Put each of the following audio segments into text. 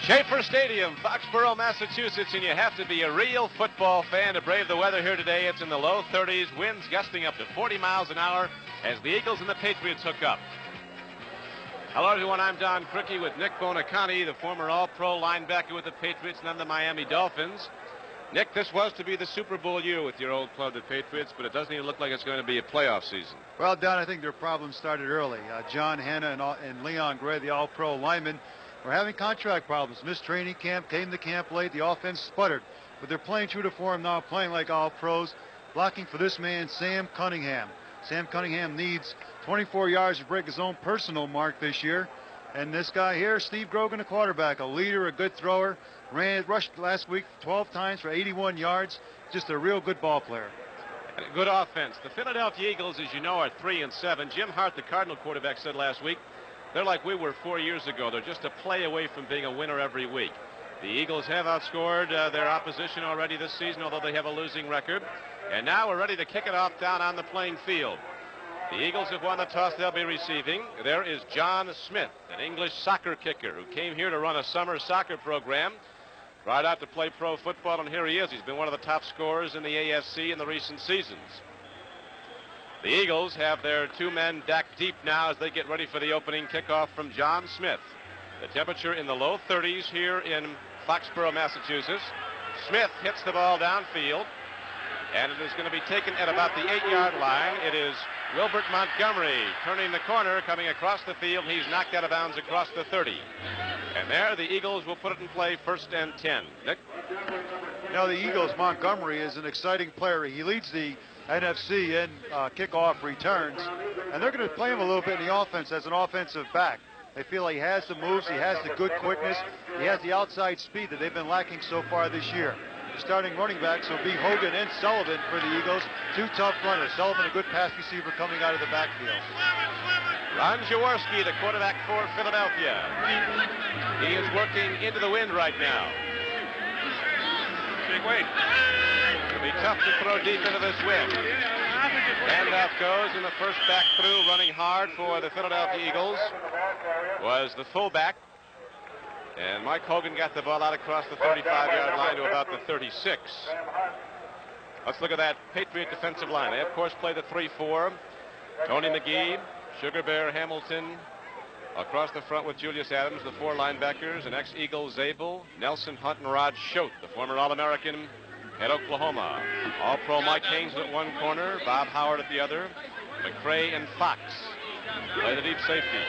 Schaefer Stadium, Foxborough, Massachusetts, and you have to be a real football fan to brave the weather here today. It's in the low 30s, winds gusting up to 40 miles an hour as the Eagles and the Patriots hook up. Hello, everyone. I'm Don Cricky with Nick Bonacani, the former All-Pro linebacker with the Patriots and then the Miami Dolphins. Nick, this was to be the Super Bowl year with your old club, the Patriots, but it doesn't even look like it's going to be a playoff season. Well, Don, I think their problems started early. John Hanna and Leon Gray, the All-Pro linemen, were having contract problems. Missed training camp, came to camp late. The offense sputtered. But they're playing true to form now, playing like All-Pros, blocking for this man, Sam Cunningham. Sam Cunningham needs 24 yards to break his own personal mark this year. And this guy here, Steve Grogan, a quarterback, a leader, a good thrower, rushed last week 12 times for 81 yards. Just a real good ball player. And a good offense. The Philadelphia Eagles, as you know, are 3-7. Jim Hart, the Cardinal quarterback, said last week, they're like we were 4 years ago. They're just a play away from being a winner every week. The Eagles have outscored their opposition already this season, although they have a losing record. And now we're ready to kick it off down on the playing field. The Eagles have won the toss. They'll be receiving. There is John Smith, an English soccer kicker who came here to run a summer soccer program. Tried out to play pro football, and here he is. He's been one of the top scorers in the AFC in the recent seasons. The Eagles have their two men back deep now as they get ready for the opening kickoff from John Smith. The temperature in the low 30s here in Foxborough, Massachusetts. Smith hits the ball downfield, and it is going to be taken at about the 8-yard line. It is Wilbert Montgomery turning the corner, coming across the field. He's knocked out of bounds across the 30. And there, the Eagles will put it in play, 1st and 10. Nick? Now, the Eagles, Montgomery is an exciting player. He leads the NFC in kickoff returns, and they're going to play him a little bit in the offense as an offensive back. They feel he has the moves, he has the good quickness, he has the outside speed that they've been lacking so far this year. The starting running backs will be Hogan and Sullivan for the Eagles. Two tough runners. Sullivan, a good pass receiver coming out of the backfield. Ron Jaworski, the quarterback for Philadelphia. He is working into the wind right now. Big weight. It'll be tough to throw deep into this wind. Handoff goes, and the first back through, running hard for the Philadelphia Eagles, was the fullback. And Mike Hogan got the ball out across the 35-yard line to about the 36. Let's look at that Patriot defensive line. They, of course, play the 3-4. Tony McGee, Sugar Bear Hamilton, across the front with Julius Adams, the 4 linebackers, and ex-Eagle Zabel, Nelson Hunt, and Rod Schote, the former All-American at Oklahoma. All-Pro Mike Haynes at one corner, Bob Howard at the other, McCray and Fox play the deep safeties.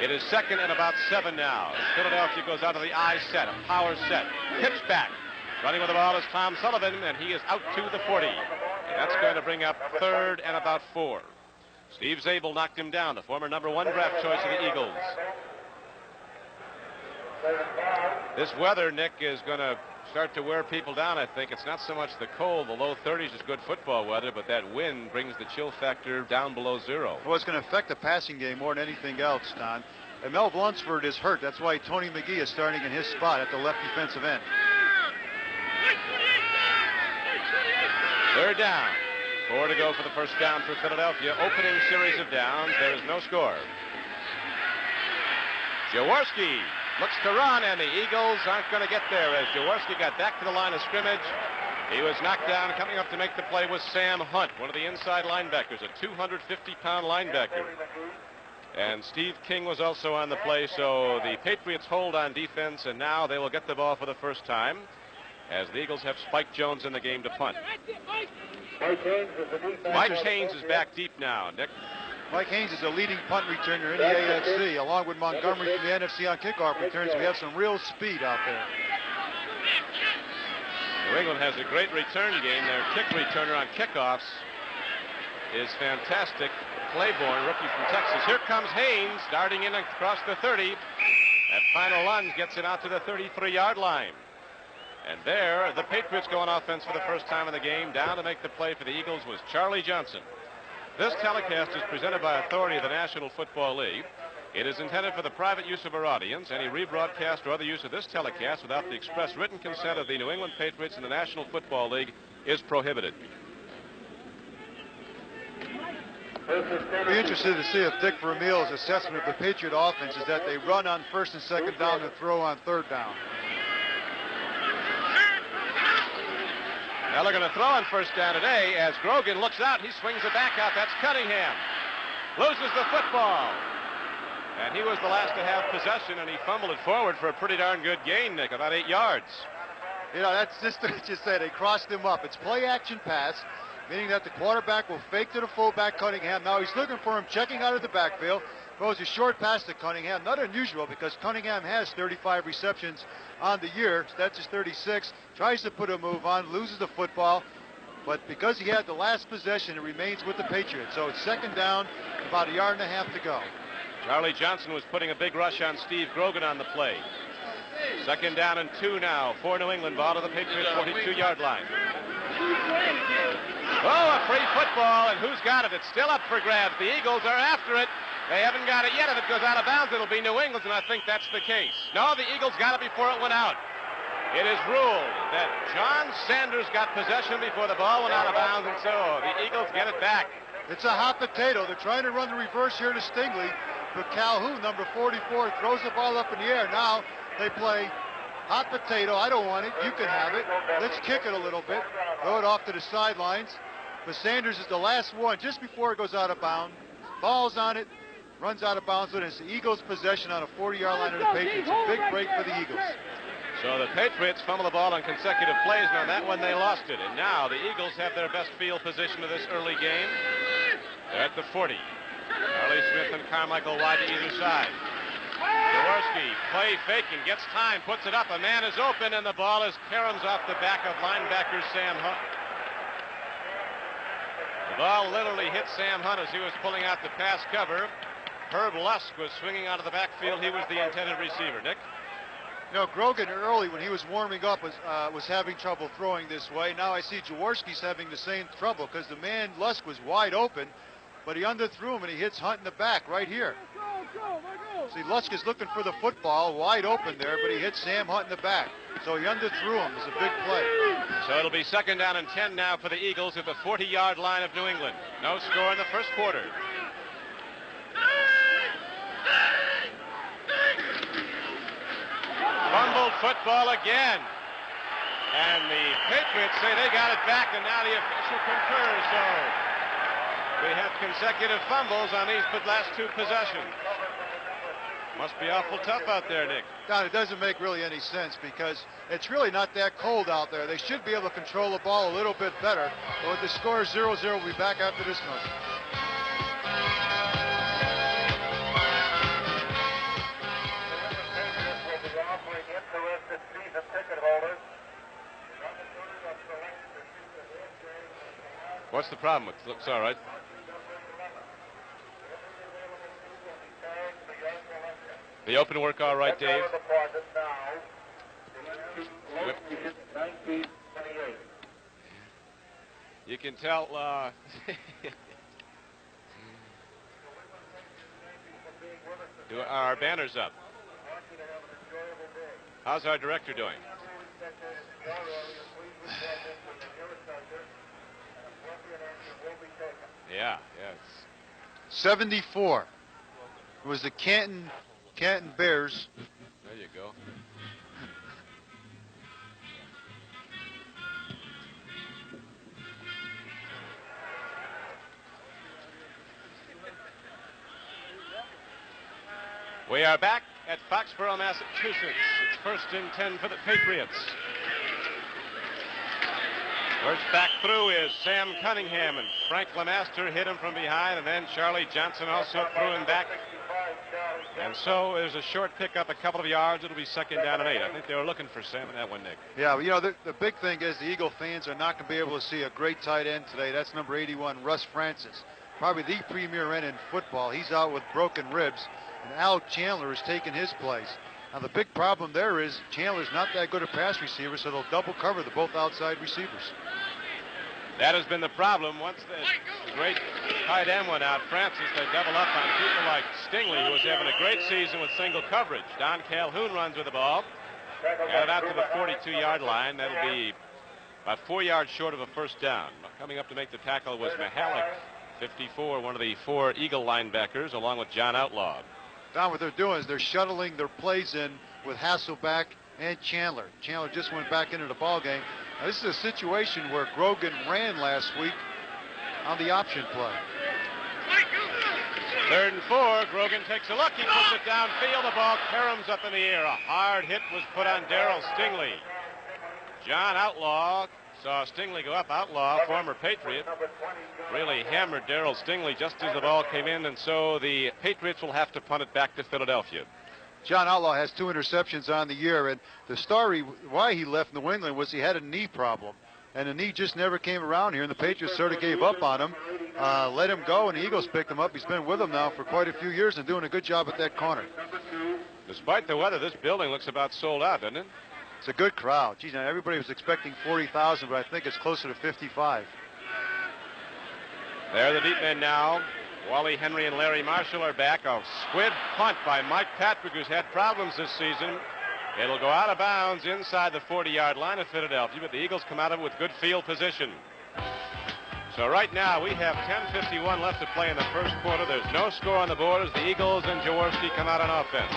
It is 2nd and about 7 now. Philadelphia goes out of the I set, a power set. Pitch back. Running with the ball is Tom Sullivan, and he is out to the 40. And that's going to bring up 3rd and about 4. Steve Zabel knocked him down, the former #1 draft choice of the Eagles. This weather, Nick, is going to start to wear people down, I think. It's not so much the cold. The low 30s is good football weather, but that wind brings the chill factor down below 0. Well, it's going to affect the passing game more than anything else, Don. And Mel Lunsford is hurt. That's why Tony McGee is starting in his spot at the left defensive end. 3rd down. 4 to go for the first down for Philadelphia. Opening series of downs. There is no score. Jaworski looks to run, and the Eagles aren't going to get there as Jaworski got back to the line of scrimmage. He was knocked down. Coming up to make the play was Sam Hunt, one of the inside linebackers, a 250-pound linebacker. And Steve King was also on the play, so the Patriots hold on defense, and now they will get the ball for the first time as the Eagles have Spike Jones in the game to punt. Mike Haynes is back deep now. Nick? Mike Haynes is a leading punt returner in the AFC, along with Montgomery from the NFC on kickoff returns. We have some real speed out there. New England has a great return game. Their kick returner on kickoffs is fantastic. Claiborne, rookie from Texas. Here comes Haynes, darting in across the 30. That final lunge gets it out to the 33-yard line. And there, the Patriots go on offense for the first time in the game. Down to make the play for the Eagles was Charlie Johnson. This telecast is presented by authority of the National Football League. It is intended for the private use of our audience. Any rebroadcast or other use of this telecast without the express written consent of the New England Patriots and the National Football League is prohibited. Be interested to see if Dick Vermeil's assessment of the Patriot offense is that they run on first and second down and throw on third down. Now they're going to throw on first down today as Grogan looks out. He swings it back out. That's Cunningham. Loses the football. And he was the last to have possession, and he fumbled it forward for a pretty darn good gain, Nick, about 8 yards. You know, that's just what you said. They crossed him up. It's play action pass, meaning that the quarterback will fake to the fullback, Cunningham. Now he's looking for him, checking out of the backfield. Throws a short pass to Cunningham. Not unusual because Cunningham has 35 receptions on the year. So that's his 36. Tries to put a move on, loses the football. But because he had the last possession, it remains with the Patriots. So it's second down, about a yard and a half to go. Charlie Johnson was putting a big rush on Steve Grogan on the play. Second down and 2 now for New England. Ball to the Patriots 42-yard line. Oh, a free football, and who's got it? It's still up for grabs. The Eagles are after it. They haven't got it yet. If it goes out of bounds, it'll be New England's, and I think that's the case. No, the Eagles got it before it went out. It is ruled that John Sanders got possession before the ball went out of bounds, and so the Eagles get it back. It's a hot potato. They're trying to run the reverse here to Stingley, but Calhoun, number 44, throws the ball up in the air. Now they play hot potato. I don't want it. You can have it. Let's kick it a little bit. Throw it off to the sidelines. But Sanders is the last one just before it goes out of bounds. Falls on it, runs out of bounds, and it's the Eagles' possession on a 40-yard line of the Patriots. A big break for the Eagles. So the Patriots fumble the ball on consecutive plays, and on that one they lost it. And now the Eagles have their best field position of this early game. They're at the 40. Charlie Smith and Carmichael wide to either side. Jaworski play faking, gets time, puts it up. A man is open, and the ball is caroms off the back of linebacker Sam Hunt. The ball literally hit Sam Hunt as he was pulling out the pass cover. Herb Lusk was swinging out of the backfield. He was the intended receiver. Nick? You know, Grogan early when he was warming up was having trouble throwing this way. Now I see Jaworski's having the same trouble because the man Lusk was wide open, but he underthrew him and he hits Hunt in the back right here. See, Lusk is looking for the football, wide open there, but he hits Sam Hunt in the back. So he underthrew him. It's a big play. So it'll be second down and 10 now for the Eagles at the 40-yard line of New England. No score in the first quarter. Fumbled football again. And the Patriots say they got it back, and now the official concurs. So we have consecutive fumbles on these last two possessions. Must be awful tough out there, Nick. Don, it doesn't make really any sense because it's really not that cold out there. They should be able to control the ball a little bit better. But with the score 0-0, we'll be back after this one. What's the problem? It looks all right. The open work all right, Dave? You can tell. Are our banners up? How's our director doing? Yeah. 74. It was the Canton Bears. There you go. We are back at Foxborough, Massachusetts. It's first and 10 for the Patriots. First back through is Sam Cunningham, and Frank Lemaster hit him from behind, and then Charlie Johnson also threw him back. And so there's a short pickup, a couple of yards. It'll be second down and 8. I think they were looking for Sam in that one, Nick. Yeah, well, you know, the big thing is the Eagle fans are not going to be able to see a great tight end today. That's number 81, Russ Francis. Probably the premier end in football. He's out with broken ribs, and Al Chandler has taken his place. Now, the big problem there is Chandler's not that good a pass receiver, so they'll double cover the both outside receivers. That has been the problem. Once the great tight end went out, Francis, they double up on people like Stingley, who was having a great season with single coverage. Don Calhoun runs with the ball. Got it out to the 42-yard line. That'll be about 4 yards short of a first down. Coming up to make the tackle was Mihalik 54, one of the 4 Eagle linebackers, along with John Outlaw. Don, what they're doing is they're shuttling their plays in with Hasselback and Chandler. Chandler just went back into the ball game. Now, this is a situation where Grogan ran last week on the option play. 3rd and 4. Grogan takes a look. He puts it downfield. The ball caroms up in the air. A hard hit was put on Darrell Stingley. John Outlaw saw Stingley go up. Outlaw, former Patriot, really hammered Darrell Stingley just as the ball came in, and so the Patriots will have to punt it back to Philadelphia. John Outlaw has 2 interceptions on the year, and the story why he left New England was he had a knee problem, and the knee just never came around here, and the Patriots sort of gave up on him, let him go, and the Eagles picked him up. He's been with them now for quite a few years and doing a good job at that corner. Despite the weather, this building looks about sold out, doesn't it? It's a good crowd. Geez, now everybody was expecting 40,000, but I think it's closer to 55. There are the deep men now. Wally Henry and Larry Marshall are back. A squib punt by Mike Patrick, who's had problems this season. It'll go out of bounds inside the 40-yard line of Philadelphia, but the Eagles come out of it with good field position. So right now we have 10:51 left to play in the first quarter. There's no score on the board as the Eagles and Jaworski come out on offense.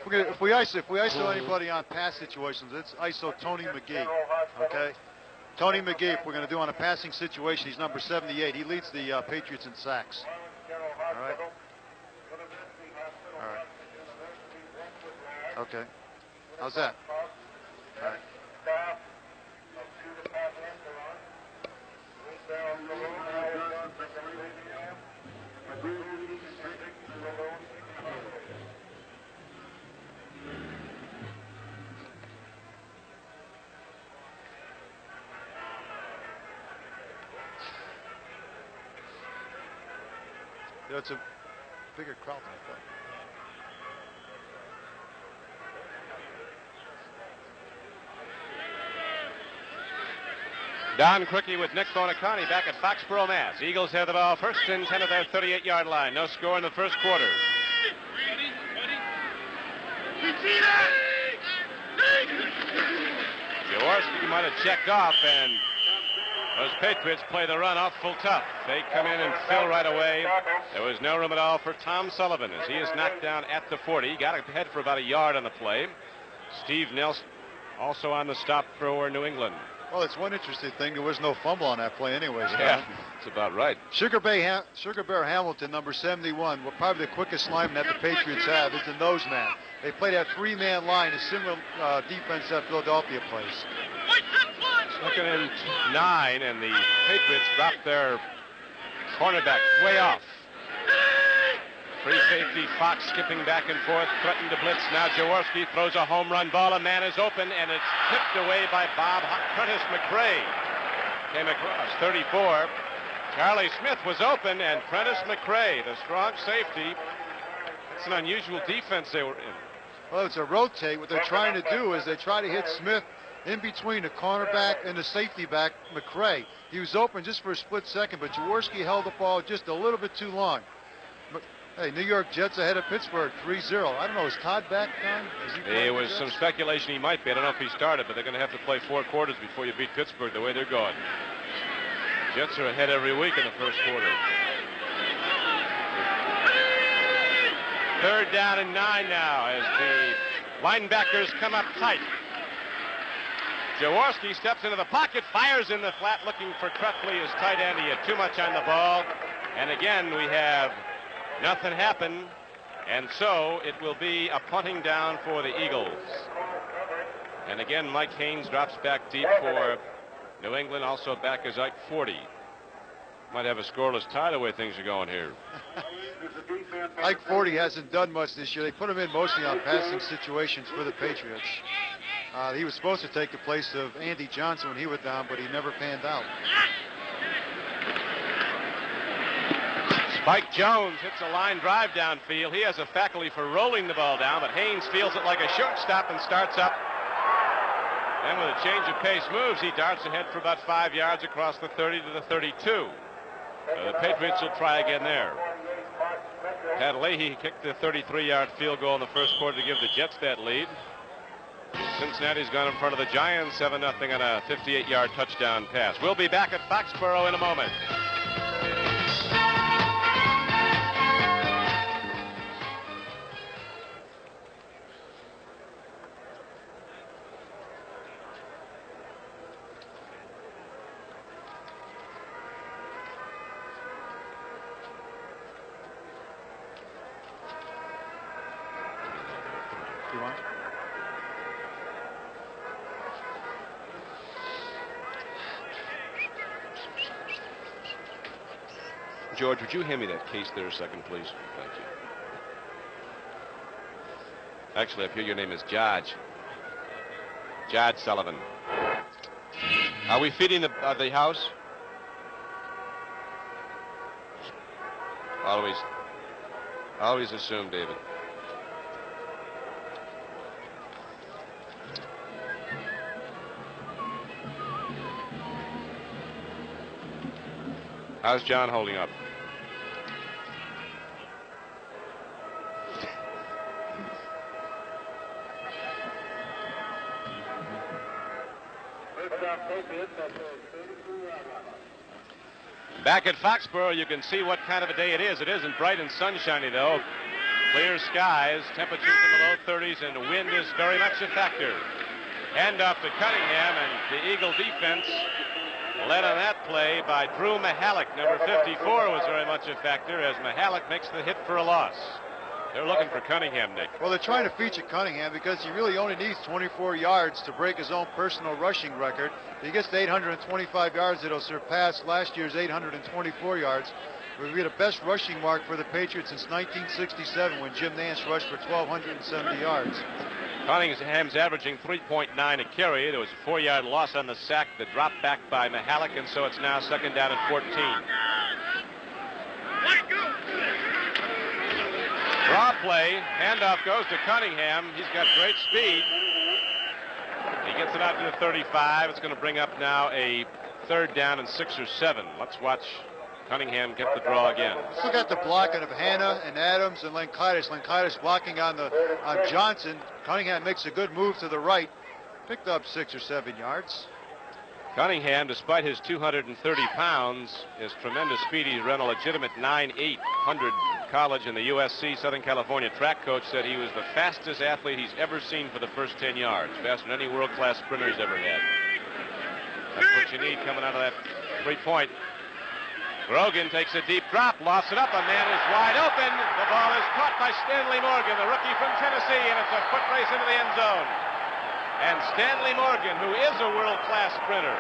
If we ISO anybody on pass situations, it's ISO Tony McGee. Okay, Tony McGee. If we're going to do on a passing situation, he's number 78. He leads the Patriots in sacks. All right. All right. Okay. How's that? All right. Yeah, it's a bigger crowd than I thought. Don Cricky with Nick Bonacani back at Foxborough, Mass. Eagles have the ball first and 10 at their 38-yard line. No score in the first quarter. Jaworski might have checked off, and those Patriots play the run awful tough. They come in and fill right away. There was no room at all for Tom Sullivan as he is knocked down at the 40. He got ahead for about a yard on the play. Steve Nelson also on the stop for New England. Well, it's one interesting thing. There was no fumble on that play anyways. Yeah, that's about right. Sugar Bear Hamilton, number 71, well, probably the quickest lineman that the Patriots have, is the nose man. They play that 3-man line, a similar defense that Philadelphia plays. Second and 9, and the Patriots dropped their cornerback way off. Free safety Fox skipping back and forth, threatened to blitz. Now Jaworski throws a home run ball. A man is open, and it's tipped away by Prentice McRae. Came across 34. Charlie Smith was open, and Prentice McRae, the strong safety. It's an unusual defense they were in. Well, it's a rotate. What they're trying to do is they try to hit Smith in between the cornerback and the safety back, McRae. He was open just for a split second, but Jaworski held the ball just a little bit too long. Hey, New York Jets ahead of Pittsburgh, 3-0. I don't know, is Todd back, Don? There was some speculation he might be. I don't know if he started, but they're going to have to play 4 quarters before you beat Pittsburgh the way they're going. Jets are ahead every week in the first quarter. 3rd down and 9 now as the linebackers come up tight. Jaworski steps into the pocket, fires in the flat, looking for Crutchley, his tight end. He had too much on the ball. And again, we have nothing happen, and so it will be a punting down for the Eagles. And again, Mike Haynes drops back deep for New England, also back as Ike 40. Might have a scoreless tie the way things are going here. Ike 40 hasn't done much this year. They put him in mostly on passing situations for the Patriots. He was supposed to take the place of Andy Johnson when he was down, but he never panned out. Spike Jones hits a line drive downfield. He has a faculty for rolling the ball down, but Haynes feels it like a shortstop and starts up. Then with a change of pace moves, he darts ahead for about 5 yards across the 30 to the 32. The Patriots will try again there. Pat Leahy kicked the 33-yard field goal in the first quarter to give the Jets that lead. Cincinnati's gone in front of the Giants 7-0 on a 58-yard touchdown pass. We'll be back at Foxborough in a moment. George, would you hand me that case there a second, please? Thank you. Actually, up here your name is Judge. Judge Sullivan. Are we feeding the house? Always assume, David. How's John holding up? Back at Foxborough, you can see what kind of a day it is. It isn't bright and sunshiny, though. Clear skies, temperatures in the low 30s, and the wind is very much a factor. Hand off to Cunningham, and the Eagle defense, led on that play by Drew Mihalik. Number 54 was very much a factor as Mihalik makes the hit for a loss. They're looking for Cunningham, Nick. Well, they're trying to feature Cunningham because he really only needs 24 yards to break his own personal rushing record. If he gets to 825 yards, it'll surpass last year's 824 yards. It would be the best rushing mark for the Patriots since 1967 when Jim Nance rushed for 1,270 yards. Cunningham's averaging 3.9 a carry. There was a 4-yard loss on the sack, the drop back by Mihalik, and so it's now 2nd down and 14. Draw play, handoff goes to Cunningham. He's got great speed. He gets it out to the 35. It's going to bring up now a 3rd down and 6 or 7. Let's watch Cunningham get the draw again. Still got the blocking of Hanna and Adams and Lenkitis. Lenkitis blocking on Johnson. Cunningham makes a good move to the right. Picked up 6 or 7 yards. Cunningham, despite his 230 pounds, is tremendous speed. He's run a legitimate 9.800 college, and the USC Southern California track coach said he was the fastest athlete he's ever seen for the first 10 yards. Faster than any world-class sprinter he's ever had. That's what you need coming out of that 3-point. Grogan takes a deep drop, lofts it up. A man is wide open. The ball is caught by Stanley Morgan, the rookie from Tennessee, and it's a foot race into the end zone. And Stanley Morgan, who is a world-class sprinter,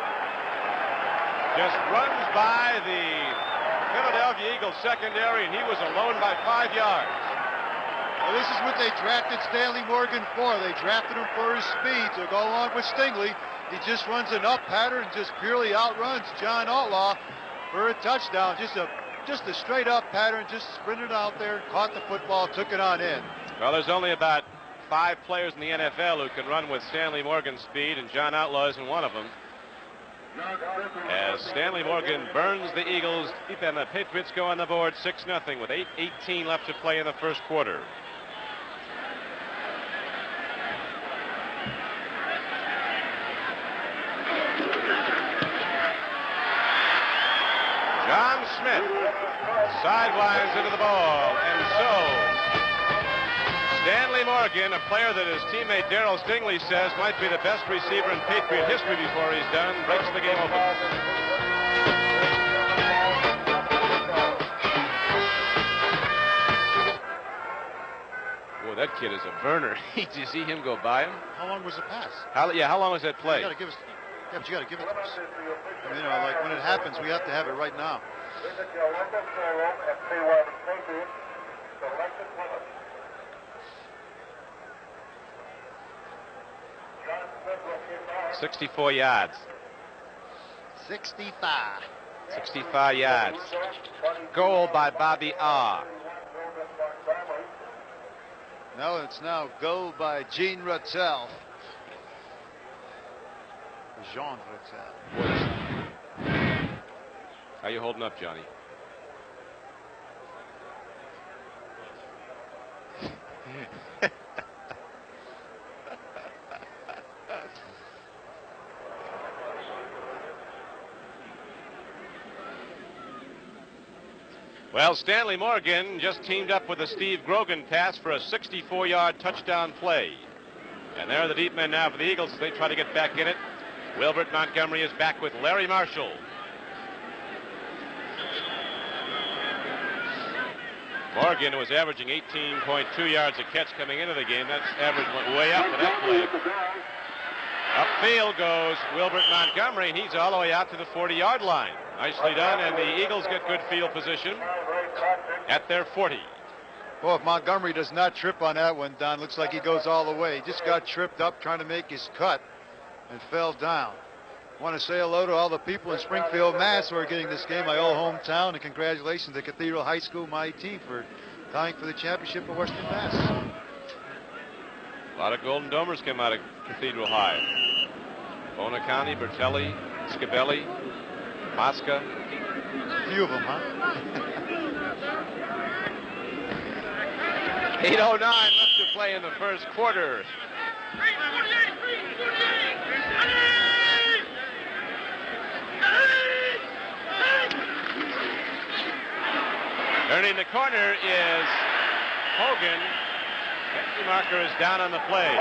just runs by the Philadelphia Eagles secondary, and he was alone by 5 yards. Well, this is what they drafted Stanley Morgan for. They drafted him for his speed to go along with Stingley. He just runs an up pattern, just purely outruns John Outlaw for a touchdown. Just a straight up pattern, just sprinted out there, caught the football, took it on in. Well, there's only about 5 players in the NFL who can run with Stanley Morgan's speed, and John Outlaw isn't one of them. As Stanley Morgan burns the Eagles deep, and the Patriots go on the board 6-0 with 8:18 left to play in the first quarter. John Smith sidelines into the ball, and so Stanley Morgan, a player that his teammate Darryl Stingley says might be the best receiver in Patriot history before he's done, breaks the game open. Boy, that kid is a burner. Did you see him go by him? How long was the pass? How long was that play? You got to give it to us. I mean, like when it happens, we have to have it right now. "64 yards. 65 yards. Goal by Bobby R. No, it's now goal by Gene Rattel. Jean Rattel. How you holding up, Johnny? Well, Stanley Morgan just teamed up with a Steve Grogan pass for a 64-yard touchdown play. And there are the deep men now for the Eagles as they try to get back in it. Wilbert Montgomery is back with Larry Marshall. Morgan was averaging 18.2 yards a catch coming into the game. That average went way up for that play. Upfield goes Wilbert Montgomery, and he's all the way out to the 40-yard line. Nicely done, and the Eagles get good field position at their 40. Well, if Montgomery does not trip on that one, Don, looks like he goes all the way. He just got tripped up trying to make his cut and fell down. I want to say hello to all the people in Springfield, Mass. who are getting this game, my old hometown, and congratulations to Cathedral High School, my team, for tying for the championship of Western Mass. A lot of Golden Domers came out of Cathedral High. Bonaconti, Bertelli, Scabelli, Mosca. A few of them, huh? 8:09 left to play in the first quarter. Turning the corner is Hogan. Penalty marker is down on the play.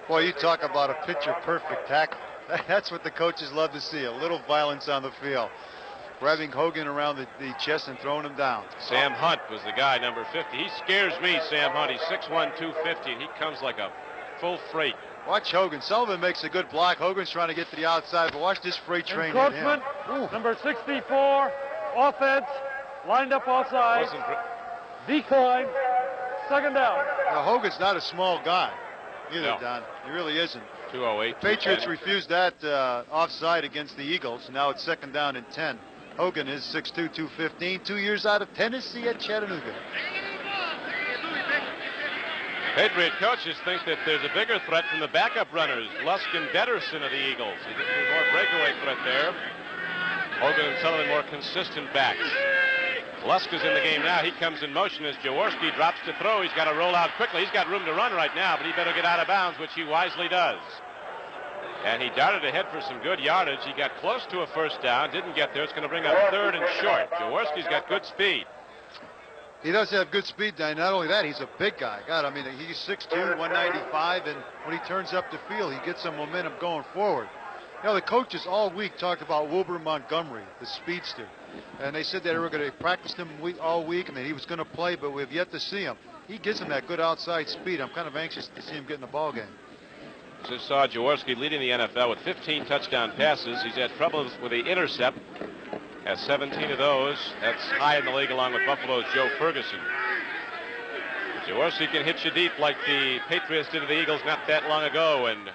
Boy, you talk about a picture-perfect tackle. That's what the coaches love to see, a little violence on the field. Grabbing Hogan around the chest and throwing him down. Sam Hunt was the guy, number 50. He scares me, Sam Hunt. He's 6'1", 250, and he comes like a full freight. Watch Hogan. Sullivan makes a good block. Hogan's trying to get to the outside, but watch this freight train hit him. Number 64, offense, lined up offside. Decline, second down. Now, Hogan's not a small guy either, No. Don. He really isn't. 208. Patriots refused that offside against the Eagles. Now it's second down and 10. Hogan is 6'2", 215, 2 years out of Tennessee at Chattanooga. Patriot coaches think that there's a bigger threat from the backup runners, Lusk and Betterson of the Eagles. He thinks there's more breakaway threat there. Hogan and Sullivan more consistent backs. Lusk is in the game now. He comes in motion as Jaworski drops to throw. He's got to roll out quickly. He's got room to run right now, but he better get out of bounds, which he wisely does. And he darted ahead for some good yardage. He got close to a first down, didn't get there. It's going to bring up third and short. Jaworski's got good speed. He does have good speed, Don. Not only that, he's a big guy. God, I mean, he's 6'2", 195, and when he turns up the field, he gets some momentum going forward. You know, the coaches all week talked about Wilbur Montgomery, the speedster. And they said they were going to practice him all week and that he was going to play, but we've yet to see him. He gives him that good outside speed. I'm kind of anxious to see him get in the ball game. Just saw Jaworski leading the NFL with 15 touchdown passes. He's had troubles with the intercept. Has 17 of those. That's high in the league along with Buffalo's Joe Ferguson. Jaworski can hit you deep like the Patriots did to the Eagles not that long ago, and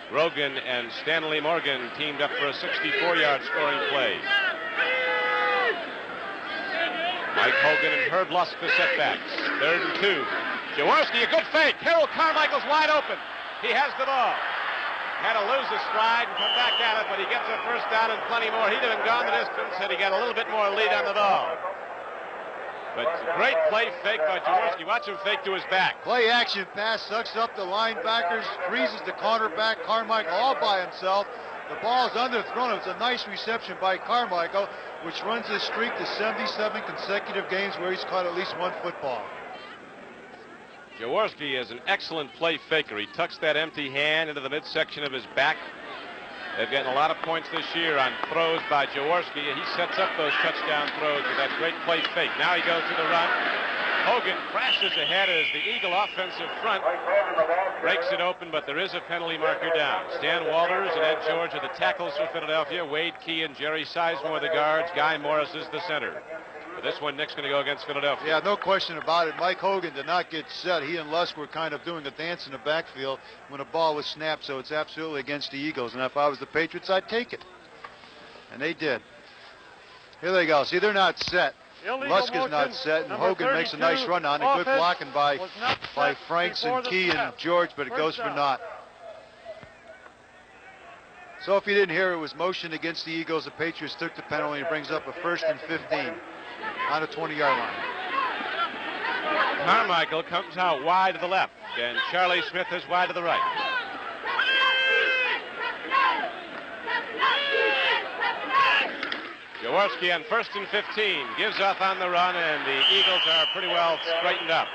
Grogan and Stanley Morgan teamed up for a 64-yard scoring play. Mike Hogan and Herb Lusk the setbacks. 3rd and 2. Jaworski, a good fake. Harold Carmichael's wide open. He has the ball. Had to lose the stride and come back at it, but he gets a first down and plenty more. He'd have been gone the distance had he got a little bit more lead on the ball. But great play fake by Jaworski. Watch him fake to his back. Play action pass, sucks up the linebackers, freezes the cornerback, Carmichael all by himself. The ball's underthrown. It's a nice reception by Carmichael, which runs his streak to 77 consecutive games where he's caught at least one football. Jaworski is an excellent play faker. He tucks that empty hand into the midsection of his back. They've gotten a lot of points this year on throws by Jaworski. He sets up those touchdown throws with that great play fake. Now he goes to the run. Hogan crashes ahead as the Eagle offensive front breaks it open, but there is a penalty marker down. Stan Walters and Ed George are the tackles for Philadelphia. Wade Key and Jerry Sizemore the guards. Guy Morris is the center. For this one, Nick's going to go against Philadelphia. Yeah, no question about it. Mike Hogan did not get set. He and Lusk were kind of doing a dance in the backfield when a ball was snapped, so it's absolutely against the Eagles. And if I was the Patriots, I'd take it. And they did. Here they go. See, they're not set. Lusk is not set, and Hogan makes a nice run on it. Good blocking by Franks and Key and George, but it goes for naught. So if you didn't hear, it was motion against the Eagles. The Patriots took the penalty and brings up a 1st and 15. on the 20-yard line. Carmichael comes out wide to the left, and Charlie Smith is wide to the right. Jaworski on 1st and 15 gives up on the run, and the Eagles are pretty well straightened up.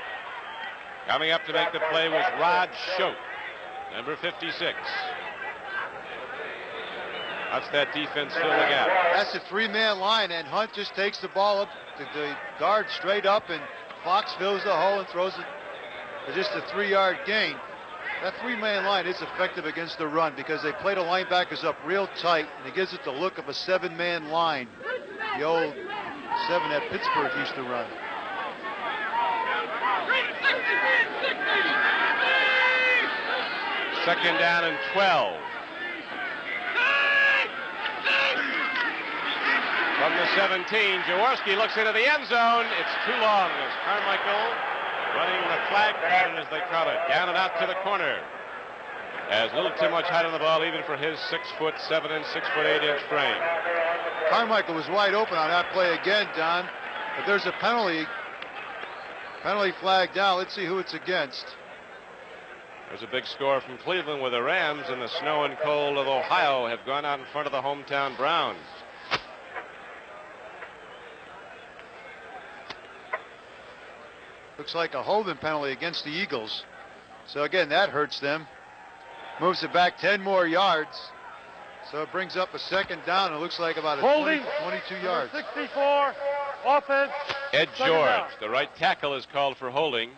Coming up to make the play was Rod Schote, number 56. That's that defense fill the gap. That's a 3-man line, and Hunt just takes the ball up to the guard straight up, and Fox fills the hole and throws it for just a 3-yard gain. That 3-man line is effective against the run because they play the linebackers up real tight, and it gives it the look of a 7-man line. The old 7 that Pittsburgh used to run. Second down and 12. From the 17, Jaworski looks into the end zone. It's too long as Carmichael running the flag pattern, as they call it, down and out to the corner. Has a little too much height on the ball, even for his 6'7" and 6'8" frame. Carmichael was wide open on that play again, Don. But there's a penalty flag down. Let's see who it's against. There's a big score from Cleveland, where the Rams in the snow and cold of Ohio have gone out in front of the hometown Browns. Looks like a holding penalty against the Eagles. So again, that hurts them. Moves it back 10 more yards. So it brings up a second down. It looks like about a 22 yards. 64, offense. Ed George, the right tackle, is called for holding.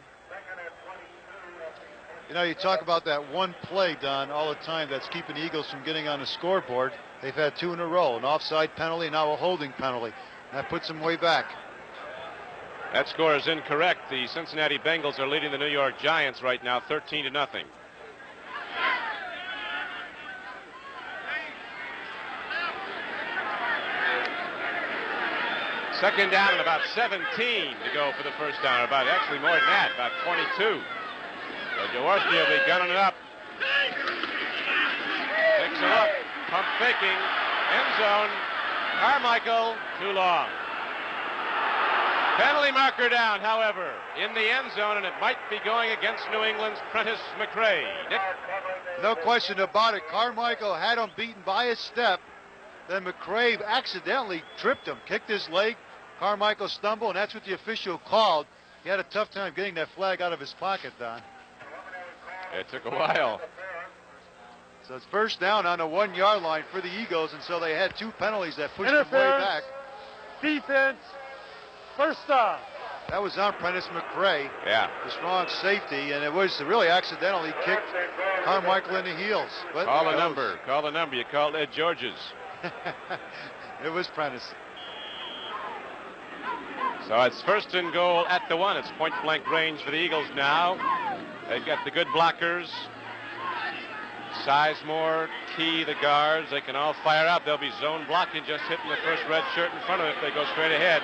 You know, you talk about that one play, Don, all the time that's keeping the Eagles from getting on the scoreboard. They've had 2 in a row, an offside penalty, and now a holding penalty. That puts them way back. That score is incorrect. The Cincinnati Bengals are leading the New York Giants right now, 13-0. Second down and about 17 to go for the first down. Actually more than that, about 22. So Jaworski will be gunning it up. Picks it up, pump faking, end zone. Carmichael, too long. Penalty marker down, however, in the end zone, and it might be going against New England's Prentice McRae. Nick? No question about it. Carmichael had him beaten by a step. Then McRae accidentally tripped him, kicked his leg. Carmichael stumbled, and that's what the official called. He had a tough time getting that flag out of his pocket, Don. It took a while. So it's first down on the 1-yard line for the Eagles, and so they had 2 penalties that pushed them way back. Defense. First down. That was on Prentice McRae. Yeah. The strong safety, and it was really accidentally kicked Carmichael in the heels. But call the number. Call the number. You called Ed George's. It was Prentice. So it's first and goal at the 1. It's point blank range for the Eagles now. They've got the good blockers. Sizemore, Key, the guards. They can all fire out. They'll be zone blocking, just hitting the first red shirt in front of it. They go straight ahead.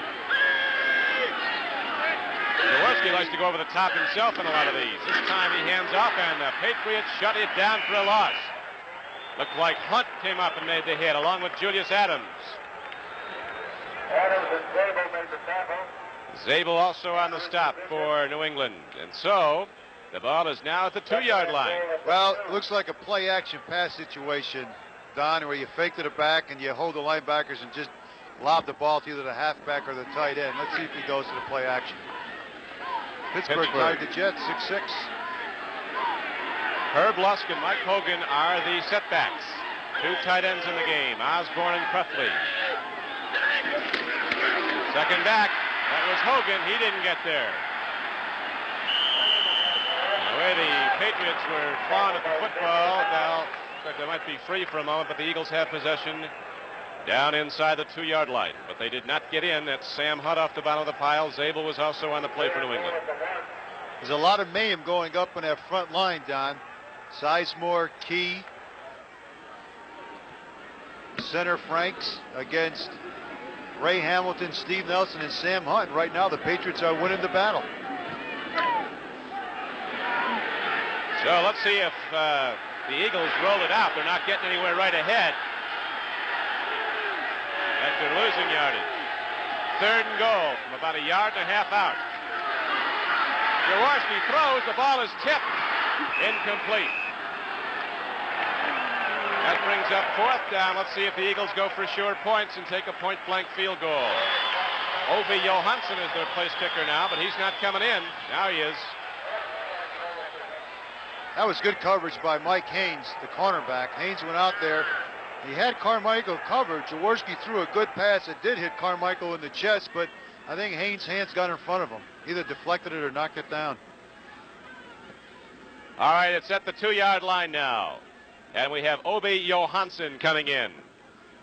Jaworski likes to go over the top himself in a lot of these. This time he hands off, and the Patriots shut it down for a loss. Looked like Hunt came up and made the hit, along with Julius Adams. Adams and Zabel made the tackle. Zabel also on the stop for New England. And so the ball is now at the 2-yard line. Well, it looks like a play-action pass situation, Don, where you fake to the back and you hold the linebackers and just lob the ball to either the halfback or the tight end. Let's see if he goes to the play-action. Pittsburgh tied the Jets 6-6. Herb Lusk and Mike Hogan are the setbacks. 2 tight ends in the game, Osborne and Cruffley. Second back, that was Hogan. He didn't get there. The way the Patriots were clawing at the football, now looks like they might be free for a moment, but the Eagles have possession down inside the 2-yard line. But they did not get in. That's Sam Hunt off the bottom of the pile. Zabel was also on the play for New England. There's a lot of mayhem going up on that front line, Don. Sizemore, Key, center Franks against Ray Hamilton, Steve Nelson, and Sam Hunt. Right now, the Patriots are winning the battle. So let's see if the Eagles roll it out. They're not getting anywhere right ahead after losing yardage. 3rd and goal from about 1.5 yards out. Jaworski throws. The ball is tipped. Incomplete. That brings up 4th down. Let's see if the Eagles go for sure points and take a point-blank field goal. Ovi Johansson is their place kicker now, but he's not coming in. Now he is. That was good coverage by Mike Haynes, the cornerback. Haynes went out there. He had Carmichael covered. Jaworski threw a good pass. It did hit Carmichael in the chest, but I think Haynes' hands got in front of him. Either deflected it or knocked it down. All right, it's at the 2-yard line now. And we have Obi Johansson coming in.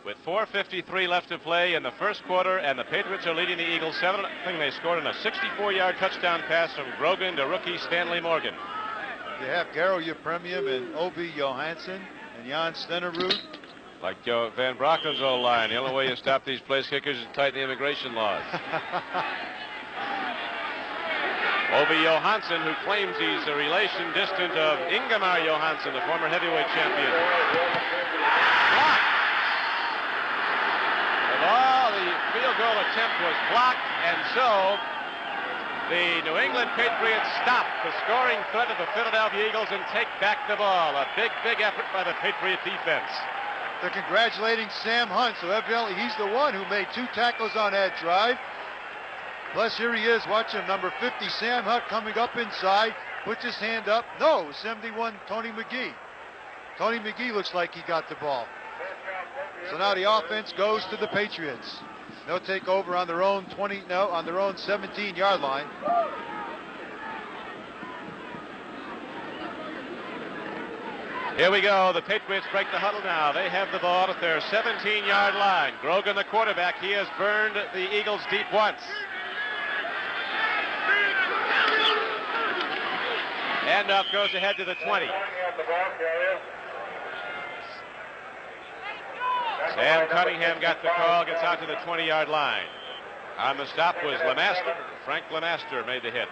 With 4:53 left to play in the first quarter, and the Patriots are leading the Eagles 7. I think they scored on a 64-yard touchdown pass from Grogan to rookie Stanley Morgan. You have Garo Yepremian and Obi Johansson and Jan Stenerud. Like Joe Van Brocken's old line, the only way you stop these place kickers is tighten the immigration laws. Obi Johansson, who claims he's a relation distant of Ingemar Johansson, the former heavyweight champion. Blocked. The field goal attempt was blocked, and so the New England Patriots stop the scoring threat of the Philadelphia Eagles and take back the ball. A big, big effort by the Patriot defense. They're congratulating Sam Hunt, so evidently he's the one who made 2 tackles on that drive. Plus, here he is. Watch him, number 50, Sam Hunt, coming up inside, puts his hand up. No, 71, Tony McGee. Tony McGee looks like he got the ball. So now the offense goes to the Patriots. They'll take over on their own 17-yard line. Here we go. The Patriots break the huddle now. They have the ball at their 17-yard line. Grogan, the quarterback, he has burned the Eagles deep once. Handoff goes ahead to the 20. Sam Cunningham got the call, gets out to the 20-yard line. On the stop was Lemaster. Frank Lemaster made the hit.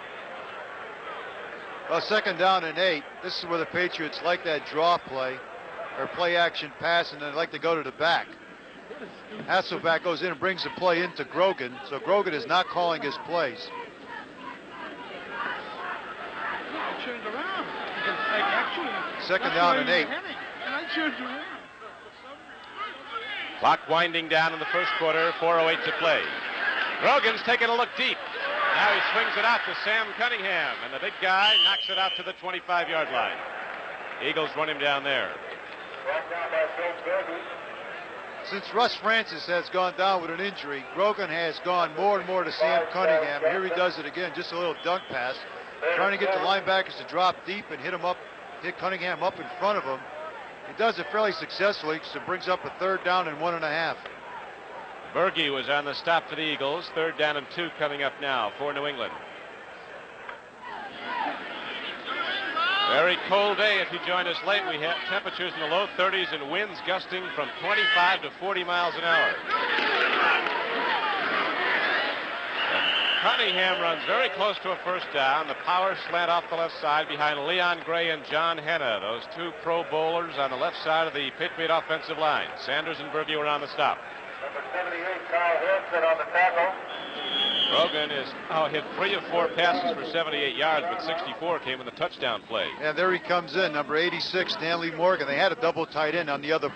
Well, 2nd down and 8. This is where the Patriots like that draw play or play action pass, and they like to go to the back. Hasselback goes in and brings the play into Grogan, so Grogan is not calling his plays. Turned around. Actually, 2nd down and 8. And I turned around. Clock winding down in the first quarter, 4:08 to play. Grogan's taking a look deep. Now he swings it out to Sam Cunningham, and the big guy knocks it out to the 25-yard line. Eagles run him down there. Since Russ Francis has gone down with an injury, Grogan has gone more and more to Sam Cunningham. Here he does it again, just a little dunk pass, trying to get the linebackers to drop deep and hit Cunningham up in front of him. He does it fairly successfully, so it brings up a 3rd down and 1.5. Berge was on the stop for the Eagles. 3rd down and 2 coming up now for New England. Very cold day if you joined us late. We have temperatures in the low 30s and winds gusting from 25 to 40 miles an hour. Cunningham runs very close to a 1st down. The power slant off the left side behind Leon Gray and John Henna, those 2 pro bowlers on the left side of the Patriot offensive line. Sanders and Berge were on the stop. Number 78, Kyle Hansen on the tackle. Grogan has now hit 3 of 4 passes for 78 yards, but 64 came in the touchdown play. And there he comes in, number 86, Stanley Morgan. They had a double tight end on the other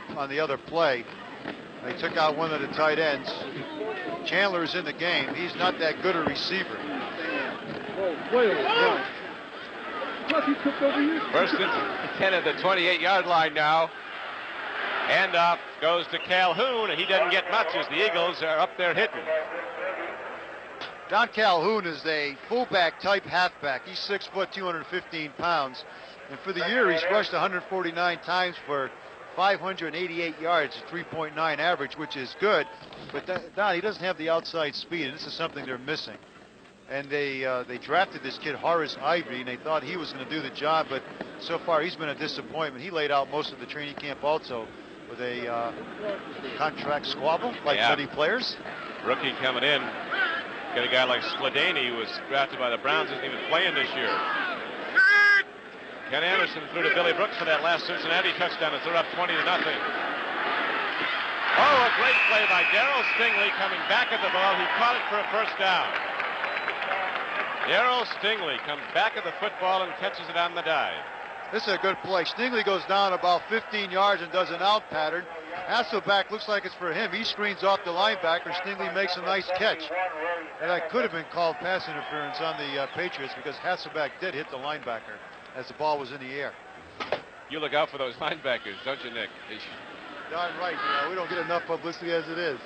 play. They took out one of the tight ends. Chandler's in the game. He's not that good a receiver. First and 10 at the 28-yard line now. Handoff goes to Calhoun, and he doesn't get much as the Eagles are up there hitting. Don Calhoun is a fullback type halfback. He's 6 foot, 215 pounds. And for the year, he's rushed 149 times for 588 yards, 3.9 average, which is good. But Don, he doesn't have the outside speed, and this is something they're missing. And they drafted this kid, Horace Ivy, and they thought he was going to do the job, but so far he's been a disappointment. He laid out most of the training camp also with a contract squabble, like many players. Rookie coming in. Got a guy like Skladany, who was drafted by the Browns, isn't even playing this year. Ken Anderson threw to Billy Brooks for that last Cincinnati touchdown, and they're up 20-0. Oh, a great play by Darryl Stingley coming back at the ball. He caught it for a first down. Darryl Stingley comes back at the football and catches it on the dive. This is a good play. Stingley goes down about 15 yards and does an out pattern. Hasselbeck looks like it's for him. He screens off the linebacker. Stingley makes a nice catch. And that could have been called pass interference on the Patriots because Hasselbeck did hit the linebacker as the ball was in the air. You look out for those linebackers, don't you, Nick? Darn right. We don't get enough publicity as it is.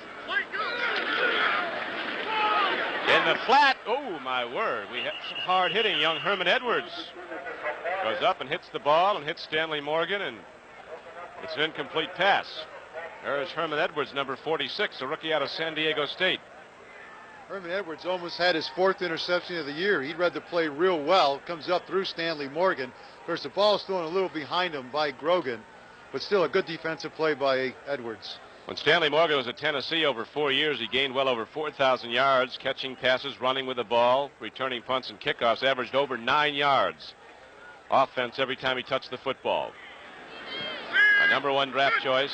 In the flat. Oh, my word. We have some hard hitting. Young Herman Edwards goes up and hits the ball and hits Stanley Morgan, and it's an incomplete pass. There's Herman Edwards, number 46, a rookie out of San Diego State. Herman Edwards almost had his 4th interception of the year. He read the play real well. Comes up through Stanley Morgan. Of course, the ball's thrown a little behind him by Grogan, but still a good defensive play by Edwards. When Stanley Morgan was at Tennessee over 4 years, he gained well over 4,000 yards, catching passes, running with the ball, returning punts and kickoffs, averaged over 9 yards offense every time he touched the football. A number 1 draft choice.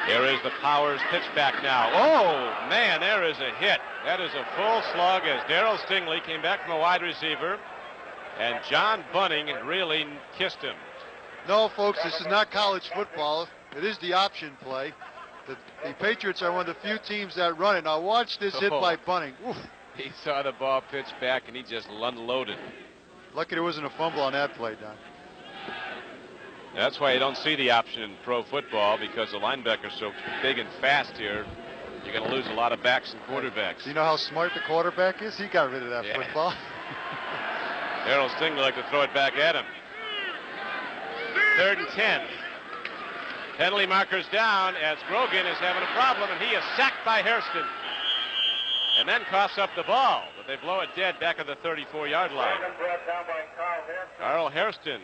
Here is the Powers pitch back now. Oh, man, there is a hit. That is a full slug as Darryl Stingley came back from a wide receiver, and John Bunning really kissed him. No, folks, this is not college football. It is the option play. The Patriots are one of the few teams that run it. Now watch this hit by Bunning. Oof. He saw the ball pitch back, and he just unloaded. Lucky there wasn't a fumble on that play, Don. That's why you don't see the option in pro football, because the linebacker's so big and fast here. You're going to lose a lot of backs and quarterbacks. Do you know how smart the quarterback is? He got rid of that football. Darryl Stingley like to throw it back at him. 3rd and 10. Penalty markers down as Grogan is having a problem, and he is sacked by Hairston. And then coughs up the ball, but they blow it dead back at the 34-yard line. Carl Hairston,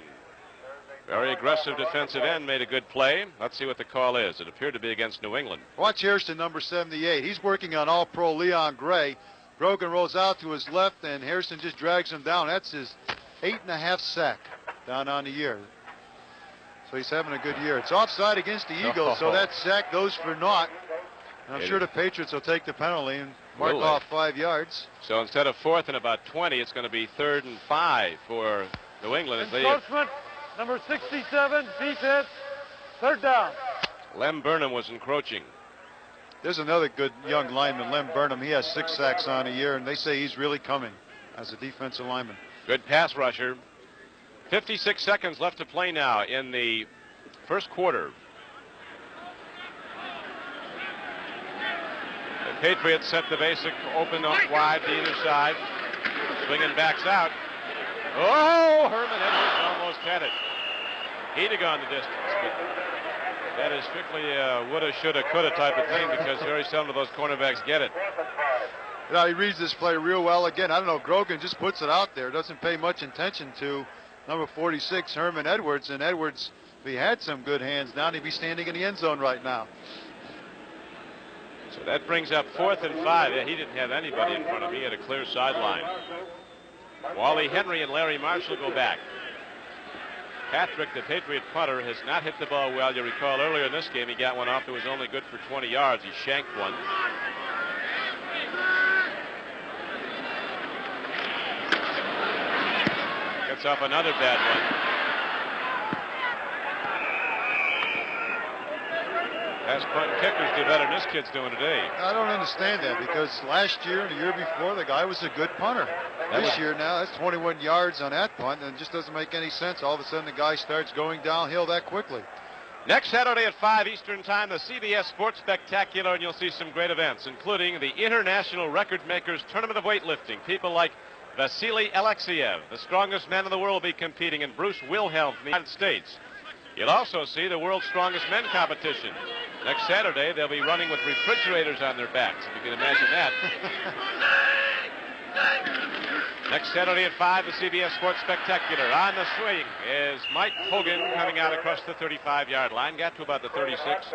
very aggressive defensive end, made a good play. Let's see what the call is. It appeared to be against New England. Watch Hairston, number 78. He's working on All-Pro Leon Gray. Grogan rolls out to his left, and Hairston just drags him down. That's his 8.5 sack down on the year. So he's having a good year. It's offside against the Eagles, so that sack goes for naught. And I'm sure the Patriots will take the penalty and mark off 5 yards. So instead of 4th and about 20, it's going to be 3rd and 5 for New England. Encroachment, number 67, defense, 3rd down. Lem Burnham was encroaching. There's another good young lineman, Lem Burnham. He has 6 sacks on a year, and they say he's really coming as a defensive lineman. Good pass rusher. 56 seconds left to play now in the first quarter. The Patriots set the basic open up wide to either side. Swinging backs out. Oh, Herman Edwards almost had it. He'd have gone the distance, but that is strictly a woulda, shoulda, coulda type of thing, because very seldom those cornerbacks get it. You know, he reads this play real well. Again, I don't know, Grogan just puts it out there. Doesn't pay much attention to number 46, Herman Edwards. And Edwards, if he had some good hands down, he'd be standing in the end zone right now. So that brings up 4th and 5. Yeah, he didn't have anybody in front of him. He had a clear sideline. Wally Henry and Larry Marshall go back. Patrick, the Patriot punter, has not hit the ball well. You recall earlier in this game, he got one off that was only good for 20 yards. He shanked one. Gets off another bad one. Pass punt and kickers do better than this kid's doing today. I don't understand that, because last year and the year before, the guy was a good punter. This year now, that's 21 yards on that punt, and it just doesn't make any sense. All of a sudden, the guy starts going downhill that quickly. Next Saturday at 5 Eastern Time, the CBS Sports Spectacular, and you'll see some great events, including the International Record Makers Tournament of Weightlifting. People like Vasily Alexiev, the strongest man in the world, will be competing, and Bruce Wilhelm from the United States. You'll also see the world's strongest men competition. Next Saturday, they'll be running with refrigerators on their backs, if you can imagine that. Next Saturday at 5, the CBS Sports Spectacular. On the swing is Mike Hogan coming out across the 35-yard line. Got to about the 36,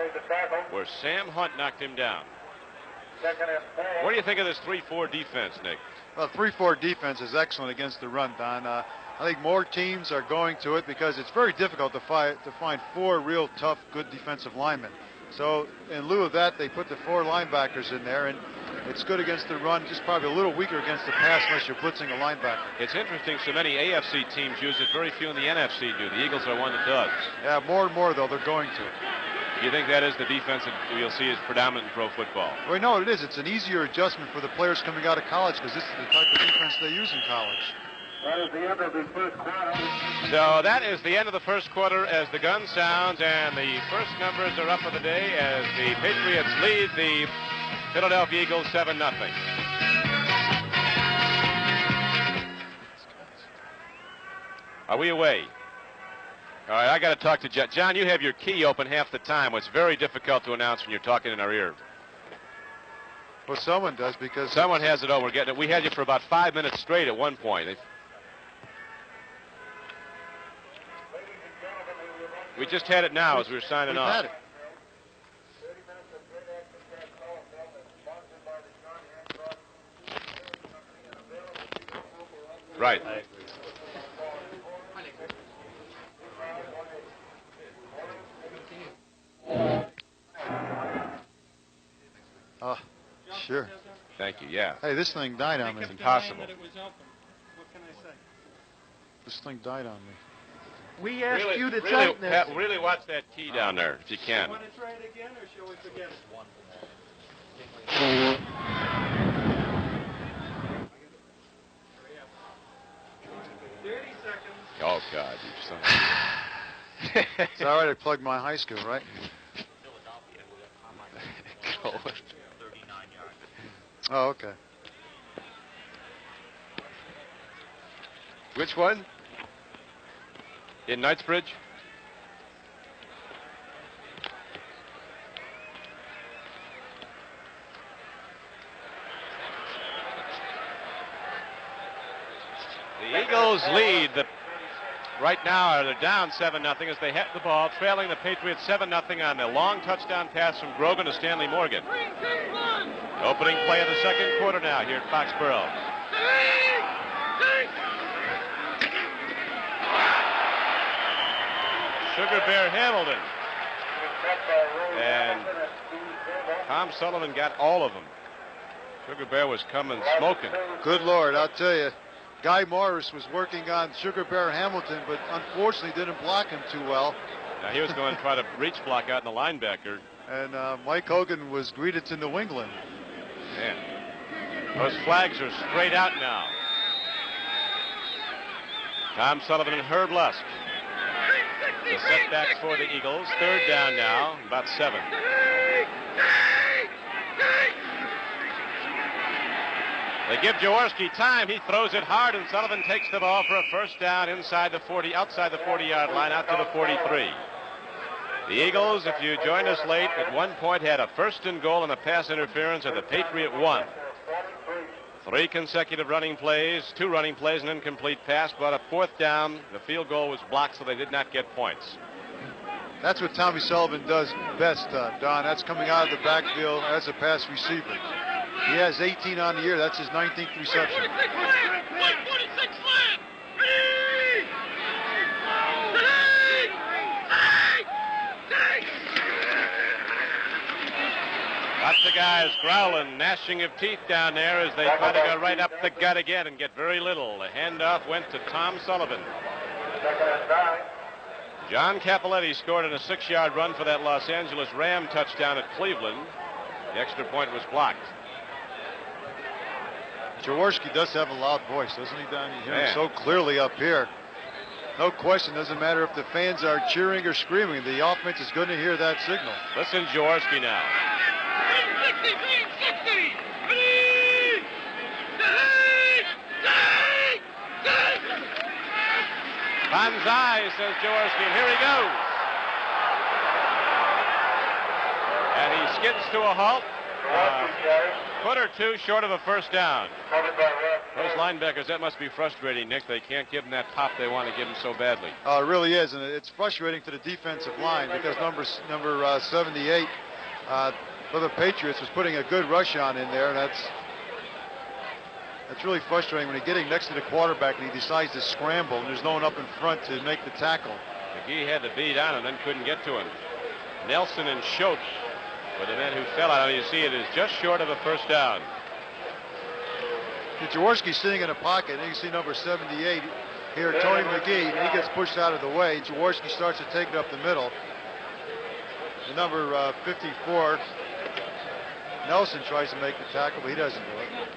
where Sam Hunt knocked him down. What do you think of this 3-4 defense, Nick? Well, 3-4 defense is excellent against the run, Don. I think more teams are going to it because it's very difficult to find 4 real tough, good defensive linemen. So in lieu of that, they put the 4 linebackers in there, and it's good against the run, just probably a little weaker against the pass unless you're blitzing a linebacker. It's interesting, so many AFC teams use it, very few in the NFC do. The Eagles are one that does. Yeah, more and more, though, they're going to. Do you think that is the defense that you'll see is predominant in pro football? Well, no, it is. It's an easier adjustment for the players coming out of college because this is the type of defense they use in college. That is the end of the first quarter. So that is the end of the first quarter as the gun sounds, and the first numbers are up of the day as the Patriots lead the Philadelphia Eagles 7-0. Are we away? All right, I got to talk to John. John, you have your key open half the time. It's very difficult to announce when you're talking in our ear. Well, someone does because someone has it over. We're getting it. We had you for about 5 minutes straight at one point. We just had it now as we were signing off. Had it. Right. Sure. Thank you. Yeah. Hey, this thing died on me. It's impossible. That it was open. What can I say? This thing died on me. We asked Really, you to really, tighten this. really watch that key down there if you can. Want to try it again, or shall we forget it? 30 seconds. Oh God, you son. It's all right. I plugged my high school, right? Oh, okay. Which one? In Knightsbridge? The Eagles lead. Right now, they're down 7-0 as they hit the ball, trailing the Patriots 7-0 on a long touchdown pass from Grogan to Stanley Morgan. Opening play of the second quarter now here at Foxborough. Sugar Bear Hamilton. And Tom Sullivan got all of them. Sugar Bear was coming smoking. Good Lord, I'll tell you. Guy Morris was working on Sugar Bear Hamilton, but unfortunately didn't block him too well. Now he was going to try to reach block out in the linebacker. And Mike Hogan was greeted to New England. Man, those flags are straight out now. Tom Sullivan and Herb Lusk. The setbacks for the Eagles. Third down now, about 7. They give Jaworski time. He throws it hard, and Sullivan takes the ball for a first down inside the 40, outside the 40-yard line, out to the 43. The Eagles, if you joined us late, at one point had a first and goal and a pass interference of the Patriot 1. 3 consecutive running plays, 2 running plays, an incomplete pass, but a fourth down. The field goal was blocked, so they did not get points. That's what Tommy Sullivan does best, Don. That's coming out of the backfield as a pass receiver. He has 18 on the year. That's his 19th reception. Lots of guys growling, gnashing of teeth down there as they try to go right up the gut again and get very little. The handoff went to Tom Sullivan. John Capoletti scored in a 6-yard run for that Los Angeles Ram touchdown at Cleveland. The extra point was blocked. Jaworski does have a loud voice, doesn't he, Don? You hear him so clearly up here. No question, doesn't matter if the fans are cheering or screaming. The offense is going to hear that signal. Listen, Jaworski now. Banzai, says Jaworski, and here he goes. And he skids to a halt. Foot or 2 short of a first down. Those linebackers, that must be frustrating, Nick. They can't give them that pop they want to give them so badly. Oh, it really is, and it's frustrating to the defensive line because number 78 for the Patriots was putting a good rush on in there, and that's really frustrating when you're getting next to the quarterback and he decides to scramble and there's no one up in front to make the tackle. McGee had the beat on and then couldn't get to him. Nelson and Schultz for the men who fell out. You see it is just short of a first down. Jaworski's sitting in a pocket, and you see number 78 here, Tony McGee. He gets pushed out of the way. Jaworski starts to take it up the middle. The number 54, Nelson, tries to make the tackle, but he doesn't do it.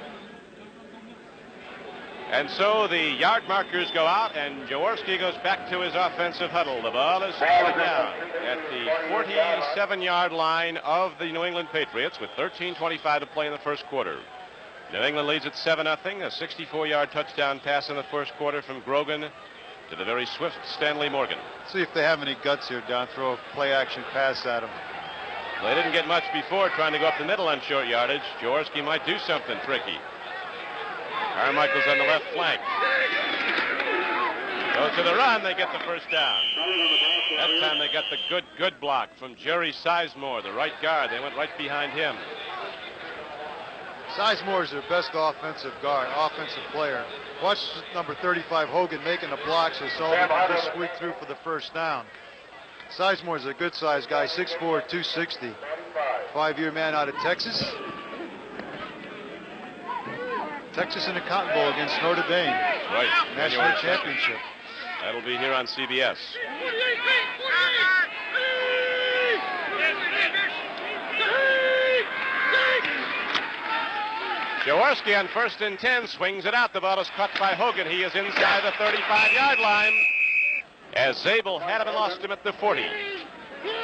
And so the yard markers go out, and Jaworski goes back to his offensive huddle. The ball is falling down at the 47-yard line of the New England Patriots with 13:25 to play in the first quarter. New England leads at 7-0. A 64-yard touchdown pass in the first quarter from Grogan to the very swift Stanley Morgan. See if they have any guts here, Don. Throw a play-action pass at him. They didn't get much before trying to go up the middle on short yardage. Jaworski might do something tricky. Carmichael's on the left flank. Goes to the run. They get the first down. That time they got the good block from Jerry Sizemore, the right guard. They went right behind him. Sizemore is their best offensive player. Watch number 35, Hogan, making the block so Sullivan can just squeak through for the first down. Sizemore is a good-sized guy, 6'4", 260. 5-year man out of Texas. Texas in the Cotton Bowl against Notre Dame. Right. National championship. That'll be here on CBS. Jaworski on 1st and 10 swings it out. The ball is caught by Hogan. He is inside the 35-yard line as Zabel had him and lost him at the 40.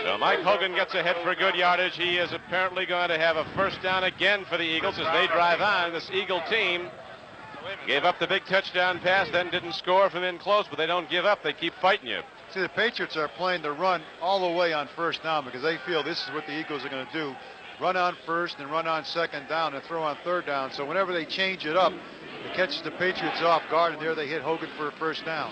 So Mike Hogan gets ahead for good yardage. He is apparently going to have a first down again for the Eagles as they drive on. This Eagle team gave up the big touchdown pass, then didn't score from in close, but they don't give up. They keep fighting you. See, the Patriots are playing the run all the way on first down because they feel this is what the Eagles are going to do. Run on first and run on second down and throw on third down. So whenever they change it up, it catches the Patriots off guard, and there they hit Hogan for a first down.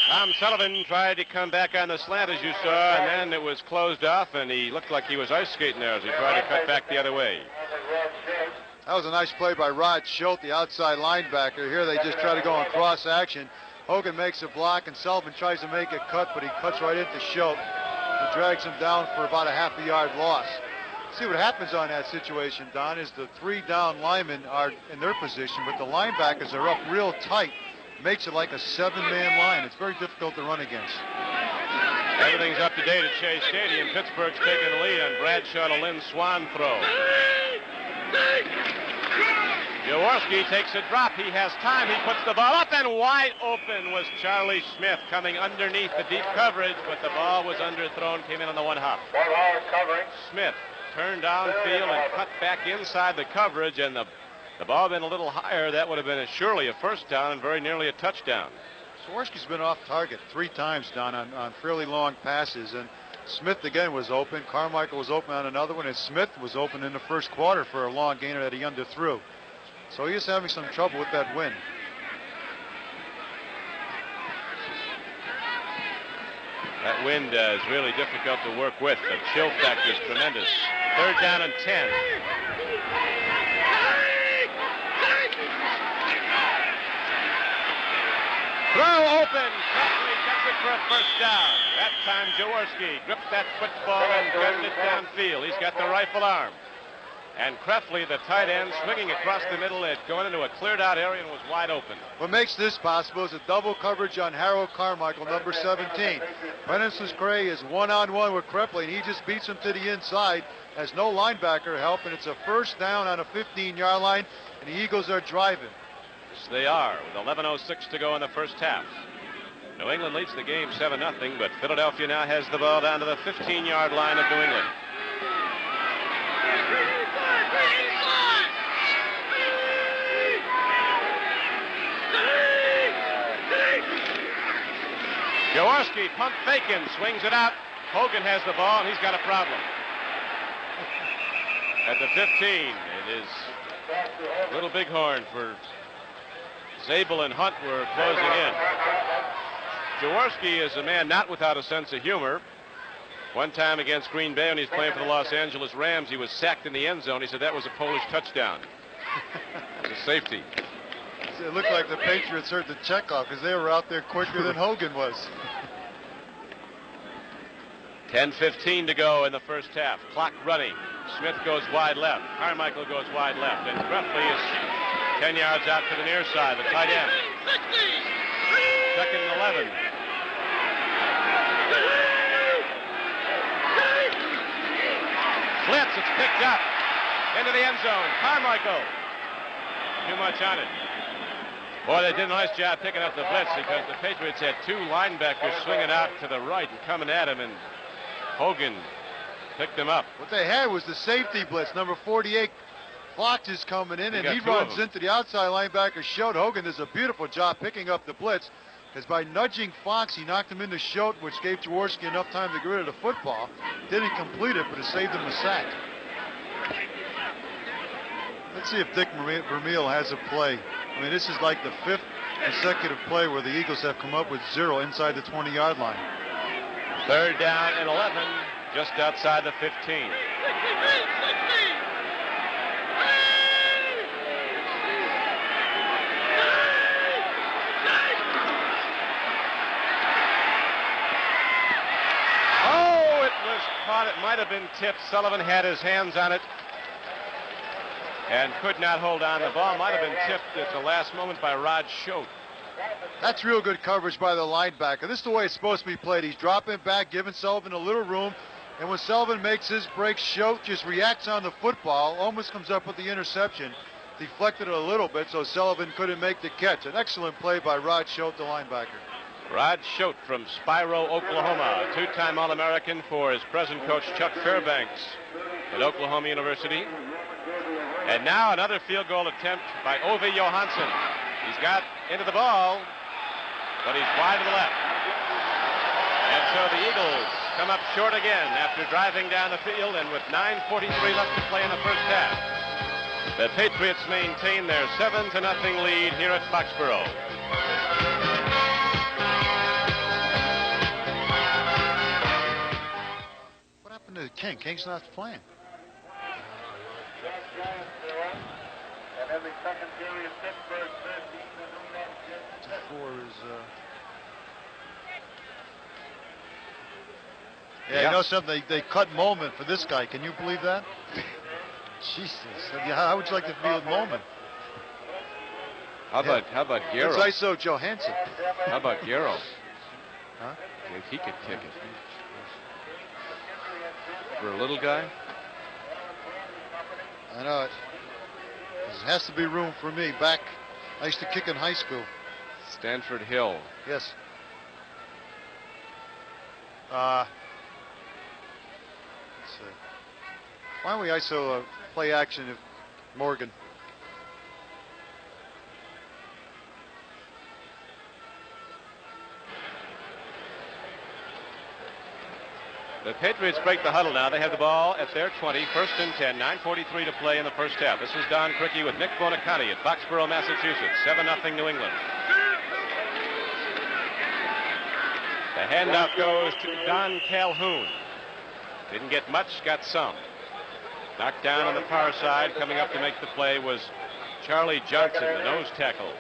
Tom Sullivan tried to come back on the slant, as you saw, and then it was closed off, and he looked like he was ice skating there as he tried to cut back the other way. That was a nice play by Rod Schultz, the outside linebacker. Here they just try to go on cross action. Hogan makes a block, and Sullivan tries to make a cut, but he cuts right into Schultz. He drags him down for about a half-a-yard loss. See what happens on that situation, Don, is the 3 down linemen are in their position, but the linebackers are up real tight. Makes it like a 7-man line. It's very difficult to run against. Everything's up to date at Shea Stadium. Pittsburgh's taking the lead on Bradshaw to Lynn Swan throw. Jaworski takes a drop. He has time. He puts the ball up, and wide open was Charlie Smith coming underneath the deep coverage, but the ball was underthrown, came in on the one hop. Smith turned downfield and cut back inside the coverage, and the ball been a little higher. That would have been surely a first down and very nearly a touchdown. Jaworski's been off target 3 times, Don, on fairly long passes, and Smith again was open. Carmichael was open on another one, and Smith was open in the first quarter for a long gainer that he underthrew. So he is having some trouble with that wind. That wind is really difficult to work with. The chill factor is tremendous. 3rd down and 10. Throw open. Crefley gets it for a first down. That time Jaworski gripped that football and gunned it downfield. He's got the rifle arm. And Crefley, the tight end, swinging across the middle, it going into a cleared out area and was wide open. What makes this possible is a double coverage on Harold Carmichael, number 17. Renaissance Gray is one-on-one with Crefley, and he just beats him to the inside. Has no linebacker help, and it's a first down on a 15-yard line, and the Eagles are driving. Yes, they are, with 11:06 to go in the first half. New England leads the game 7-0, but Philadelphia now has the ball down to the 15-yard line of New England. Jaworski, pump faking, swings it out. Hogan has the ball, and he's got a problem. At the 15, it is Little Bighorn for Zabel and Hunt were closing in. Jaworski is a man not without a sense of humor. One time against Green Bay when he was playing for the Los Angeles Rams, he was sacked in the end zone. He said that was a Polish touchdown. It was a safety. It looked like the Patriots heard the checkoff because they were out there quicker than Hogan was. 10:15 to go in the first half. Clock running. Smith goes wide left. Carmichael goes wide left. And Gruffley is 10 yards out to the near side, the tight end. Second and 11. Blitz, it's picked up. Into the end zone. Carmichael. Too much on it. Boy, they did a nice job picking up the blitz because the Patriots had two linebackers swinging out to the right and coming at him, and Hogan picked them up. What they had was the safety blitz. Number 48, Fox is coming in, and he runs into the outside linebacker. Schott. Hogan does a beautiful job picking up the blitz, because by nudging Fox, he knocked him into Schott, which gave Jaworski enough time to get rid of the football. Didn't complete it, but it saved him a sack. Let's see if Dick Vermeil has a play. I mean, this is like the 5th consecutive play where the Eagles have come up with 0 inside the 20-yard line. Third down and 11, just outside the 15. Oh, it was caught. It might have been tipped. Sullivan had his hands on it and could not hold on. The ball might have been tipped at the last moment by Rod Schott. That's real good coverage by the linebacker. This is the way it's supposed to be played. He's dropping back, giving Sullivan a little room, and when Sullivan makes his break, Schott just reacts on the football, almost comes up with the interception, deflected it a little bit so Sullivan couldn't make the catch. An excellent play by Rod Schott, the linebacker. Rod Schott from Spiro, Oklahoma, a two-time All-American for his present coach Chuck Fairbanks at Oklahoma University. And now another field goal attempt by Ove Johansson. He's got into the ball, but he's wide to the left. And so the Eagles come up short again after driving down the field, and with 9:43 left to play in the first half. The Patriots maintain their 7-0 lead here at Foxborough. What happened to King? King's not playing. And then the second period, Pittsburgh 13. You know something? They cut Molman for this guy. Can you believe that? Jesus. How would you like to be with Molman? How about Guerrero? It's ISO Johansson. How about Guerrero? Huh? If he could kick it. For a little guy? I know it. There has to be room for me. I used to kick in high school. Stanford Hill. Yes. Let's see. Why don't we ISO play action of Morgan? The Patriots break the huddle now. They have the ball at their 20, first and 10, 9:43 to play in the first half. This is Don Criqui with Nick Bonaconti at Foxborough, Massachusetts. 7-0 New England. The handout goes to Don Calhoun. Didn't get much, got some. Knocked down on the far side. Coming up to make the play was Charlie Johnson, the nose tackle.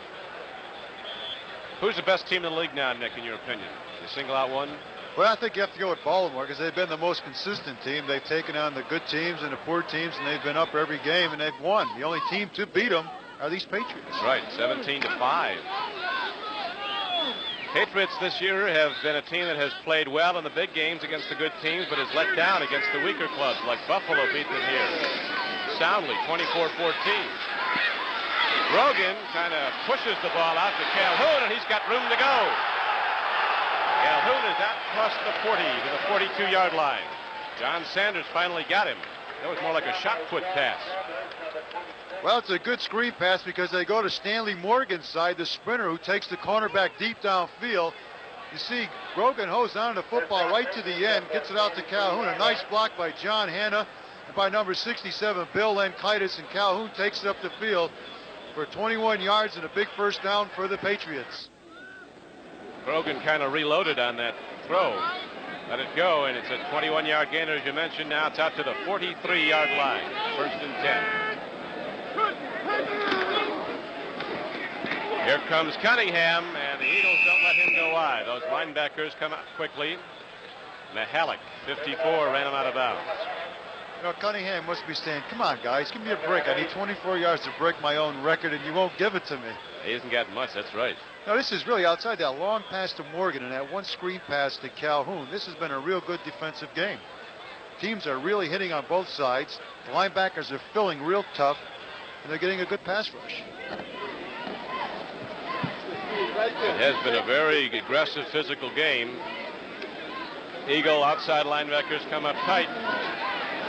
Who's the best team in the league now, Nick, in your opinion? You single out one? Well, I think you have to go with Baltimore because they've been the most consistent team. They've taken on the good teams and the poor teams, and they've been up every game, and they've won. The only team to beat them are these Patriots. Right, 17-5. Patriots this year have been a team that has played well in the big games against the good teams, but has let down against the weaker clubs, like Buffalo beat them here soundly, 24-14. Grogan kind of pushes the ball out to Calhoun, and he's got room to go. Calhoun is out across the 40 to the 42-yard line. John Sanders finally got him. That was more like a shot put pass. Well, it's a good screen pass because they go to Stanley Morgan's side, the sprinter who takes the cornerback deep downfield. You see Grogan hose on the football right to the end, gets it out to Calhoun. A nice block by John Hanna and by number 67, Bill Lenkaitis, and Calhoun takes it up the field for 21 yards and a big first down for the Patriots. Grogan kind of reloaded on that throw. Let it go, and it's a 21-yard gainer, as you mentioned. Now it's out to the 43-yard line. 1st and 10. Here comes Cunningham, and the Eagles don't let him go wide. Those linebackers come out quickly. Mihalik, 54, ran him out of bounds. You know, Cunningham must be saying, come on, guys, give me a break. I need 24 yards to break my own record, and you won't give it to me. He hasn't got much, that's right. Now, this is really outside that long pass to Morgan and that one screen pass to Calhoun. This has been a real good defensive game. Teams are really hitting on both sides. The linebackers are filling real tough, and they're getting a good pass rush. It has been a very aggressive physical game. Eagle outside linebackers come up tight.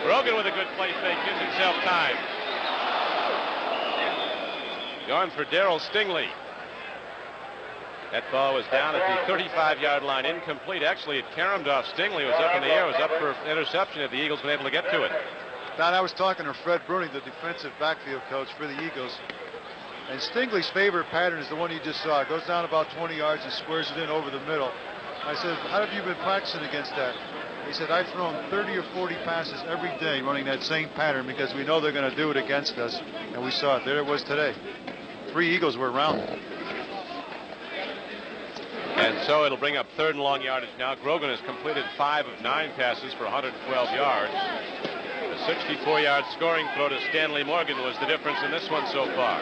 Grogan with a good play fake, gives himself time. Going for Darrell Stingley. That ball was down at the 35-yard line, incomplete. Actually, it caromed off. Stingley was up in the air, was up for interception if the Eagles been able to get to it. Don, I was talking to Fred Bruning, the defensive backfield coach for the Eagles. And Stingley's favorite pattern is the one you just saw. It goes down about 20 yards and squares it in over the middle. I said, how have you been practicing against that? He said, I've thrown 30 or 40 passes every day running that same pattern because we know they're going to do it against us. And we saw it. There it was today. 3 Eagles were around it. And so it'll bring up 3rd and long yardage now. Grogan has completed 5 of 9 passes for 112 yards. The 64-yard scoring throw to Stanley Morgan was the difference in this one so far.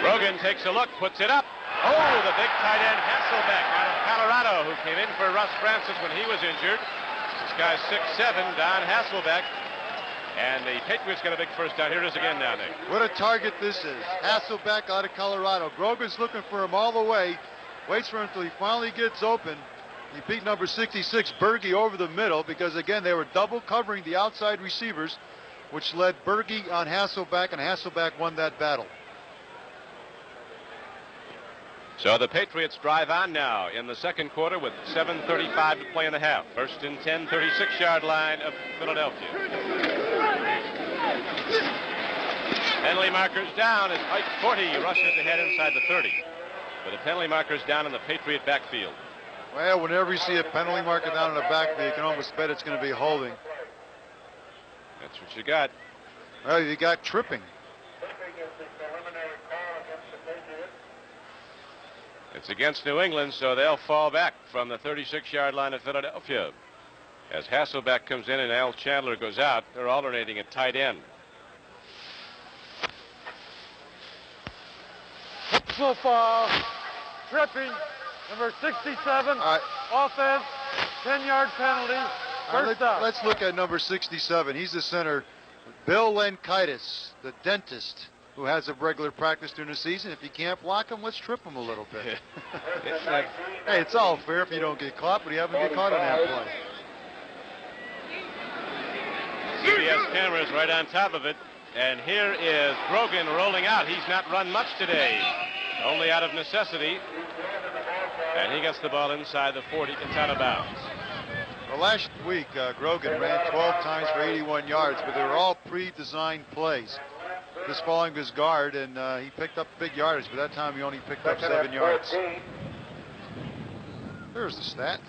Grogan takes a look, puts it up. Oh, the big tight end Hasselbeck out of Colorado, who came in for Russ Francis when he was injured. This guy's 6'7", Don Hasselbeck. And the Patriots get a big first down. Here it is again now, Nick. What a target this is. Hasselbeck out of Colorado. Grogan's looking for him all the way. Waits for him until he finally gets open. He beat number 66, Berge, over the middle because, again, they were double covering the outside receivers, which led Berge on Hasselbeck, and Hasselbeck won that battle. So the Patriots drive on now in the second quarter with 7:35 to play in the half. 1st and 10, 36-yard line of Philadelphia. Penalty markers down as Mike Forty rushes ahead inside the 30. But the penalty markers down in the Patriot backfield. Well, whenever you see a penalty marker down in the backfield, you can almost bet it's going to be holding. That's what you got. Well, you got tripping. It's against New England, so they'll fall back from the 36-yard line of Philadelphia. As Hasselbeck comes in and Al Chandler goes out, they're alternating at tight end. Football. Tripping. Number 67. Offense. 10-yard penalty. First down. Let's look at number 67. He's the center. Bill Lenkaitis, the dentist, who has a regular practice during the season. If you can't block him, let's trip him a little bit. Hey, it's all fair if you don't get caught, but you haven't get caught on that play. CBS cameras right on top of it. And here is Grogan rolling out. He's not run much today, only out of necessity. And he gets the ball inside the 40, gets out of bounds. Well, last week, Grogan ran 12 times for 81 yards, but they were all pre-designed plays. Just following his guard, and he picked up big yardage, but that time he only picked up 7 yards. There's the stat.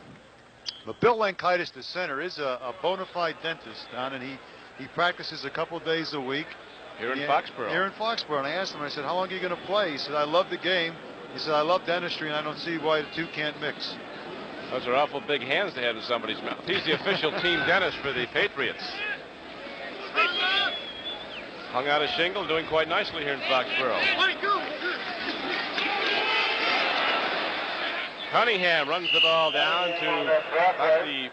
But Bill Lenkaitis, the center, is a bona fide dentist, Don, and he practices a couple days a week. Here in Foxborough. Here in Foxborough. And I asked him, I said, how long are you going to play? He said, I love the game. He said, I love dentistry, and I don't see why the two can't mix. Those are awful big hands to have in somebody's mouth. He's the official team dentist for the Patriots. Hung out a shingle, doing quite nicely here in Foxborough. Cunningham runs the ball down to about the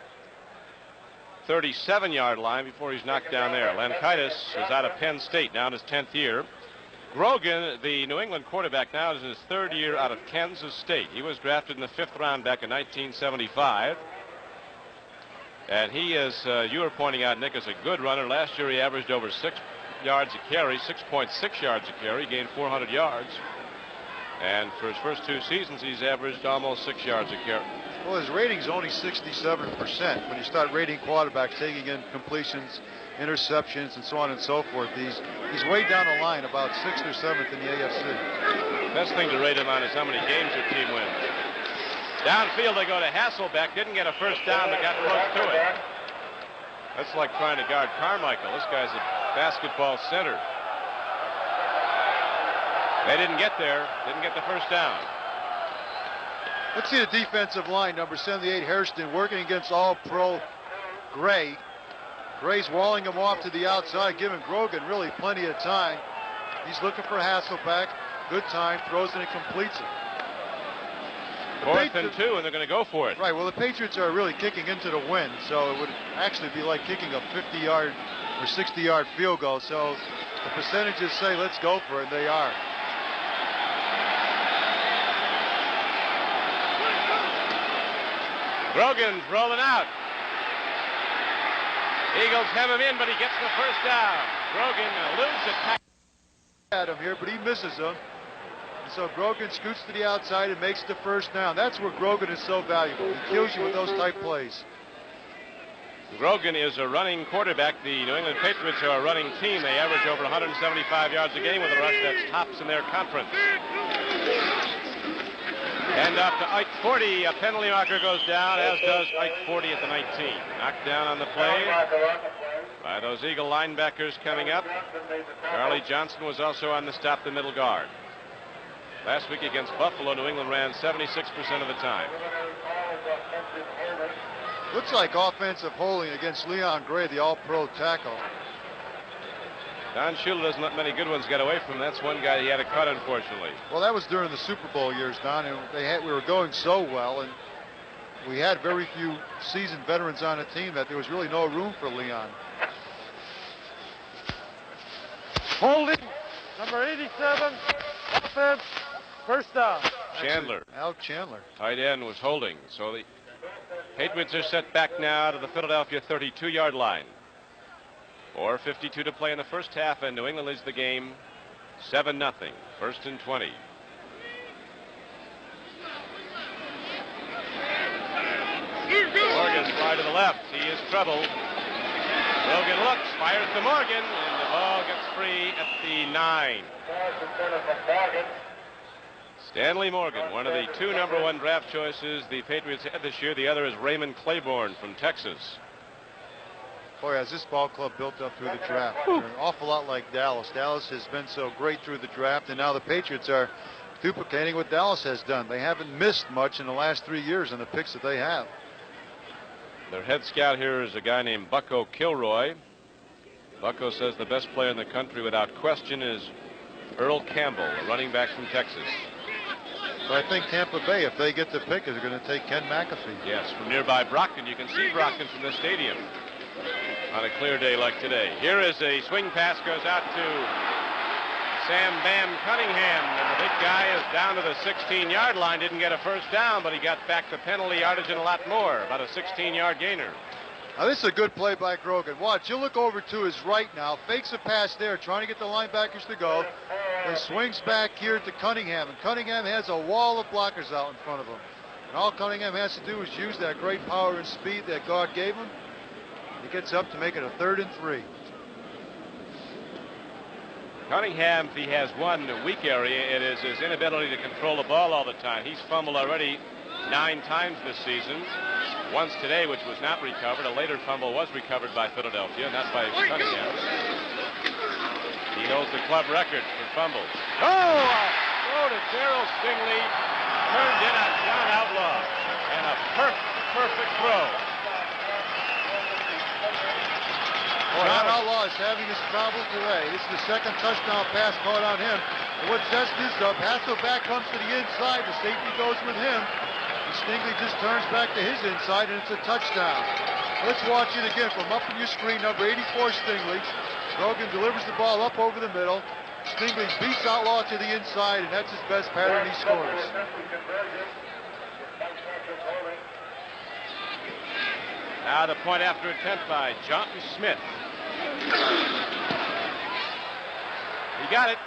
37-yard line before he's knocked down there. Lenkaitis is out of Penn State, now in his 10th year. Grogan, the New England quarterback, now is in his 3rd year out of Kansas State. He was drafted in the 5th round back in 1975. And he is, you were pointing out, Nick, is a good runner. Last year he averaged over 6 yards a carry, 6.6 yards a carry, gained 400 yards. And for his first 2 seasons, he's averaged almost 6 yards a carry. Well, his rating's only 67%. When you start rating quarterbacks, taking in completions, interceptions, and so on and so forth, he's way down the line, about 6th or 7th in the AFC. Best thing to rate him on is how many games your team wins. Downfield they go to Hasselbeck. Didn't get a first down, but got close to it. That's like trying to guard Carmichael. This guy's a basketball center. They didn't get there. Didn't get the first down. Let's see the defensive line. Number 78, Hairston, working against All-Pro Gray. Gray's walling him off to the outside, giving Grogan really plenty of time. He's looking for Hasselbeck. Good time, throws it and completes it. Fourth and 2, and they're going to go for it. Right, well, the Patriots are really kicking into the wind, so it would actually be like kicking a 50-yard or 60-yard field goal. So the percentages say let's go for it, and they are. Grogan's rolling out. Eagles have him in, but he gets the first down. Grogan eludes it. At him here, but he misses him. And so Grogan scoots to the outside and makes the first down. That's where Grogan is so valuable. He kills you with those type plays. Grogan is a running quarterback. The New England Patriots are a running team. They average over 175 yards a game with a rush that's tops in their conference. And up to Ike 40, a penalty marker goes down, as does Ike 40 at the 19. Knocked down on the play by those Eagle linebackers coming up. Charlie Johnson was also on the stop the middle guard. Last week against Buffalo, New England ran 76% of the time. Looks like offensive holding against Leon Gray, the all-pro tackle. Don Shula doesn't let many good ones get away from him. That's one guy he had to cut, unfortunately. Well, that was during the Super Bowl years, Don, and we were going so well, and we had very few seasoned veterans on the team that there was really no room for Leon. Holding, number 87, offense, first down. Chandler. Al Chandler. Tight end was holding. So the Patriots are set back now to the Philadelphia 32-yard line. 4:52 to play in the first half, and New England leads the game 7-0. First and 20. Morgan fly to the left. He is trouble. Logan looks, fires to Morgan, and the ball gets free at the 9. Stanley Morgan, one of the two #1 draft choices the Patriots had this year. The other is Raymond Claiborne from Texas. Boy, has this ball club built up through the draft. They're an awful lot like Dallas. Dallas has been so great through the draft, and now the Patriots are duplicating what Dallas has done. They haven't missed much in the last 3 years in the picks that they have. Their head scout here is a guy named Bucko Kilroy. Bucko says the best player in the country without question is Earl Campbell, a running back from Texas. But I think Tampa Bay, if they get the pick, is going to take Ken McAfee. Yes, from nearby Brockton. You can see Brockton from the stadium on a clear day like today. Here is a swing pass, goes out to Sam Bam Cunningham, and the big guy is down to the 16-yard line. Didn't get a first down, but he got back the penalty yardage and a lot more, about a 16-yard gainer. Now this is a good play by Grogan. Watch, he'll look over to his right now, fakes a pass there, trying to get the linebackers to go, and swings back here to Cunningham, and Cunningham has a wall of blockers out in front of him. And all Cunningham has to do is use that great power and speed that God gave him. He gets up to make it a 3rd and 3. Cunningham, if he has one weak area, it is his inability to control the ball all the time. He's fumbled already 9 times this season. Once today, which was not recovered. A later fumble was recovered by Philadelphia, not by Cunningham. He holds the club record for fumbles. Oh, a throw to Darrell Stingley. Turned in on John Outlaw. And a perfect throw. John Outlaw is having his problem today. This is the second touchdown pass caught on him. And what sets this up, Hasselbeck comes to the inside. The safety goes with him. And Stingley just turns back to his inside, and it's a touchdown. Let's watch it again from up on your screen. Number 84, Stingley. Grogan delivers the ball up over the middle. Stingley beats Outlaw to the inside, and that's his best pattern. He scores. Now the point after attempt by Jonathan Smith. He got it.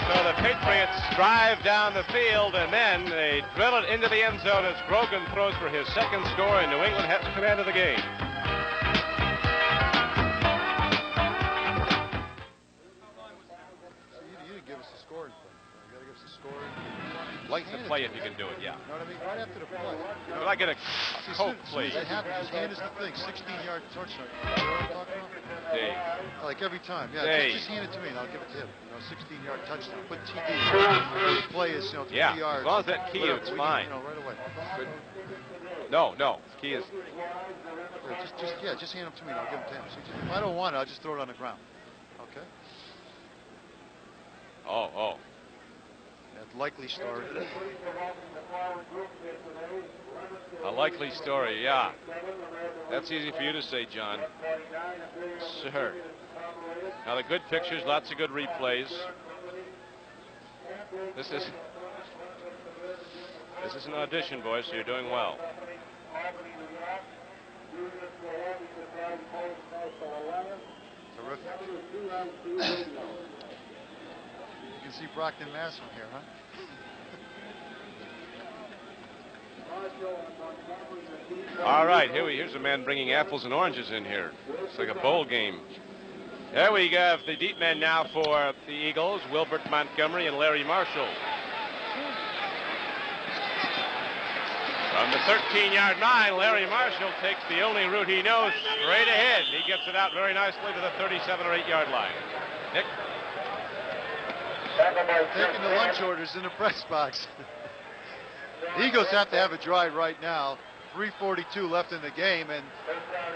So the Patriots drive down the field, and then they drill it into the end zone as Grogan throws for his second score, and New England has command of the game. You didn't give us the scoring thing. You got to give us the scoring. Like the play if you can do it, yeah. You know what I mean? Right after the play. Could I get a Coke, please? It happens. His hand is the thing. 16-yard touchdown. You know what I'm talking about? Dave. Like every time. Yeah, Dave. just hand it to me and I'll give it to him. 16-yard touchdown. Put TD. The play is 3 yeah, yards. as long as that key, it's fine. Right away. Good. No. Key is. Just hand him to me and I'll give him to him. See, if I don't want it, I'll just throw it on the ground. Okay? Oh. That likely story. A likely story, yeah. That's easy for you to say, John. Sir. Now the good pictures, lots of good replays. This is an audition, boys, so you're doing well. Terrific. You can see Brockton, Mass from here, huh? All right, here's a man bringing apples and oranges in here. It's like a bowl game. There we have the deep men now for the Eagles, Wilbert Montgomery and Larry Marshall. From the 13-yard line, Larry Marshall takes the only route he knows straight ahead. He gets it out very nicely to the 37 or 8-yard line. Nick? Taking the lunch orders in the press box. The Eagles have to have a drive right now. 3:42 left in the game, and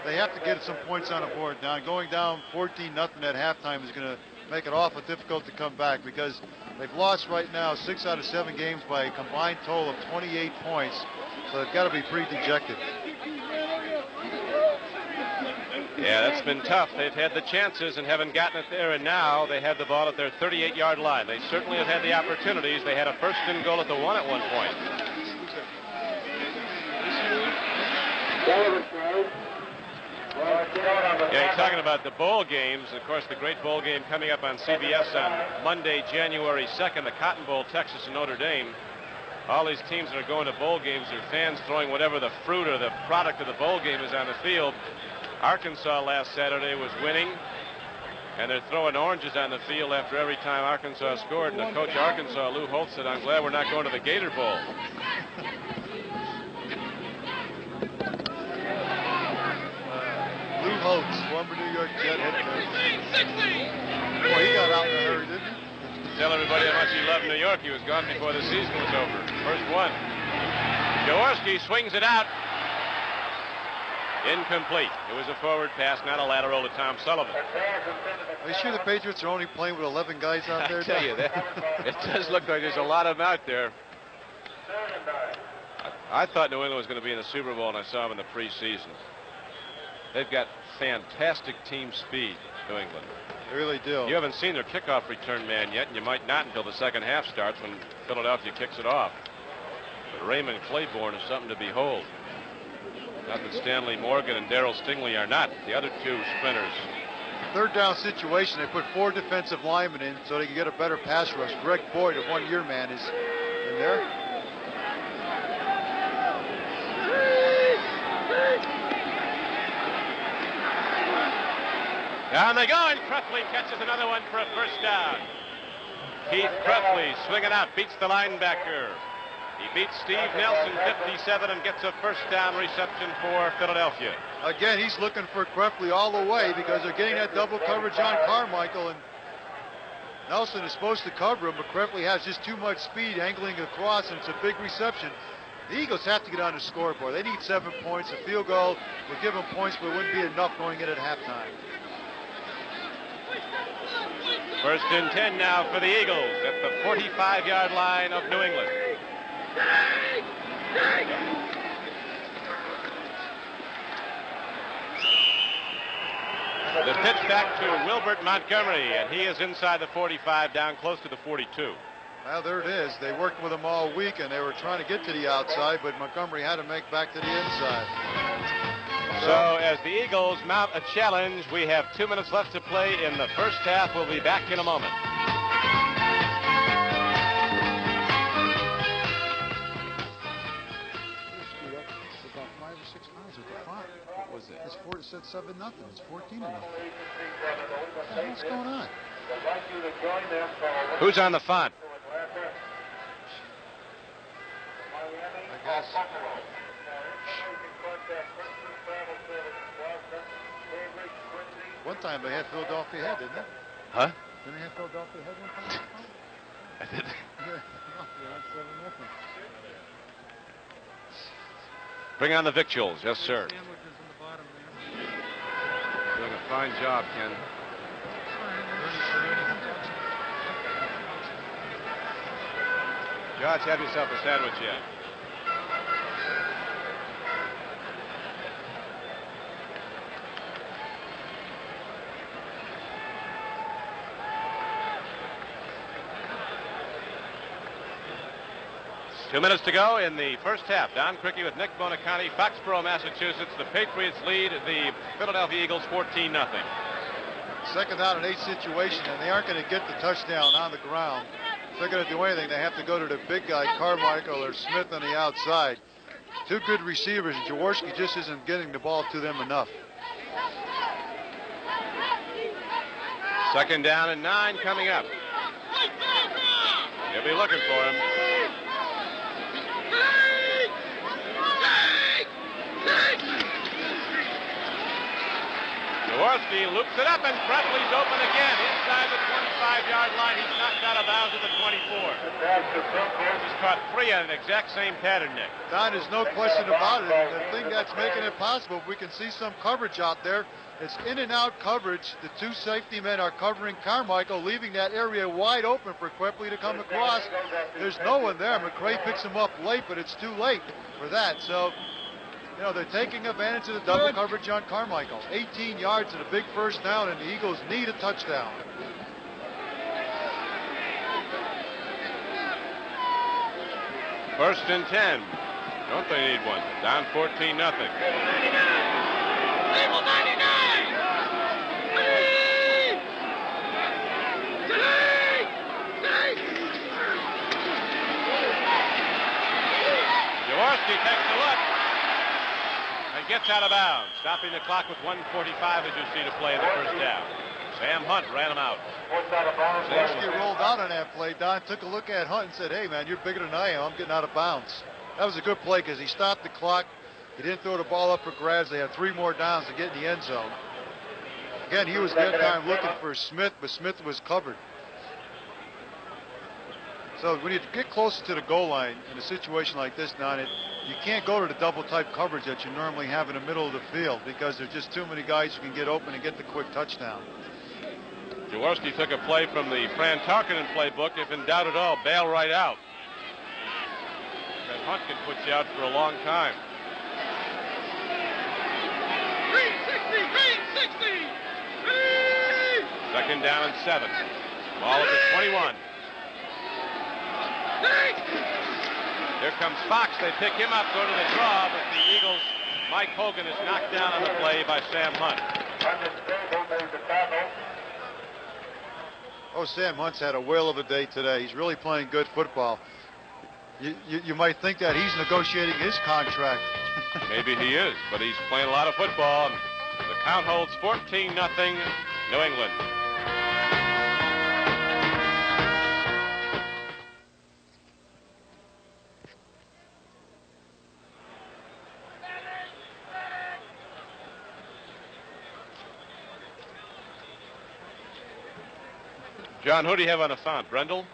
they have to get some points on the board now. Going down 14-0 at halftime is going to make it awful difficult to come back because they've lost right now 6 out of 7 games by a combined total of 28 points. So they've got to be pretty dejected. Yeah, that's been tough. They've had the chances and haven't gotten it there, and now they have the ball at their 38-yard line. They certainly have had the opportunities. They had a first and goal at the 1 at one point. Yeah, you're talking about the bowl games. Of course, the great bowl game coming up on CBS on Monday, January 2nd, the Cotton Bowl, Texas and Notre Dame. All these teams that are going to bowl games, their fans throwing whatever the fruit or the product of the bowl game is on the field. Arkansas last Saturday was winning, and they're throwing oranges on the field after every time Arkansas scored. And the coach of Arkansas, Lou Holtz, said, "I'm glad we're not going to the Gator Bowl." Lou Holtz, former New York Jet head coach. Boy, he got out in a hurry, didn't he? Tell everybody how much he loved New York. He was gone before the season was over. First one. Jaworski swings it out. Incomplete. It was a forward pass, not a lateral to Tom Sullivan. Are you sure the Patriots are only playing with 11 guys out there? I tell you that. It does look like there's a lot of them out there. I thought New England was going to be in the Super Bowl, and I saw them in the preseason. They've got fantastic team speed, New England. They really do. You haven't seen their kickoff return man yet, and you might not until the second half starts when Philadelphia kicks it off. But Raymond Claiborne is something to behold. Not that Stanley Morgan and Darryl Stingley are not the other two sprinters. Third down situation, they put 4 defensive linemen in so they can get a better pass rush. Greg Boyd, a one-year man, is in there. Down they go, and Kreftley catches another one for a first down. Keith Kreftley swinging out, beats the linebacker. He beats Steve Nelson 57 and gets a first down reception for Philadelphia. Again, he's looking for Kreftley all the way because they're getting that double coverage on Carmichael, and Nelson is supposed to cover him, but Kreftley has just too much speed angling across, and it's a big reception. The Eagles have to get on the scoreboard. They need 7 points. A field goal will give them points, but it wouldn't be enough going in at halftime. First and 10 now for the Eagles at the 45-yard line of New England. The pitch back to Wilbert Montgomery, and he is inside the 45, down close to the 42. Well, there it is. They worked with him all week, and they were trying to get to the outside, but Montgomery had to make back to the inside. So as the Eagles mount a challenge, we have 2 minutes left to play in the first half. We'll be back in a moment. About 5 or 6 times with the clock. What was it? It said 7-0. It's 14-0. What's going on? Who's on the font? One time they had Philadelphia ahead, didn't they? Huh? Didn't they have Philadelphia ahead one time? I did. Yeah, they're 7-0. Bring on the victuals. Yes, sir. Sandwiches in the bottom there. Doing a fine job, Ken. Josh, have yourself a sandwich yet. Two minutes to go in the first half. Don Criqui with Nick Bonacani, Foxborough, Massachusetts. The Patriots lead the Philadelphia Eagles 14-0. Second down and 8 situation, and they aren't going to get the touchdown on the ground. If they're going to do anything, they have to go to the big guy, Carmichael or Smith on the outside. Two good receivers, and Jaworski just isn't getting the ball to them enough. Second down and 9 coming up. They'll be looking for him. Jaworski loops it up, and Presley's open again inside the 25-yard line. He's knocked out of bounds at the 24. He's caught 3 on an exact same pattern, Nick. Don, there's no question about it. And the thing that's making it possible, if we can see some coverage out there, it's in and out coverage. The two safety men are covering Carmichael, leaving that area wide open for Quipley to come across. There's no one there. McRae picks him up late, but it's too late for that. So, you know, they're taking advantage of the double coverage on Carmichael. 18 yards and a big first down, and the Eagles need a touchdown. First and 10. Don't they need one? Down 14-0. Jaworski takes a look and gets out of bounds, stopping the clock with 1:45 as you see to play in the first down. Sam Hunt ran him out. Jaworski rolled out on that play. Don took a look at Hunt and said, hey, man, you're bigger than I am. I'm getting out of bounds. That was a good play because he stopped the clock. He didn't throw the ball up for grabs. They had 3 more downs to get in the end zone. Again, he was that time looking for Smith, but Smith was covered. So when you get closer to the goal line in a situation like this, Don, you can't go to the double type coverage that you normally have in the middle of the field because there's just too many guys who can get open and get the quick touchdown. Jaworski took a play from the Fran Tarkenton playbook. If in doubt at all, bail right out. That Hunt can put you out for a long time. Green 60! Second down and 7. Ball at the 21. Here comes Fox. They pick him up, go to the draw, but the Eagles, Mike Hogan is knocked down on the play by Sam Hunt. Oh, Sam Hunt's had a whale of a day today. He's really playing good football. You might think that he's negotiating his contract. Maybe he is, but he's playing a lot of football. And the count holds 14-0 New England. John, who do you have on the font? Brendel?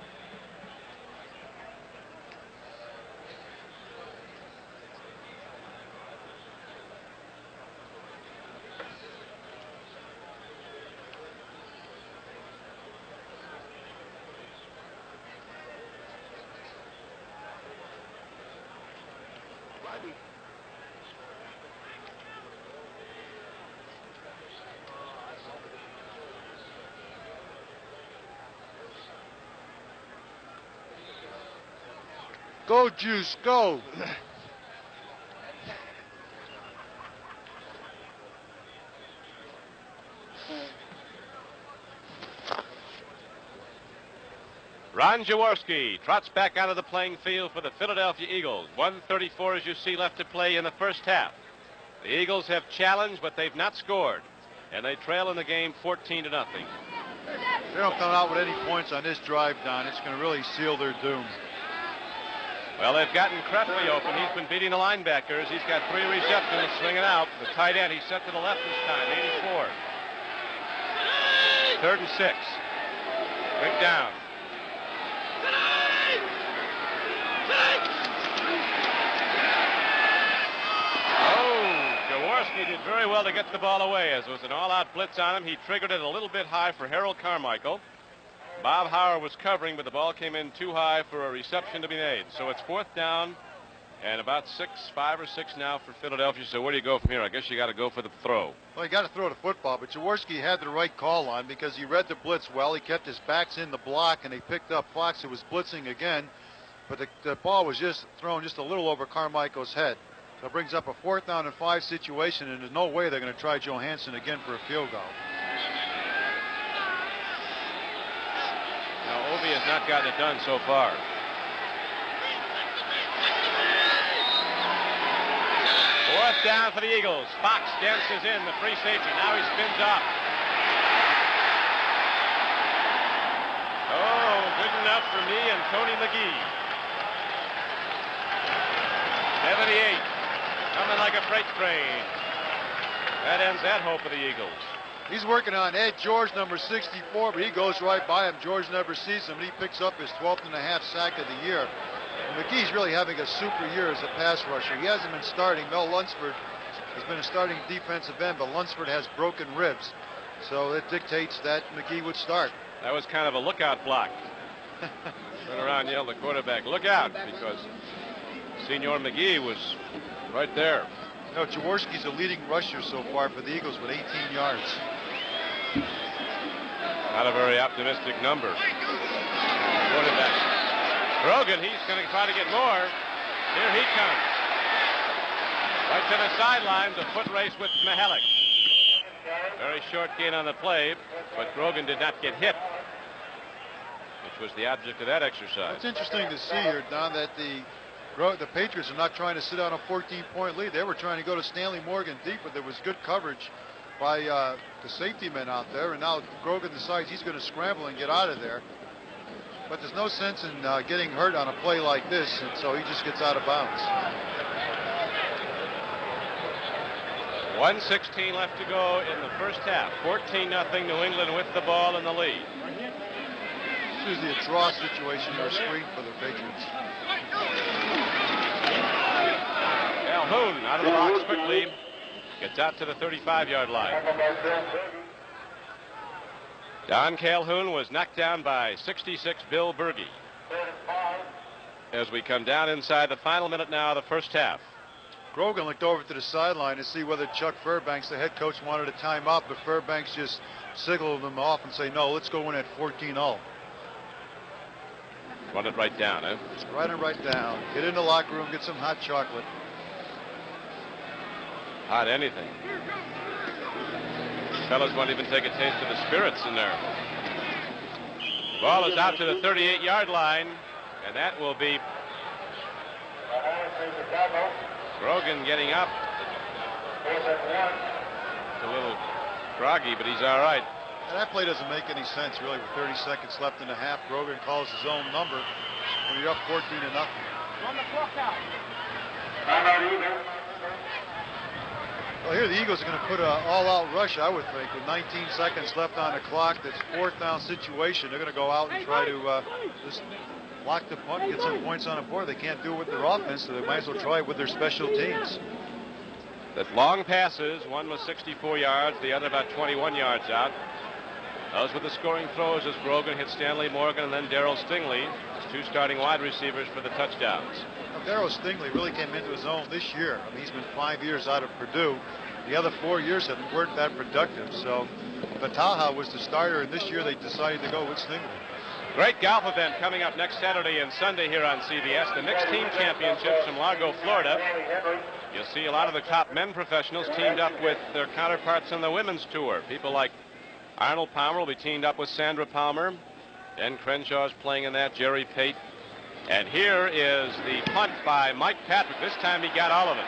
Go, Juice, go. Ron Jaworski trots back out of the playing field for the Philadelphia Eagles. 1:34 as you see left to play in the first half. The Eagles have challenged, but they've not scored, and they trail in the game 14-0. If they don't come out with any points on this drive, Don, it's going to really seal their doom. Well, they've gotten Crefley open. He's been beating the linebackers. He's got 3 receptions, swinging out. The tight end, he's set to the left this time, 84. 3rd and 6. Big down. Oh, Jaworski did very well to get the ball away, as it was an all-out blitz on him. He triggered it a little bit high for Harold Carmichael. Bob Hauer was covering, but the ball came in too high for a reception to be made. So it's 4th down and about 5 or 6 now for Philadelphia. So where do you go from here? I guess you got to go for the throw. Well, you got to throw the football, but Jaworski had the right call on because he read the blitz well. He kept his backs in the block, and he picked up Fox, who was blitzing again. But the ball was just thrown just a little over Carmichael's head. So it brings up a 4th down and 5 situation, and there's no way they're going to try Johansson again for a field goal. Now, Obi has not gotten it done so far. Fourth down for the Eagles. Fox dances in, the free safety. Now he spins off. Oh, good enough for me and Tony McGee. 78. Coming like a freight train. That ends that hope of the Eagles. He's working on Ed George, number 64, but he goes right by him. George never sees him, and he picks up his 12th and a half sack of the year. And McGee's really having a super year as a pass rusher. He hasn't been starting. Mel Lunsford has been a starting defensive end, but Lunsford has broken ribs. So it dictates that McGee would start. That was kind of a lookout block. Turn around and yell the quarterback, look out, because Senior McGee was right there. No, Jaworski's a leading rusher so far for the Eagles with 18 yards. Not a very optimistic number. Quarterback. Grogan, he's going to try to get more. Here he comes. Right to the sidelines, a foot race with Mihalik. Very short gain on the play, but Grogan did not get hit, which was the object of that exercise. It's interesting to see here, Don, that the Patriots are not trying to sit on a 14-point lead. They were trying to go to Stanley Morgan deep, but there was good coverage by the safety men out there, and now Grogan decides he's going to scramble and get out of there. But there's no sense in getting hurt on a play like this, and so he just gets out of bounds. 1:16 left to go in the first half. 14-0 New England with the ball in the lead. It's usually a draw situation or a screen for the Patriots. Calhoun out of the box quickly. Gets out to the 35-yard line. Don Calhoun was knocked down by 66 Bill Berge. As we come down inside the final minute now of the first half. Grogan looked over to the sideline to see whether Chuck Fairbanks, the head coach, wanted a timeout, but Fairbanks just signaled him off and say, no, let's go in at 14-0. Run it right down, eh? Run it right down. Get in the locker room, get some hot chocolate. Hot anything. Fellas won't even take a taste of the spirits in there. Ball is out to the 38-yard line, and that will be Grogan getting up. It's a little groggy, but he's all right. And that play doesn't make any sense, really, with 30 seconds left in the half. Grogan calls his own number when you're up 14-0. Run the clock out. Well, here the Eagles are going to put an all-out rush, I would think, with 19 seconds left on the clock. That's 4th down situation. They're going to go out and try to just block the punt and get some points on the board. They can't do it with their offense, so they might as well try it with their special teams. That long passes, one was 64 yards, the other about 21 yards out. Those were the scoring throws as Grogan hit Stanley Morgan and then Darryl Stingley, his 2 starting wide receivers, for the touchdowns. Darryl Stingley really came into his own this year. I mean, he's been 5 years out of Purdue. The other 4 years weren't that productive. So Bataha was the starter, and this year they decided to go with Stingley. Great golf event coming up next Saturday and Sunday here on CBS. The mixed team championships from Largo, Florida. You'll see a lot of the top men professionals teamed up with their counterparts on the women's tour. People like Arnold Palmer will be teamed up with Sandra Palmer. Ben Crenshaw's playing in that, Jerry Pate. And here is the punt by Mike Patrick. This time he got all of it.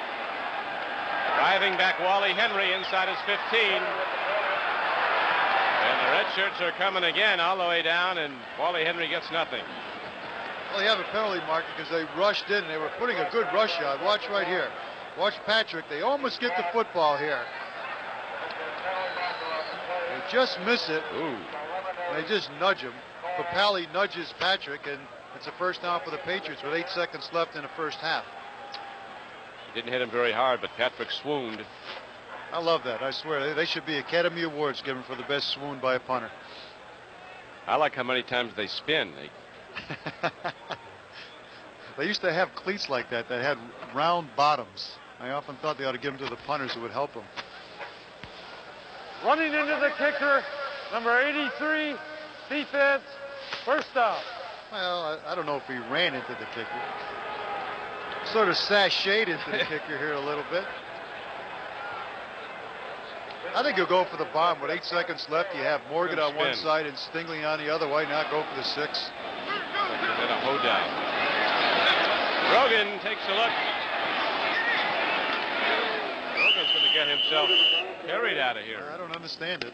Driving back Wally Henry inside his 15. And the red shirts are coming again all the way down, and Wally Henry gets nothing. Well, they have a penalty marker because they rushed in and they were putting a good rush out. Watch right here. Watch Patrick. They almost get the football here. They just miss it. Ooh. They just nudge him. Papali nudges Patrick, and it's a first down for the Patriots with 8 seconds left in the first half. He didn't hit him very hard, but Patrick swooned. I love that. I swear. They should be Academy Awards given for the best swoon by a punter. I like how many times they spin. They used to have cleats like that had round bottoms. I often thought they ought to give them to the punters. It would help them. Running into the kicker, number 83, defense, first down. Well, I don't know if he ran into the kicker. Sort of sashayed into the kicker here a little bit. I think he'll go for the bomb. With 8 seconds left, you have Morgan on one side and Stingley on the other. Why not go for the 6? Then a hoedown. Grogan takes a look. Grogan's going to get himself carried out of here. I don't understand it.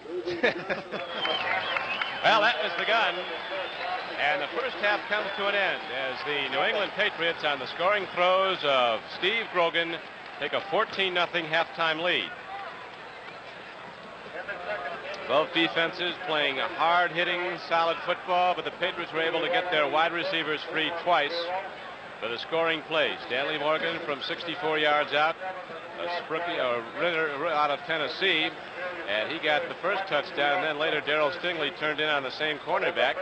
Well, that was the gun. And the first half comes to an end as the New England Patriots, on the scoring throws of Steve Grogan, take a 14-0 halftime lead. Both defenses playing a hard-hitting, solid football, but the Patriots were able to get their wide receivers free twice for the scoring plays. Stanley Morgan from 64 yards out, a Ritter out of Tennessee, and he got the first touchdown, and then later Darryl Stingley turned in on the same cornerback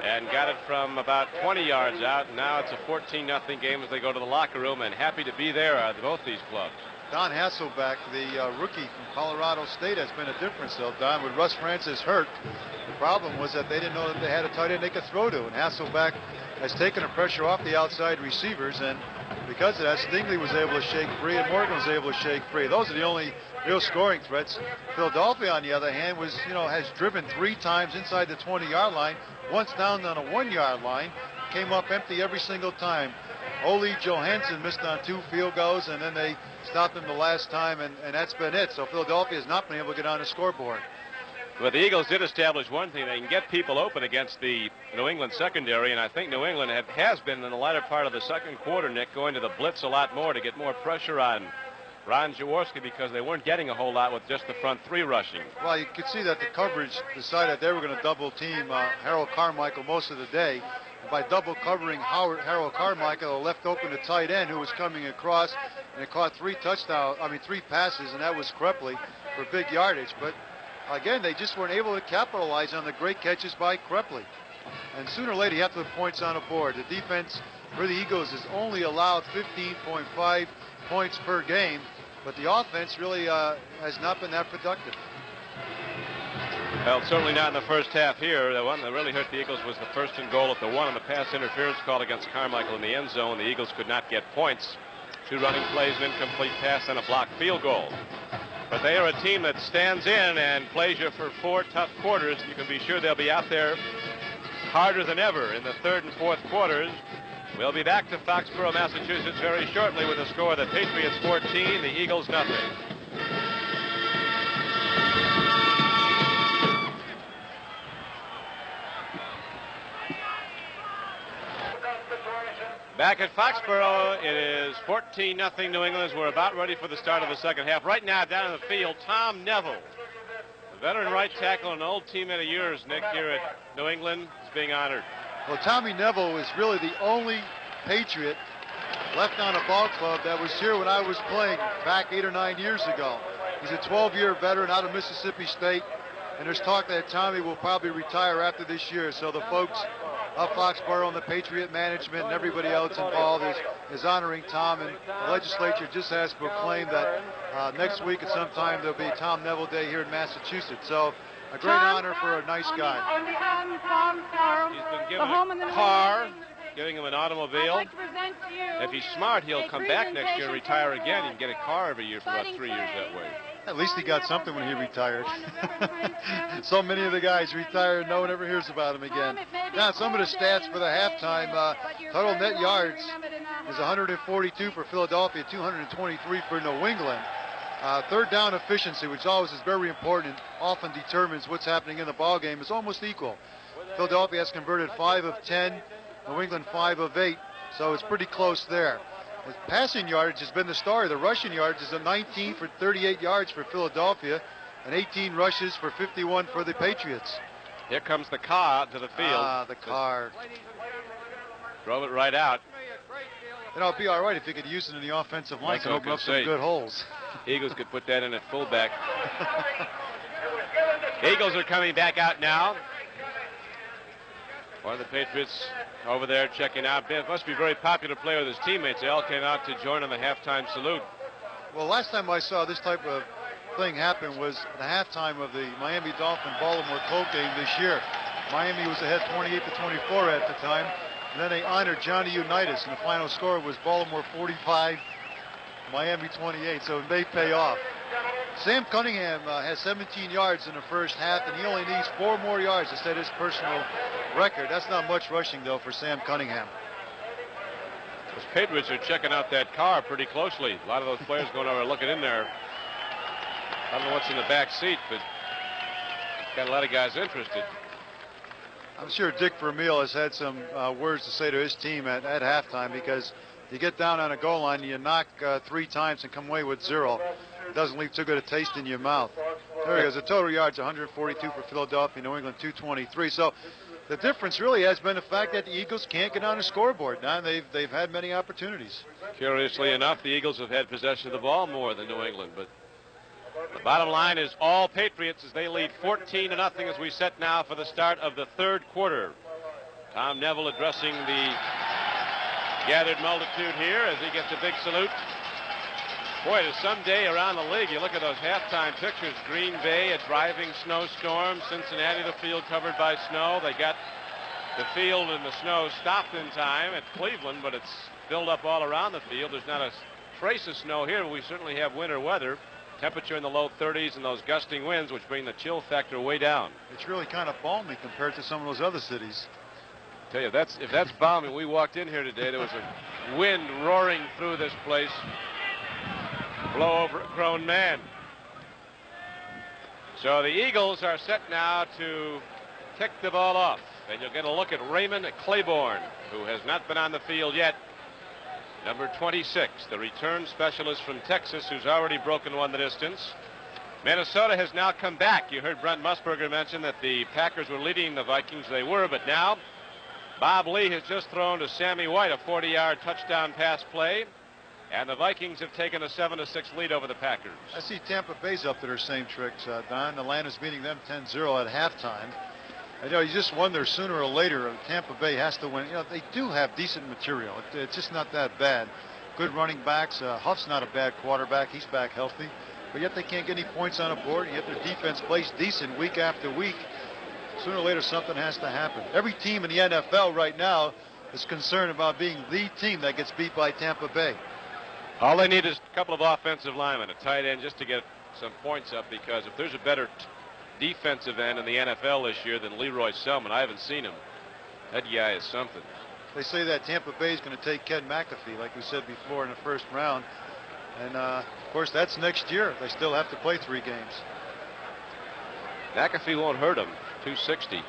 and got it from about 20 yards out. And now it's a 14-0 game as they go to the locker room, and happy to be there are both these clubs. Don Hasselbeck, the rookie from Colorado State, has been a difference, though, Don. With Russ Francis hurt, the problem was that they didn't know that they had a tight end they could throw to, and Hasselbeck has taken the pressure off the outside receivers, and because of that, Stingley was able to shake free and Morgan was able to shake free. Those are the only real scoring threats. Philadelphia, on the other hand, has driven 3 times inside the 20-yard line, once down on a 1-yard line, came up empty every single time. Ole Johansson missed on 2 field goals, and then they stopped him the last time, and that's been it. So Philadelphia has not been able to get on the scoreboard. Well, the Eagles did establish one thing. They can get people open against the New England secondary, and I think New England has been in the latter part of the second quarter, Nick, going to the blitz a lot more to get more pressure on Ron Jaworski, because they weren't getting a whole lot with just the front 3 rushing. Well, you could see that the coverage decided they were going to double team Harold Carmichael most of the day. By double covering Harold Carmichael, they left open the tight end who was coming across, and it caught 3 passes, and that was Krepley for big yardage. But again, they just weren't able to capitalize on the great catches by Krepley. And sooner or later, you have to put points on the board. The defense for the Eagles has only allowed 15.5 points per game, but the offense really has not been that productive. Well, certainly not in the first half here. The one that really hurt the Eagles was the 1st and goal at the 1 on the pass interference call against Carmichael in the end zone. The Eagles could not get points. 2 running plays, an incomplete pass, and a blocked field goal. But they are a team that stands in and plays you for 4 tough quarters. You can be sure they'll be out there harder than ever in the 3rd and 4th quarters. We'll be back to Foxborough, Massachusetts very shortly with a score: the Patriots 14, the Eagles nothing. Back at Foxborough, it is 14-0 New England as we're about ready for the start of the second half. Right now, down in the field, Tom Neville, the veteran right tackle, an old teammate of yours, Nick, here at New England, is being honored. Well, Tommy Neville is really the only Patriot left on a ball club that was here when I was playing back 8 or 9 years ago. He's a 12-year veteran out of Mississippi State, and there's talk that Tommy will probably retire after this year. So the folks of Foxborough and the Patriot management and everybody else involved is honoring Tom, and the legislature just has proclaimed that next week at some time there'll be Tom Neville Day here in Massachusetts. So a great honor for a nice guy. He's been given a car, giving him an automobile. If he's smart, he'll come back next year and retire again. He can get a car every year for about 3 years that way. At least he got something when he retired. So many of the guys retire, no one ever hears about him again. Now, some of the stats for the halftime, total net yards is 142 for Philadelphia, 223 for New England. 3rd down efficiency, which always is very important and often determines what's happening in the ball game, is almost equal. Philadelphia has converted 5 of 10. New England 5 of 8. So it's pretty close there. The passing yardage has been the story. The rushing yardage is a 19 for 38 yards for Philadelphia and 18 rushes for 51 for the Patriots. Here comes the car to the field. The car. Drove it right out. It'll be all right if you could use it in the offensive line and open up some good holes. Eagles could put that in at fullback. Eagles are coming back out now. One of the Patriots over there checking out. Ben must be a very popular player with his teammates. They all came out to join in the halftime salute. Well, last time I saw this type of thing happen was the halftime of the Miami Dolphin-Baltimore Colt game this year. Miami was ahead 28-24 at the time. And then they honored Johnny Unitas, and the final score was Baltimore 45, Miami 28. So it may pay off. Sam Cunningham has 17 yards in the first half, and he only needs 4 more yards to set his personal record. That's not much rushing, though, for Sam Cunningham. Those Patriots are checking out that car pretty closely. A lot of those players going over looking in there. I don't know what's in the back seat, but got a lot of guys interested. I'm sure Dick Vermeil has had some words to say to his team at halftime, because you get down on a goal line, you knock 3 times and come away with 0. It doesn't leave too good a taste in your mouth. There he goes. The total yards 142 for Philadelphia, New England 223. So the difference really has been the fact that the Eagles can't get on the scoreboard. Now they've had many opportunities. Curiously enough, the Eagles have had possession of the ball more than New England, but the bottom line is all Patriots as they lead 14-0 as we set now for the start of the third quarter. Tom Neville addressing the gathered multitude here as he gets a big salute. Boy, there's some day around the league. You look at those halftime pictures. Green Bay, a driving snowstorm. Cincinnati, the field covered by snow. They got the field and the snow stopped in time at Cleveland, but it's filled up all around the field. There's not a trace of snow here, but we certainly have winter weather. Temperature in the low 30s and those gusting winds, which bring the chill factor way down. It's really kind of balmy compared to some of those other cities. I tell you, if that's balmy, we walked in here today. There was a wind roaring through this place. Blow over a grown man. So the Eagles are set now to kick the ball off. And you'll get a look at Raymond Claiborne, who has not been on the field yet. Number 26, the return specialist from Texas, who's already broken one the distance. Minnesota has now come back. You heard Brent Musburger mention that the Packers were leading the Vikings. They were, but now Bob Lee has just thrown to Sammy White a 40-yard touchdown pass play. And the Vikings have taken a 7-6 lead over the Packers. I see Tampa Bay's up to their same tricks, Don. Atlanta's beating them 10-0 at halftime. I know you just wonder sooner or later Tampa Bay has to win. You know, they do have decent material. It's just not that bad. Good running backs. Huff's not a bad quarterback. He's back healthy. But yet they can't get any points on the board. And yet their defense plays decent week after week. Sooner or later something has to happen. Every team in the NFL right now is concerned about being the team that gets beat by Tampa Bay. All they need is a couple of offensive linemen, a tight end, just to get some points up, because if there's a better defensive end in the NFL this year than Leroy Selman, I haven't seen him. That guy is something. They say that Tampa Bay is going to take Ken McAfee, like we said before, in the first round. And, of course, that's next year. They still have to play 3 games. McAfee won't hurt him. 260.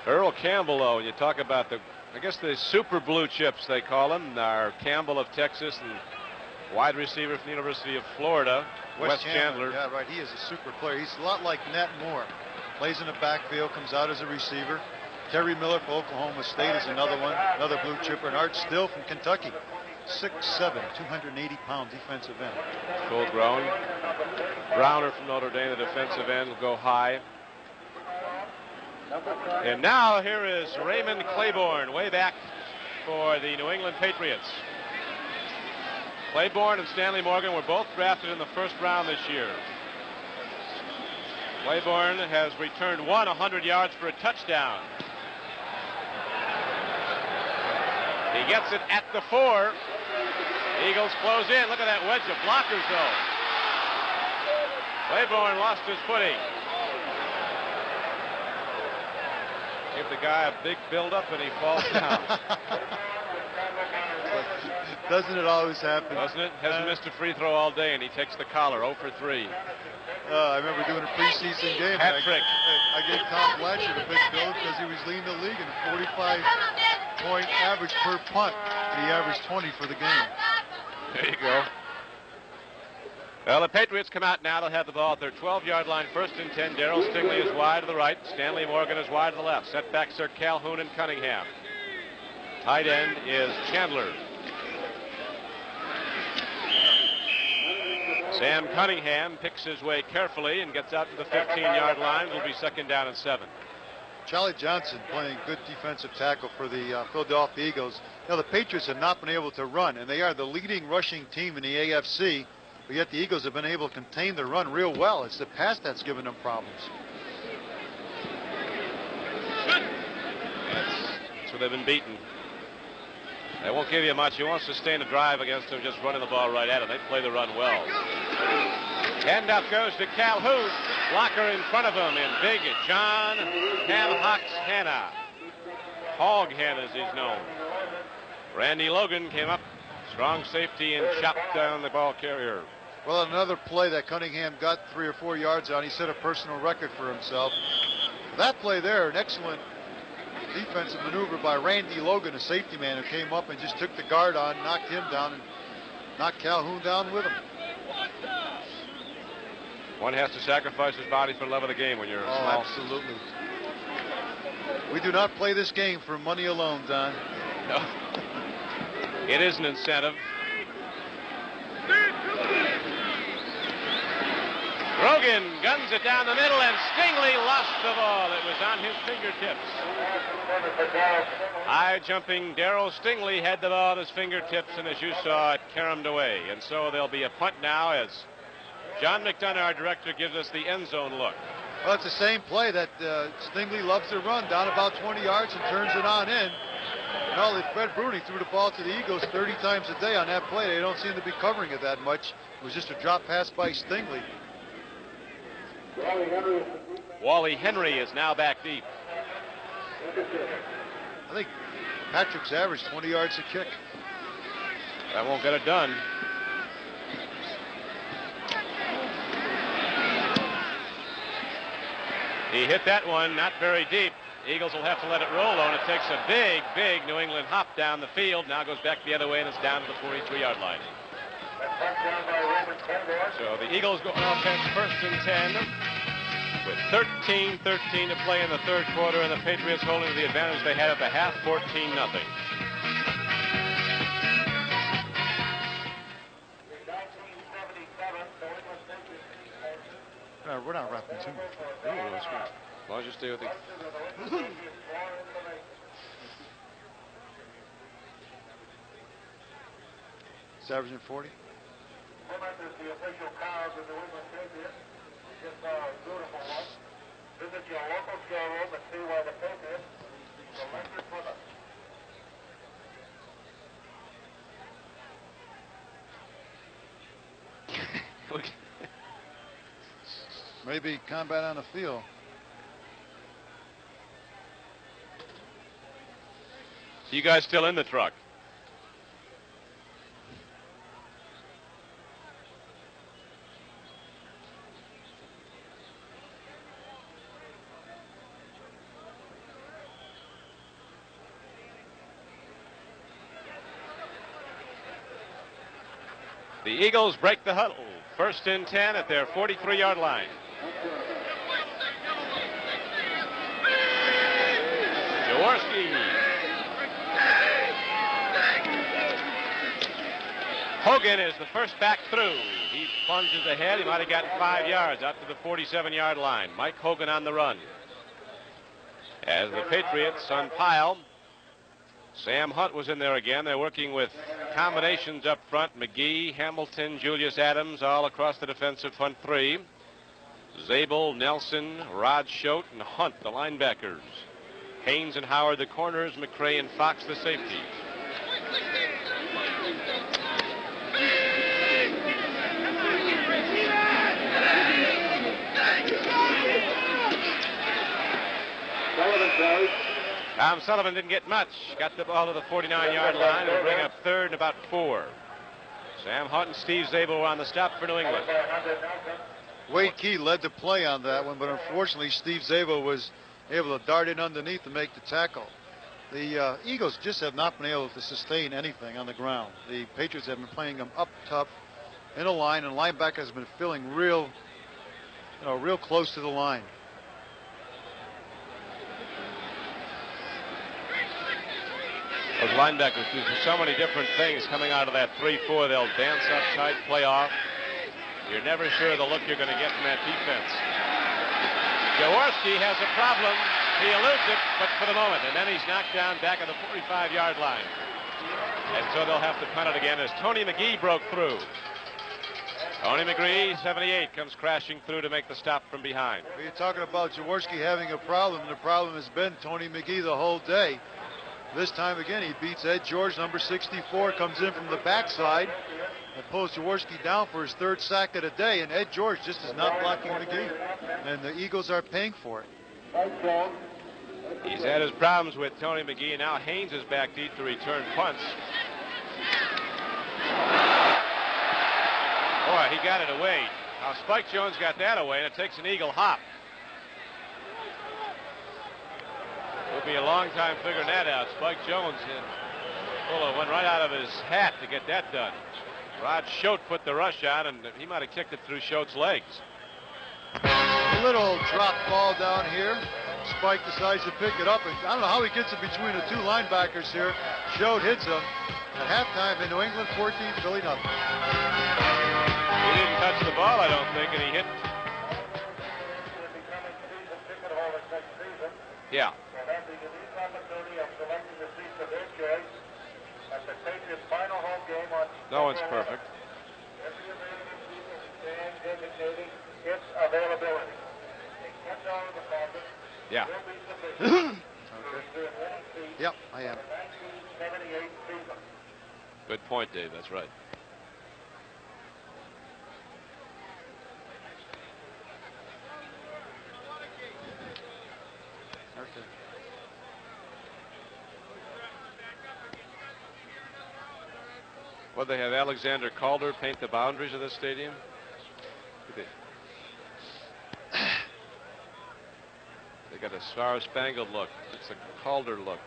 Earl Campbell, though, when you talk about I guess the super blue chips, they call them, are Campbell of Texas and wide receiver from the University of Florida, Wes Chandler. Yeah, right. He is a super player. He's a lot like Nat Moore. Plays in the backfield, comes out as a receiver. Terry Miller for Oklahoma State is another one, another blue chipper. And Art Still from Kentucky. 6'7", 280-pound defensive end. Full grown. Browner from Notre Dame, the defensive end, will go high. And now here is Raymond Claiborne, way back for the New England Patriots. Claiborne and Stanley Morgan were both drafted in the first round this year. Claiborne has returned 100 yards for a touchdown. He gets it at the 4. Eagles close in. Look at that wedge of blockers, though. Claiborne lost his footing. Give the guy a big build-up and he falls down. Doesn't it always happen? Doesn't it? Hasn't missed a free throw all day, and he takes the collar, 0 for 3. I remember doing a preseason game. Hat trick. I gave Tom Blanchard a big bill because he was leading the league in a 45-point average per punt. And he averaged 20 for the game. There you go. Well, the Patriots come out now. They'll have the ball at their 12-yard line, 1st and 10. Darrell Stingley is wide to the right. Stanley Morgan is wide to the left. Setbacks are Calhoun and Cunningham. Tight end is Chandler. Sam Cunningham picks his way carefully and gets out to the 15-yard line. It'll be 2nd down and 7. Charlie Johnson playing good defensive tackle for the Philadelphia Eagles. The Patriots have not been able to run, and they are the leading rushing team in the AFC, but yet the Eagles have been able to contain the run real well. It's the pass that's given them problems. That's where they've been beaten. They won't give you much. You won't sustain a drive against them just running the ball right at them. They play the run well. Handoff goes to Calhoun. Blocker in front of him in big John Ham-Hocks Hanna. Hog Hanna as he's known. Randy Logan came up. Strong safety and chopped down the ball carrier. Well, another play that Cunningham got 3 or 4 yards on. He set a personal record for himself. That play there, an excellent defensive maneuver by Randy Logan, a safety man who came up and just took the guard on, knocked him down, and knocked Calhoun down with him. One has to sacrifice his body for the love of the game when you're slapped. Absolutely. We do not play this game for money alone, Don. No. It is an incentive. Rogan guns it down the middle, and Stingley lost the ball. It was on his fingertips. High-jumping Darrell Stingley had the ball at his fingertips, and as you saw, it caromed away. And so there'll be a punt now as John McDonough, our director, gives us the end zone look. Well, it's the same play that Stingley loves to run, down about 20 yards and turns it on in. Fred Bruni threw the ball to the Eagles 30 times a day on that play. They don't seem to be covering it that much. It was just a drop pass by Stingley. Wally Henry is now back deep. I think Patrick's averaged 20 yards a kick. That won't get it done. He hit that one not very deep. Eagles will have to let it roll, though, and it takes a big, big New England hop down the field. Now goes back the other way, and it's down to the 43-yard line. So the Eagles go on offense 1st and 10 with 13-13 to play in the 3rd quarter, and the Patriots holding the advantage they had at the half, 14-0. We're not wrapping too much. No, that's good. As long as you stay with the... It's averaging 40. The official car of the New England Patriots. Just a beautiful one. Visit your local showroom and see why the Patriots selected for them. Maybe combat on the field. You guys still in the truck? The Eagles break the huddle. 1st and 10 at their 43-yard line. Jaworski. Hogan is the first back through. He plunges ahead. He might have gotten 5 yards out to the 47-yard line. Mike Hogan on the run. As the Patriots unpile, Sam Hunt was in there again. They're working with combinations up front. McGee, Hamilton, Julius Adams all across the defensive front three. Zabel, Nelson, Rod Schote, and Hunt, the linebackers. Haynes and Howard, the corners. McCray and Fox, the safeties. Tom Sullivan didn't get much. Got the ball to the 49-yard line. It'll bring up third and about 4. Sam Hunt and Steve Zabel were on the stop for New England. Wade Key led the play on that one, but unfortunately Steve Zabel was able to dart in underneath to make the tackle. The Eagles just have not been able to sustain anything on the ground. The Patriots have been playing them up tough in a line, and linebacker has been feeling real close to the line. Those linebackers do so many different things coming out of that 3-4. They'll dance up tight, play off. You're never sure the look you're going to get from that defense. Jaworski has a problem. He eludes it, but for the moment. And then he's knocked down back at the 45-yard line. And so they'll have to punt it again as Tony McGee broke through. Tony McGee, 78, comes crashing through to make the stop from behind. You're talking about Jaworski having a problem, and the problem has been Tony McGee the whole day. This time again, he beats Ed George, number 64, comes in from the backside and pulls Jaworski down for his 3rd sack of the day, and Ed George just is not blocking McGee, and the Eagles are paying for it. He's had his problems with Tony McGee, and now Haynes is back deep to return punts. Boy, he got it away. Now Spike Jones got that away, and it takes an Eagle hop. It'll be a long time figuring that out. Spike Jones went right out of his hat to get that done. Rod Schote put the rush on, and he might have kicked it through Schote's legs. A little drop ball down here. Spike decides to pick it up, and I don't know how he gets it between the 2 linebackers here. Schote hits him. At halftime in New England, 14, Philly nothing. He didn't touch the ball, I don't think, and he hit. Yeah. No one's perfect. Yeah. Okay. Yep, I am. Good point, Dave. That's right. Okay. Well, they have Alexander Calder paint the boundaries of the stadium. They got a star-spangled look. It's a Calder look.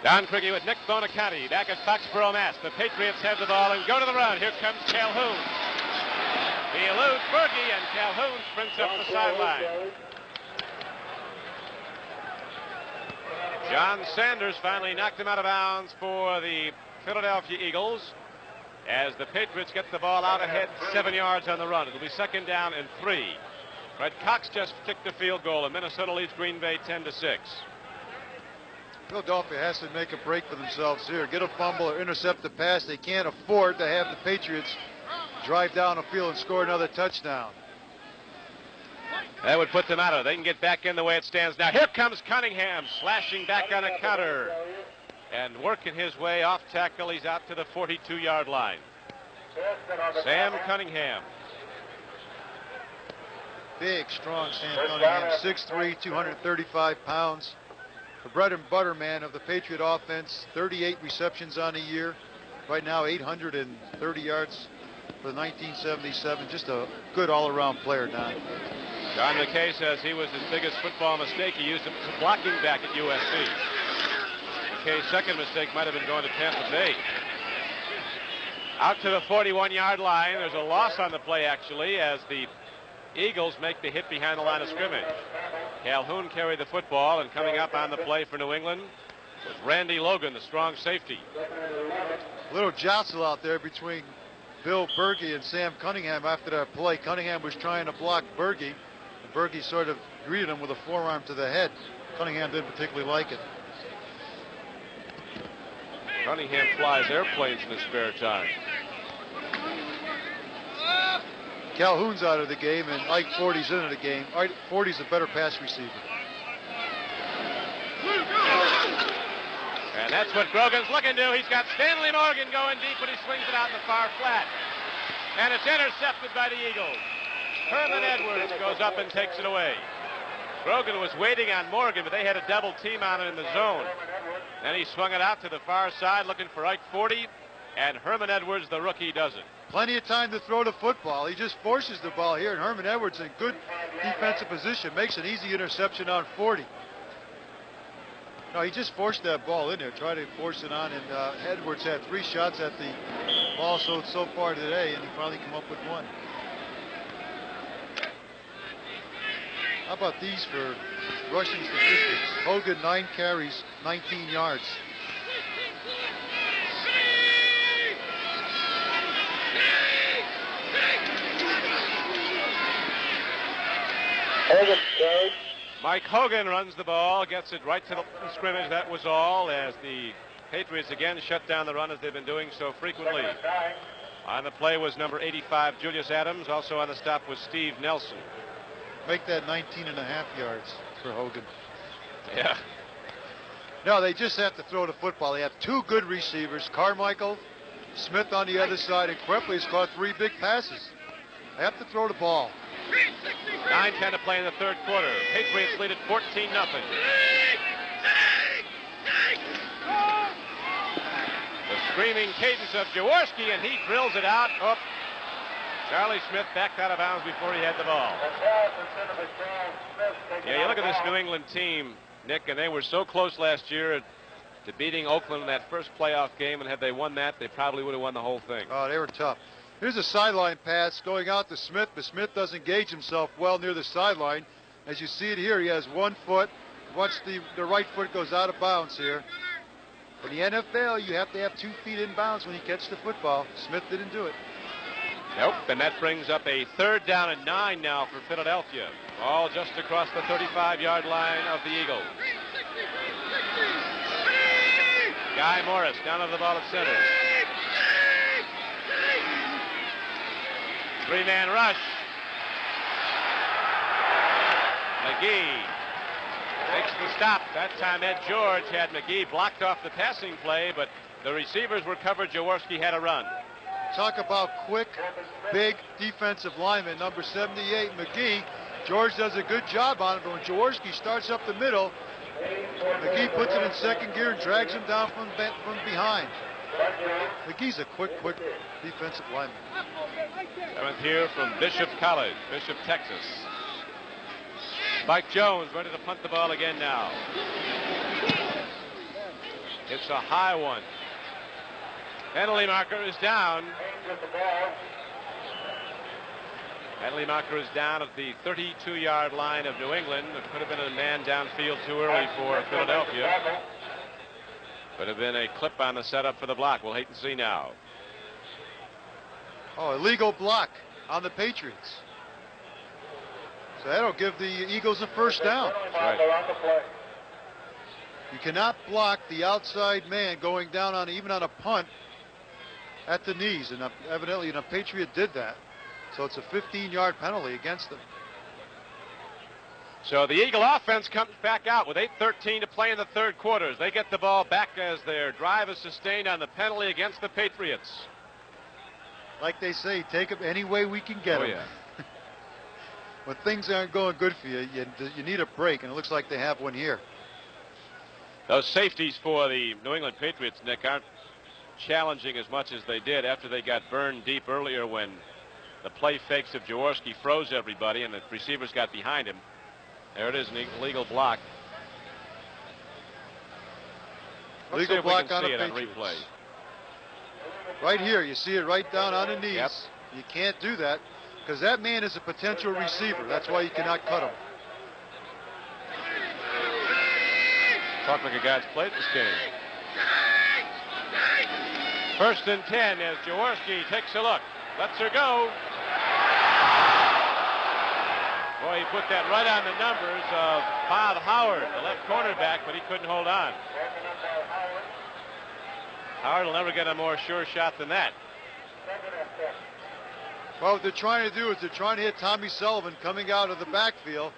Don Craigie with Nick Bonacanti back at Foxborough, Mass. The Patriots have the ball and go to the run. Here comes Calhoun. He eludes Berge, and Calhoun sprints up the sideline. John Sanders finally knocked him out of bounds for the Philadelphia Eagles as the Patriots get the ball out ahead 7 yards on the run. It'll be 2nd down and 3. Fred Cox just kicked the field goal, and Minnesota leads Green Bay 10-6. Philadelphia has to make a break for themselves here. Get a fumble or intercept the pass. They can't afford to have the Patriots drive down the field and score another touchdown. That would put them out of it. They can get back in the way it stands now. Here comes Cunningham slashing back on a counter and working his way off tackle. He's out to the 42-yard line. Sam Cunningham. Big, strong Sam Cunningham, 6'3", 235 pounds. The bread and butter man of the Patriot offense, 38 receptions on a year. Right now, 830 yards for 1977. Just a good all-around player, Don. John McKay says he was his biggest football mistake. He used him as a blocking back at USC. McKay's second mistake might have been going to Tampa Bay. Out to the 41-yard line. There's a loss on the play, actually, as the Eagles make the hit behind the line of scrimmage. Calhoun carried the football, and coming up on the play for New England was Randy Logan, the strong safety. A little jostle out there between Bill Berge and Sam Cunningham after that play. Cunningham was trying to block Berge, and Berge sort of greeted him with a forearm to the head. Cunningham didn't particularly like it. Cunningham flies airplanes in his spare time. Calhoun's out of the game, and Ike Fordy's into the game. Fordy's a better pass receiver. And that's what Grogan's looking to. He's got Stanley Morgan going deep, but he swings it out in the far flat. And it's intercepted by the Eagles. Herman Edwards goes up and takes it away. Grogan was waiting on Morgan, but they had a double team on him in the zone. Then he swung it out to the far side looking for Ike 40, and Herman Edwards, the rookie, does it. Plenty of time to throw the football. He just forces the ball here, and Herman Edwards in good defensive position makes an easy interception on 40. No, he just forced that ball in there, tried to force it on, and Edwards had 3 shots at the ball so far today, and he finally come up with 1. How about these for rushing statistics? Hogan, 9 carries, 19 yards. Mike Hogan runs the ball, gets it right to the scrimmage. That was all, as the Patriots again shut down the run as they've been doing so frequently. On the play was number 85, Julius Adams. Also on the stop was Steve Nelson. Make that 19.5 yards for Hogan. Yeah. No, they just have to throw the football. They have 2 good receivers, Carmichael, Smith on the other side, and Krepley has caught 3 big passes. They have to throw the ball. 9:10 to play in the third quarter. Patriots lead at 14-0. The screaming cadence of Jaworski, and he drills it out. Oh, Charlie Smith backed out of bounds before he had the ball. Yeah, you look at this New England team, Nick, and they were so close last year to beating Oakland in that first playoff game, and had they won that, they probably would have won the whole thing. Oh, they were tough. Here's a sideline pass going out to Smith, but Smith doesn't gauge himself well near the sideline. As you see it here, he has 1 foot. Watch the right foot goes out of bounds here. In the NFL, you have to have 2 feet in bounds when you catch the football. Smith didn't do it. Nope, and that brings up a 3rd down and 9 now for Philadelphia. All just across the 35-yard line of the Eagles. Guy Morris down over the ball at center. 3-man rush. McGee makes the stop. That time Ed George had McGee blocked off the passing play, but the receivers were covered. Jaworski had a run. Talk about quick, big defensive lineman, number 78, McGee. George does a good job on it, but when Jaworski starts up the middle, McGee puts it in 2nd gear and drags him down from behind. McGee's a quick defensive lineman. 7th here from Bishop College, Bishop, Texas. Mike Jones ready to punt the ball again now. It's a high one. Penalty marker is down. Penalty marker is down at the 32-yard line of New England. It could have been a man downfield too early for Philadelphia. Could have been a clip on the setup for the block. We'll wait and see now. Oh, illegal block on the Patriots. So that'll give the Eagles a 1st down. Right. You cannot block the outside man going down on even on a punt at the knees, and evidently a Patriot did that. So it's a 15-yard penalty against them. So the Eagle offense comes back out with 8:13 to play in the third quarter. They get the ball back as their drive is sustained on the penalty against the Patriots. Like they say, take them any way we can get them. Yeah. When things aren't going good for you, you need a break, and it looks like they have one here. Those safeties for the New England Patriots, Nick, aren't challenging as much as they did after they got burned deep earlier when the play fakes of Jaworski froze everybody and the receivers got behind him. There it is, an illegal block. Legal block on the Patriots. Replay. Right here, you see it right down on the knees. Yep. You can't do that because that man is a potential receiver. That's why you cannot cut him. Talk like a guy's played this game. 1st and 10 as Jaworski takes a look. Lets her go. Boy, he put that right on the numbers of Bob Howard, the left cornerback, but he couldn't hold on. Howard will never get a more sure shot than that. Well, what they're trying to do is they're trying to hit Tommy Sullivan coming out of the backfield.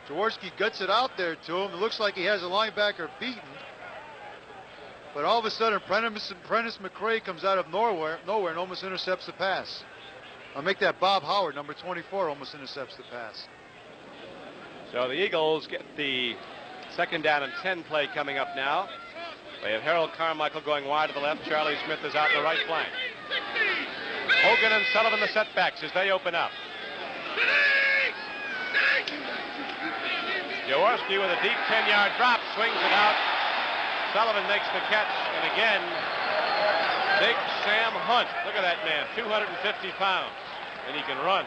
Jaworski gets it out there to him. It looks like he has a linebacker beaten. But all of a sudden, Prentice McRae comes out of nowhere and almost intercepts the pass. I'll make that Bob Howard, number 24, almost intercepts the pass. So the Eagles get the 2nd down and 10 play coming up now. They have Harold Carmichael going wide to the left. Charlie Smith is out in the right flank. Hogan and Sullivan the setbacks as they open up. Jaworski with a deep 10-yard drop, swings it out. Sullivan makes the catch, and again, big Sam Hunt. Look at that man, 250 pounds, and he can run.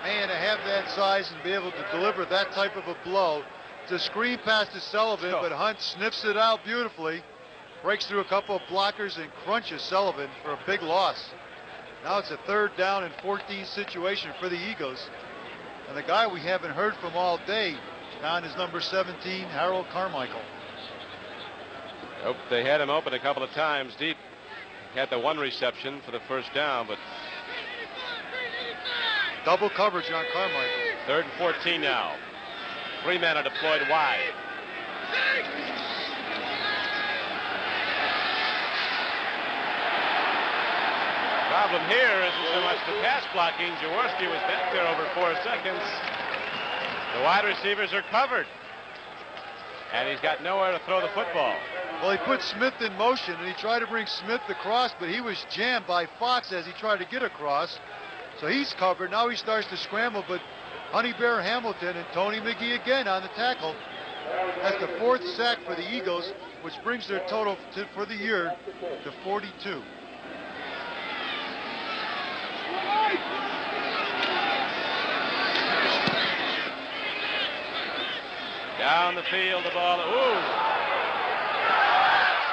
Man, to have that size and be able to deliver that type of a blow. It's a screen pass to Sullivan, but Hunt sniffs it out beautifully, breaks through a couple of blockers, and crunches Sullivan for a big loss. Now it's a 3rd down and 14 situation for the Eagles. And the guy we haven't heard from all day, Don, is number 17, Harold Carmichael. They had him open a couple of times deep. Had the 1 reception for the 1st down, but double coverage on Carmichael. 3rd and 14 now. 3 men are deployed wide. Problem here isn't so much the pass blocking. Jaworski was back there over 4 seconds. The wide receivers are covered, and he's got nowhere to throw the football. Well, he put Smith in motion, and he tried to bring Smith across, but he was jammed by Fox as he tried to get across. So he's covered. Now he starts to scramble, but Honey Bear Hamilton and Tony McGee again on the tackle. That's the 4th sack for the Eagles, which brings their total for the year to 42. Down the field, the ball. Ooh!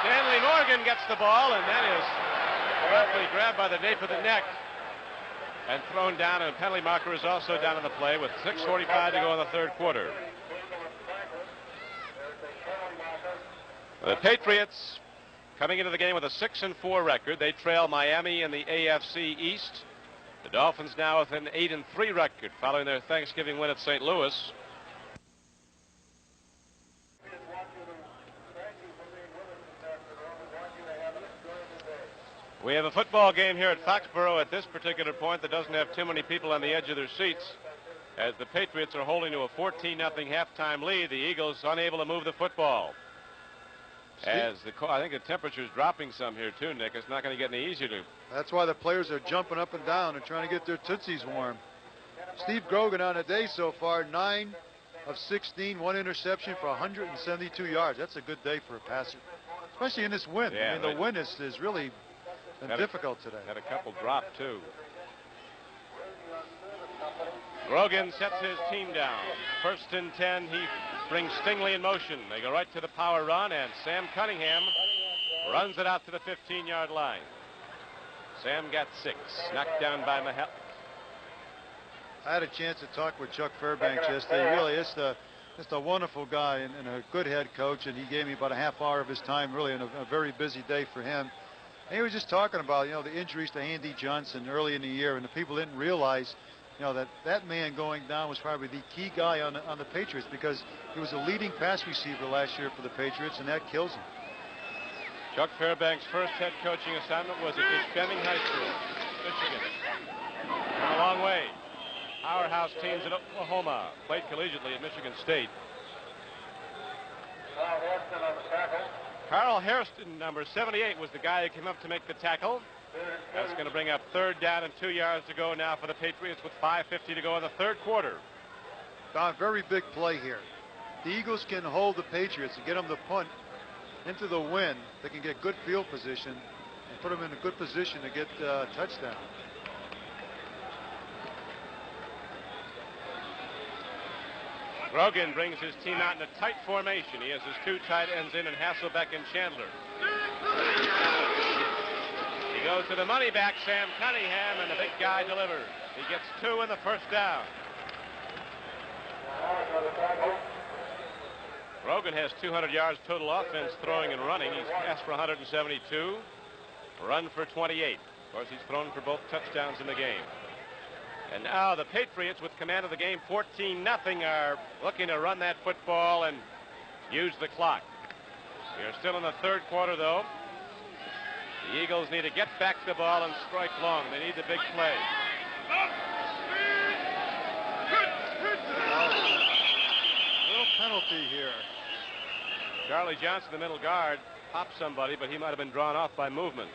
Stanley Morgan gets the ball, and that is roughly grabbed by the nape of the neck and thrown down, and a penalty marker is also down on the play with 6:45 to go in the 3rd quarter. The Patriots coming into the game with a 6-4 record. They trail Miami in the AFC East. The Dolphins now with an 8-3 record following their Thanksgiving win at St. Louis. We have a football game here at Foxborough at this particular point that doesn't have too many people on the edge of their seats, as the Patriots are holding to a 14-0 halftime lead. The Eagles unable to move the football. As I think the temperature's dropping some here too, Nick. It's not going to get any easier to. That's why the players are jumping up and down and trying to get their tootsies warm. Steve Grogan on the day so far, 9 of 16, 1 interception for 172 yards. That's a good day for a passer, especially in this wind. Yeah, I mean, the wind is really difficult today. Had a couple drop too. Grogan sets his team down. 1st and 10. He brings Stingley in motion. They go right to the power run, and Sam Cunningham runs it out to the 15-yard line. Sam got 6, knocked down by Mahal. I had a chance to talk with Chuck Fairbanks yesterday. He really is just a wonderful guy and a good head coach, and he gave me about a half hour of his time, really, in a very busy day for him. And he was just talking about, the injuries to Andy Johnson early in the year, and the people didn't realize, that man going down was probably the key guy on the Patriots, because he was a leading pass receiver last year for the Patriots, and that kills him. Chuck Fairbanks' first head coaching assignment was at East Bending High School, Michigan. Come a long way. Powerhouse teams at Oklahoma, played collegiately at Michigan State. Carl Hairston, number 78, was the guy who came up to make the tackle. That's going to bring up 3rd down and 2 yards to go now for the Patriots with 5:50 to go in the 3rd quarter. Don, very big play here. The Eagles can hold the Patriots and get them to punt into the wind. They can get good field position and put them in a good position to get a touchdown. Grogan brings his team out in a tight formation. He has his 2 tight ends in Hasselbeck and Chandler. He goes to the money back, Sam Cunningham, and the big guy delivers. He gets 2 in the 1st down. Grogan has 200 yards total offense throwing and running. He's passed for 172, run for 28. Of course, he's thrown for both touchdowns in the game. And now the Patriots, with command of the game, 14-0, are looking to run that football and use the clock. You're still in the third quarter, though. The Eagles need to get back the ball and strike long. They need the big play. Little penalty here. Charlie Johnson, the middle guard, popped somebody, but he might have been drawn off by movement.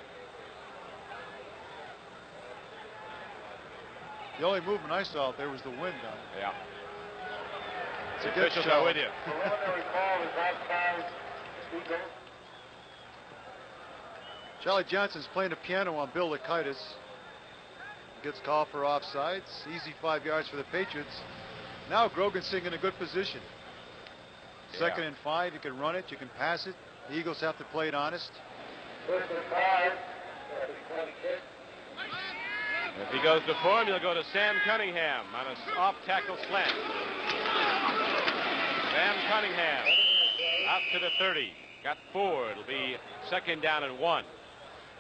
The only movement I saw out there was the wind on it. Yeah. It's a The good officials show. are with you. Preliminary call is offside. Eagles. Charlie Johnson's playing the piano on Bill Likitis. Gets called for offsides. Easy 5 yards for the Patriots. Now Grogan's sitting in a good position. Second and 5, you can run it, you can pass it. The Eagles have to play it honest. First and 5. If he goes to form, he'll go to Sam Cunningham on an off-tackle slant. Sam Cunningham out to the 30. Got 4. It'll be second down and 1.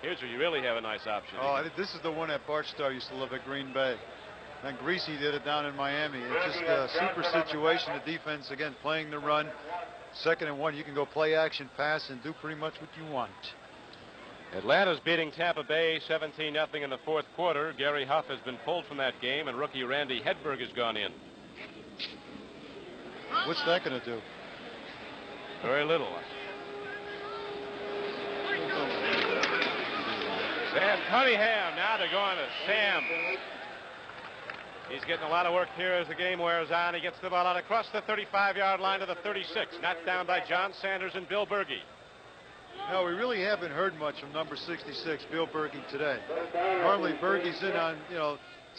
Here's where you really have a nice option. Oh, this is the one that Bart Starr used to live at Green Bay. Then Greasy did it down in Miami. It's just a super situation. The defense, again, playing the run. Second and 1, you can go play action, pass, and do pretty much what you want. Atlanta's beating Tampa Bay 17-0 in the fourth quarter. Gary Huff has been pulled from that game, and rookie Randy Hedberg has gone in. What's that going to do? Very little. Sam Cunningham, now they're going to Sam. He's getting a lot of work here as the game wears on. He gets the ball out across the 35-yard line to the 36. Knocked down by John Sanders and Bill Berge. No, we really haven't heard much from number 66, Bill Berge, today. Normally Berge's in on,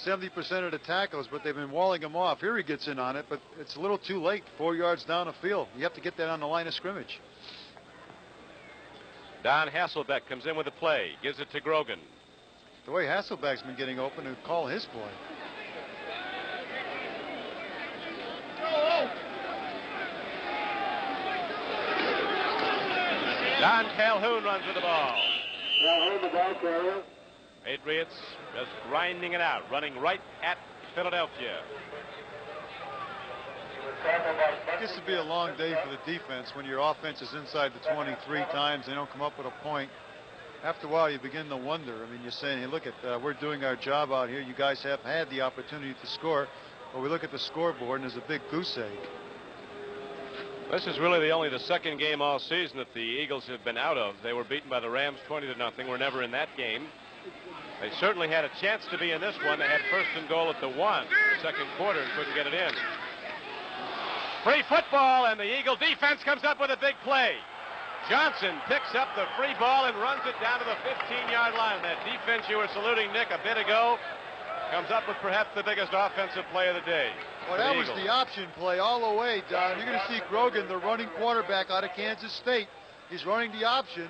70% of the tackles, but they've been walling him off. Here he gets in on it, but it's a little too late. 4 yards down the field. You have to get that on the line of scrimmage. Don Hasselbeck comes in with the play. Gives it to Grogan. The way Hasselbeck's been getting open, to call his play. Don Calhoun runs with the ball. Calhoun, the ball carrier. Patriots just grinding it out, running right at Philadelphia. Gets to be a long day for the defense when your offense is inside the 20 3 times. They don't come up with a point. After a while, you begin to wonder. I mean, you're saying, hey, look, we're doing our job out here. You guys have had the opportunity to score. But we look at the scoreboard, and there's a big goose egg. This is really only the second game all season that the Eagles have been out of. They were beaten by the Rams 20-0. Were never in that game. They certainly had a chance to be in this one. They had first and goal at the 1, second quarter, and couldn't get it in. Free football, and the Eagle defense comes up with a big play. Johnson picks up the free ball and runs it down to the 15-yard line. That defense you were saluting, Nick, a bit ago, comes up with perhaps the biggest offensive play of the day. Well, that was the option play all the way, Don. You're going to see Grogan, the running quarterback out of Kansas State. He's running the option,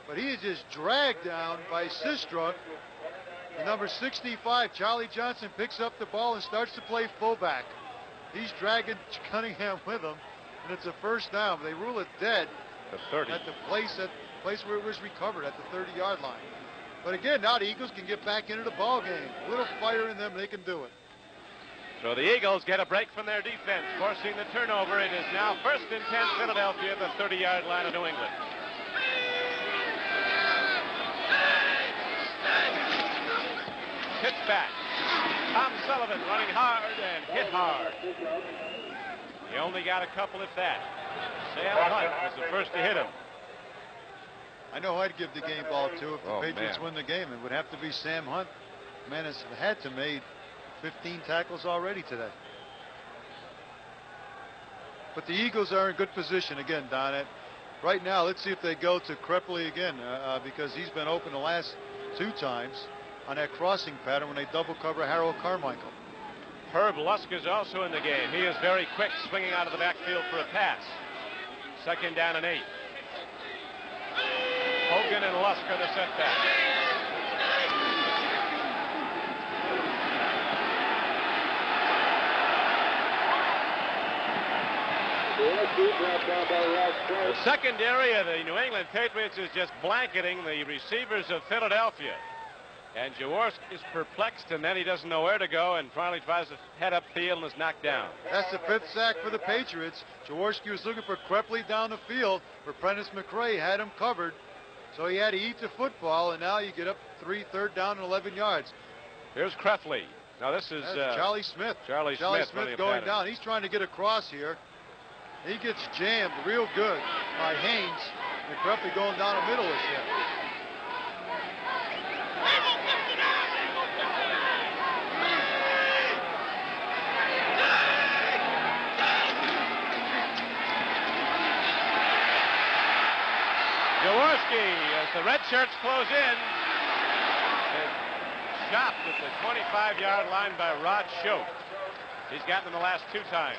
but he is just dragged down by Systra. The number 65, Charlie Johnson, picks up the ball and starts to play fullback. He's dragging Cunningham with him, and it's a first down. They rule it dead The 30. at the place where it was recovered at the 30-yard line. But again, now the Eagles can get back into the ball game. A little fire in them, they can do it. So the Eagles get a break from their defense, forcing the turnover. It is now first and 10 Philadelphia, the 30-yard line of New England. Pitch back. Tom Sullivan running hard and hit hard. He only got a couple at that. Sam Hunt was the first to hit him. I know I'd give the game ball to if the Patriots win the game. It would have to be Sam Hunt. Man has had to made 15 tackles already today. But the Eagles are in good position again, Don. Right now, let's see if they go to Krepley again because he's been open the last 2 times on that crossing pattern when they double cover Harold Carmichael. Herb Lusk is also in the game. He is very quick, swinging out of the backfield for a pass. Second down and 8. Hogan and Lusk are the setback. The secondary of the New England Patriots is just blanketing the receivers of Philadelphia. And Jaworski is perplexed, and then he doesn't know where to go, and finally tries to head upfield and is knocked down. That's the 5th sack for the Patriots. Jaworski was looking for Krepley down the field, where Prentice McRae had him covered. So he had to eat the football, and now you get up 3rd down and 11 yards. Here's Krepley. Now this is Charlie Smith. Charlie Smith going down. He's trying to get across here. He gets jammed real good by Haynes. And Krepley going down the middle of him. Jaworski, as the red shirts close in, is chopped at the 25-yard line by Rod Schote. He's gotten him the last 2 times.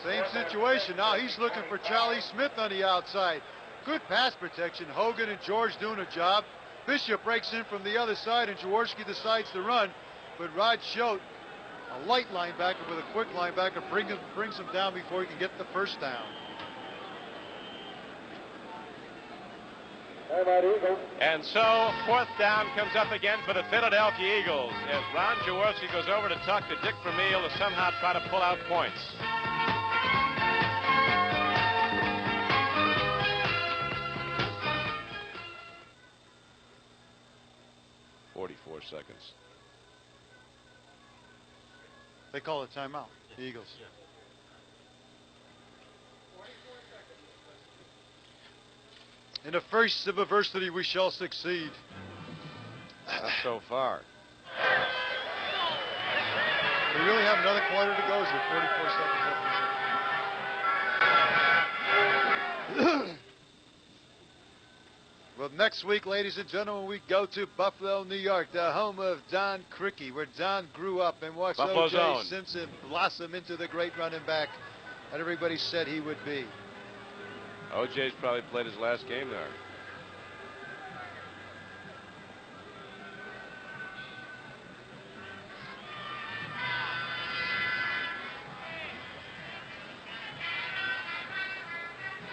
Same situation. Now he's looking for Charlie Smith on the outside. Good pass protection. Hogan and George doing a job. Bishop breaks in from the other side, and Jaworski decides to run. But Rod Schote, a light linebacker with a quick linebacker, brings him down before he can get the first down. And so 4th down comes up again for the Philadelphia Eagles as Ron Jaworski goes over to talk to Dick Vermeil to somehow try to pull out points. Seconds. They call it timeout, the Eagles. In the face of adversity, we shall succeed. Not so far. We really have another quarter to go. Is there 44 seconds left? Well, next week, ladies and gentlemen, we go to Buffalo, New York, the home of Don Criqui, where Don grew up and watched O.J. Simpson blossom into the great running back that everybody said he would be. O.J.'s probably played his last game there.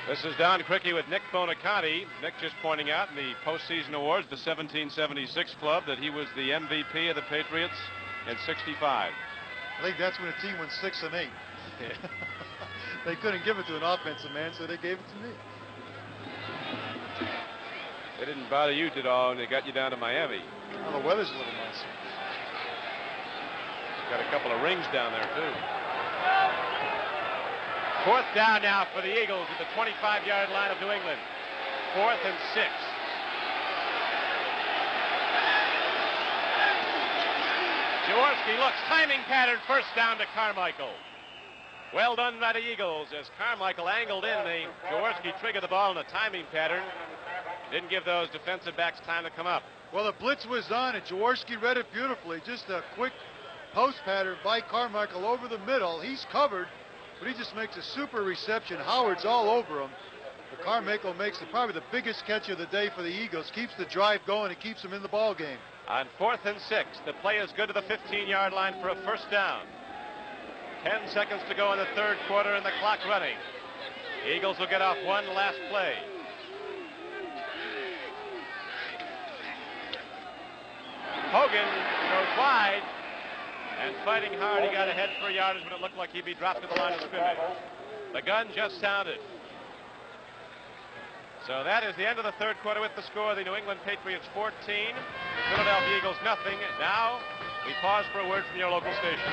This is Don Criqui with Nick Bonaconti. Nick just pointing out in the postseason awards, the 1776 club, that he was the MVP of the Patriots in '65. I think that's when the team went 6 and 8. Yeah. They couldn't give it to an offensive man, so they gave it to me. They didn't bother you at all, and they got you down to Miami. Well, the weather's a little nicer. Got a couple of rings down there, too. 4th down now for the Eagles at the 25-yard line of New England. 4th and 6. Jaworski looks, timing pattern, first down to Carmichael. Well done by the Eagles as Carmichael angled in. Jaworski triggered the ball in a timing pattern. Didn't give those defensive backs time to come up. Well, the blitz was on, and Jaworski read it beautifully. Just a quick post pattern by Carmichael over the middle. He's covered, but he just makes a super reception. Howard's all over him. But Carmichael makes probably the biggest catch of the day for the Eagles. Keeps the drive going and keeps them in the ball game. On 4th and 6, the play is good to the 15-yard line for a first down. 10 seconds to go in the 3rd quarter and the clock running. Eagles will get off one last play. Hogan goes wide and fighting hard. He got ahead for yardage, but it looked like he'd be dropped to the line of scrimmage. The gun just sounded. So that is the end of the 3rd quarter with the score. The New England Patriots 14, the Philadelphia Eagles nothing. Now we pause for a word from your local station.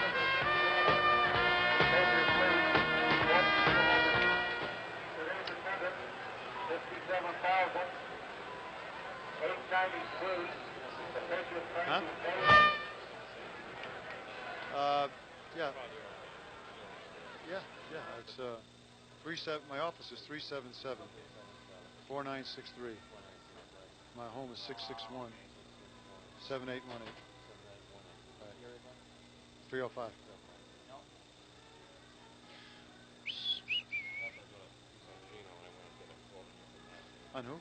Huh? Yeah. It's 37. My office is 377-4963. My home is 661-7818. 305. On who?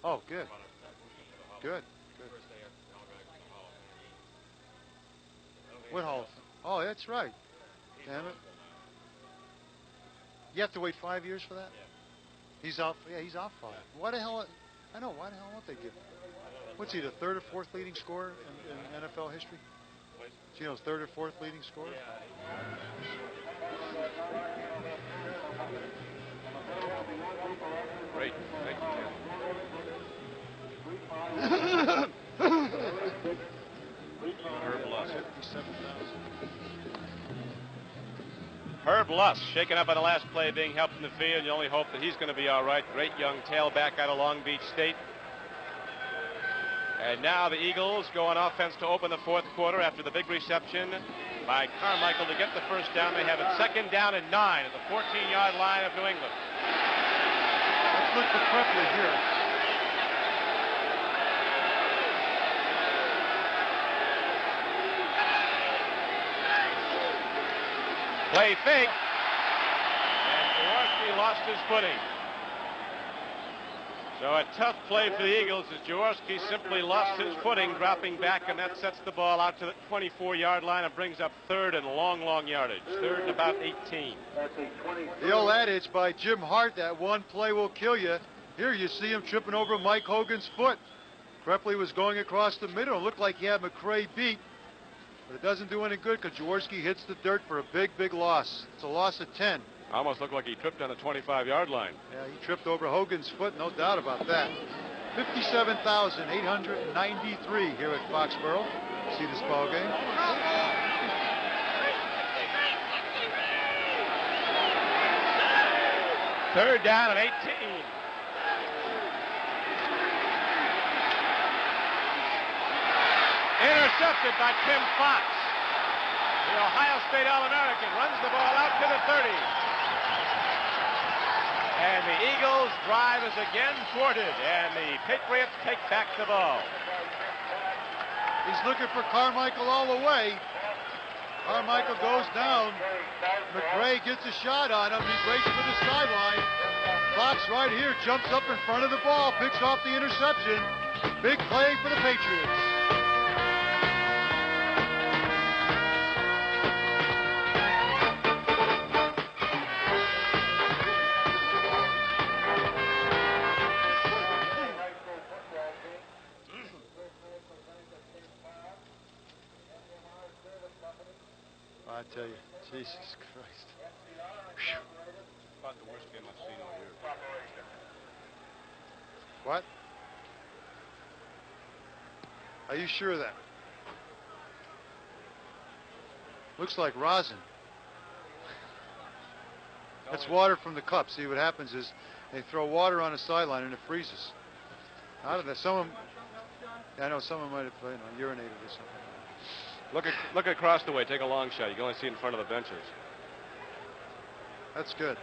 Oh, good. Good. What Hall? Oh, that's right. Damn it. You have to wait 5 years for that? He's out. Yeah, he's out 5. Why the hell? I know. Why the hell won't they give him? What's he, the third or fourth leading scorer in NFL history? Gino's third or fourth leading scorer? Great. Thank you, Herb Luss. 57,000. Herb Luss shaken up on the last play, being helped in the field. You only hope that he's going to be all right. Great young tailback out of Long Beach State. And now the Eagles go on offense to open the fourth quarter after the big reception by Carmichael to get the first down. They have it 2nd down and 9 at the 14-yard line of New England. Let's look for Krepley here. Play fake. And Jaworski lost his footing. So a tough play for the Eagles as Jaworski simply lost his footing, dropping back, and that sets the ball out to the 24-yard line and brings up 3rd and long yardage. 3rd and about 18. The old adage by Jim Hart, that one play will kill you. Here you see him tripping over Mike Hogan's foot. Krepley was going across the middle. It looked like he had McCray beat, but it doesn't do any good because Jaworski hits the dirt for a big loss. It's a loss of 10. Almost looked like he tripped on the 25-yard line. Yeah, he tripped over Hogan's foot, no doubt about that. 57,893 here at Foxborough. See this ball game. Third down and 18. Intercepted by Tim Fox. The Ohio State All-American runs the ball out to the 30. And the Eagles' drive is again thwarted, and the Patriots take back the ball. He's looking for Carmichael all the way. Carmichael goes down. McCray gets a shot on him. He breaks for the sideline. Fox right here jumps up in front of the ball, picks off the interception. Big play for the Patriots. I tell you, Jesus Christ. Whew. About the worst game I've seen all year. What? Are you sure of that? Looks like rosin. That's water from the cup. See, what happens is they throw water on a sideline and it freezes. I don't know. I know someone might have urinated or something. Look across the way. Take a long shot. You can only see in front of the benches. That's good.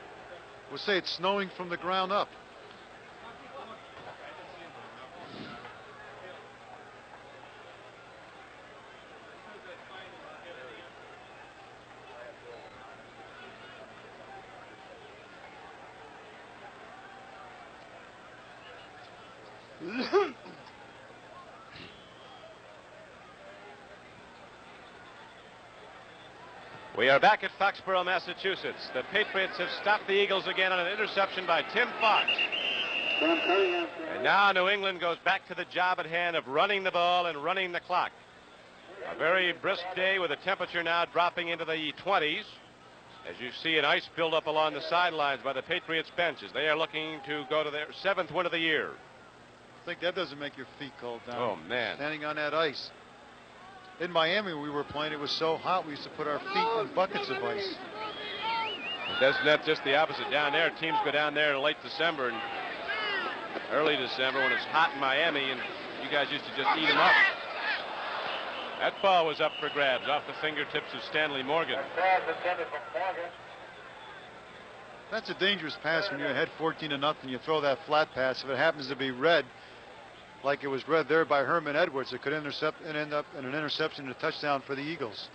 We'll say it's snowing from the ground up. We are back at Foxborough, Massachusetts. The Patriots have stopped the Eagles again on an interception by Tim Fox. And now New England goes back to the job at hand of running the ball and running the clock. A very brisk day with the temperature now dropping into the 20s. As you see an ice buildup along the sidelines by the Patriots benches. They are looking to go to their 7th win of the year. I think that doesn't make your feet cold down. Oh, man. Standing on that ice. In Miami, we were playing. It was so hot, we used to put our feet in buckets of ice. That's not just the opposite down there. Teams go down there in late December and early December when it's hot in Miami, and you guys used to just eat them up. That ball was up for grabs off the fingertips of Stanley Morgan. That's a dangerous pass when you're ahead 14-0. You throw that flat pass. If it happens to be red, like it was read there by Herman Edwards, it could intercept and end up in an interception and a touchdown for the Eagles.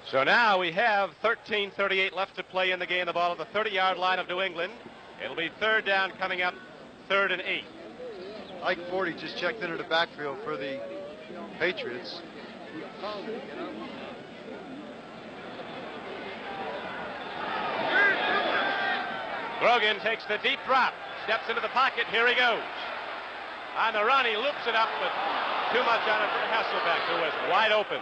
So now we have 13:38 left to play in the game. The ball at the 30-yard line of New England. It'll be 3rd down coming up, 3rd and 8. Ike Forty just checked into the backfield for the Patriots. Grogan takes the deep drop, steps into the pocket. Here he goes. On the run, he loops it up, but too much on it for Hasselbeck, who was wide open.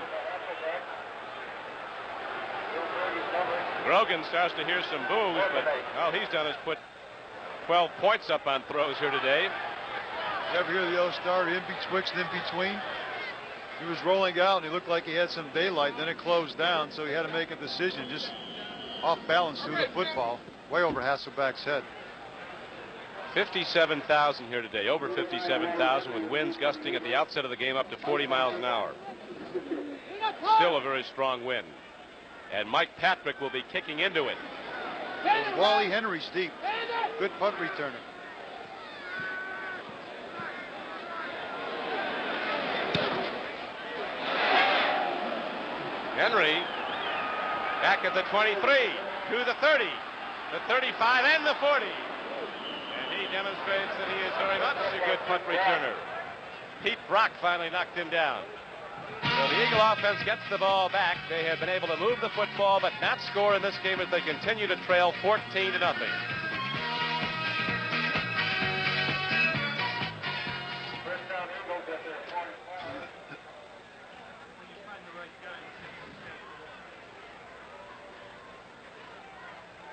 Grogan starts to hear some boos, but all he's done is put 12 points up on throws here today. You ever hear the old star in-betwixt and in-between? He was rolling out, and he looked like he had some daylight. Then it closed down, so he had to make a decision, just off balance through the football, way over Hasselbeck's head. 57,000 here today, over 57,000, with winds gusting at the outset of the game up to 40 miles an hour. Still a very strong wind. And Mike Patrick will be kicking into it. Wally Henry's deep. Good punt returner. Henry back at the 23, to the 30, the 35, and the 40. And he demonstrates that he is very much a good punt returner. Pete Brock finally knocked him down. So the Eagle offense gets the ball back. They have been able to move the football but not score in this game as they continue to trail 14-0.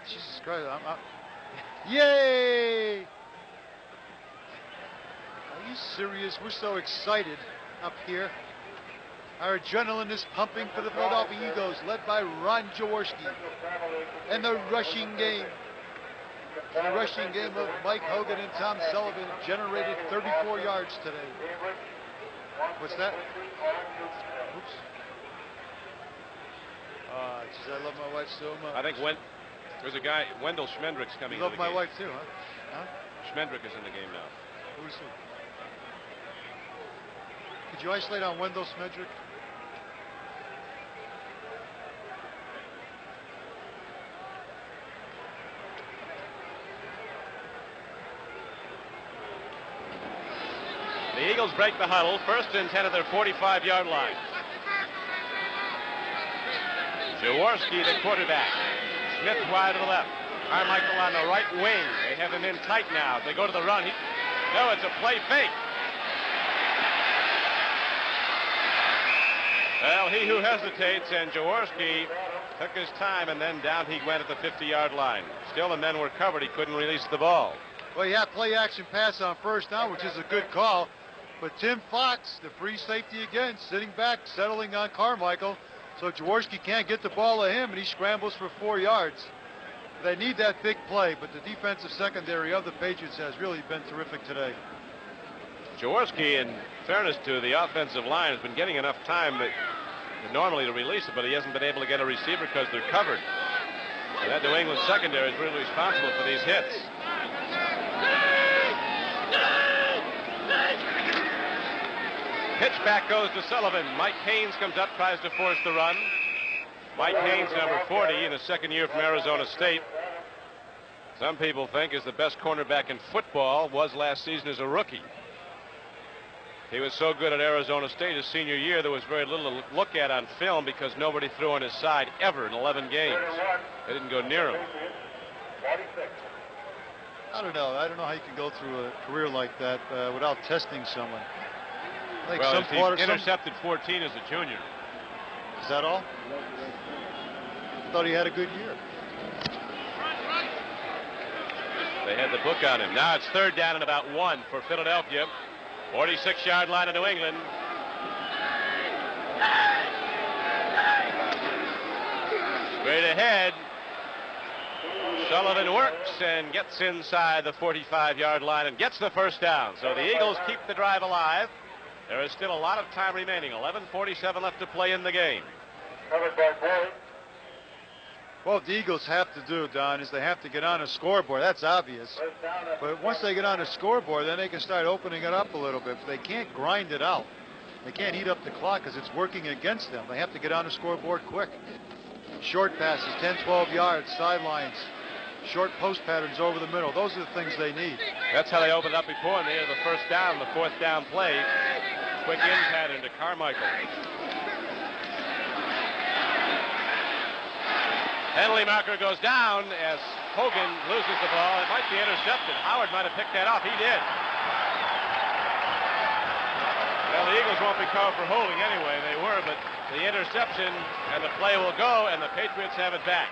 Jesus Christ. Yay! Are you serious? We're so excited up here. Our adrenaline is pumping for the Philadelphia Eagles, led by Ron Jaworski. And the rushing game. The rushing game of Mike Hogan and Tom Sullivan generated 34 yards today. What's that? Oops. Oh, geez, I love my wife so much. I think there's a guy, Wendell Schmendrick's coming You into love the my game. wife too, huh? Schmendrick is in the game now. Who's who? Could you isolate on Wendell Schmendrick? The Eagles break the huddle, first and 10 at their 45-yard line. Jaworski, the quarterback. Smith wide to the left. Carmichael on the right wing. They have him in tight now. They go to the run. No, it's a play fake. Well, he who hesitates, and Jaworski took his time, and then down he went at the 50-yard line. Still, the men were covered. He couldn't release the ball. Well, yeah, play action pass on first down, which is a good call. But Tim Fox, the free safety again, sitting back, settling on Carmichael. So Jaworski can't get the ball to him, and he scrambles for 4 yards. They need that big play, but the defensive secondary of the Patriots has really been terrific today. Jaworski, in fairness to the offensive line, has been getting enough time normally to release it, but he hasn't been able to get a receiver because they're covered. And that New England secondary is really responsible for these hits. Pitch back goes to Sullivan. Mike Haynes comes up, tries to force the run. Mike Haynes, number 40, in his second year from Arizona State. Some people think is the best cornerback in football, was last season as a rookie. He was so good at Arizona State his senior year, there was very little to look at on film because nobody threw on his side ever in 11 games. They didn't go near him. I don't know how you can go through a career like that without testing someone. Like well, he intercepted 14 as a junior. Is that all? I thought he had a good year. They had the book on him. Now it's third down and about 1 for Philadelphia. 46-yard line of New England. Straight ahead. Sullivan works and gets inside the 45-yard line and gets the first down. So the Eagles keep the drive alive. There is still a lot of time remaining. 11:47 left to play in the game. Well, what the Eagles have to do, Don, is they have to get on a scoreboard. That's obvious. But once they get on a scoreboard, then they can start opening it up a little bit. But they can't grind it out. They can't eat up the clock because it's working against them. They have to get on a scoreboard quick. Short passes, 10, 12 yards, sidelines, short post patterns over the middle. Those are the things they need. That's how they opened up before, and they had the first down, the fourth down play. Quick in pattern to Carmichael. Penalty marker goes down as Hogan loses the ball. It might be intercepted. Howard might have picked that off. He did. Well, the Eagles won't be called for holding anyway. They were, but the interception and the play will go, and the Patriots have it back.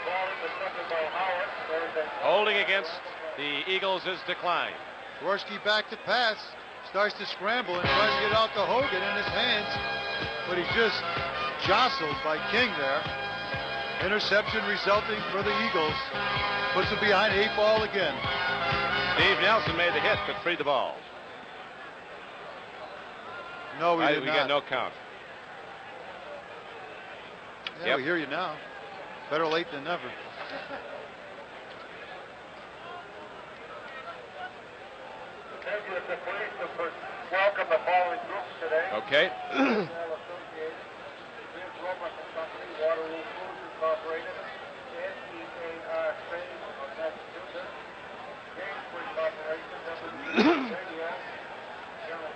Holding against the Eagles is declined. Jaworski back to pass, starts to scramble and tries to get out to Hogan in his hands, but he's just jostled by King there. Interception resulting for the Eagles. Puts it behind 8 ball again. Steve Nelson made the hit, but freed the ball. No, we did we not. got no count. Yeah, Yep. we hear you now. Better late than never. Patriots are pleased to welcome the following groups today. Okay. Associated, Biz Roebuck and Company, Waterloo Foods Incorporated, NEAR Trading of Massachusetts, Gameswood Corporation, Radio, General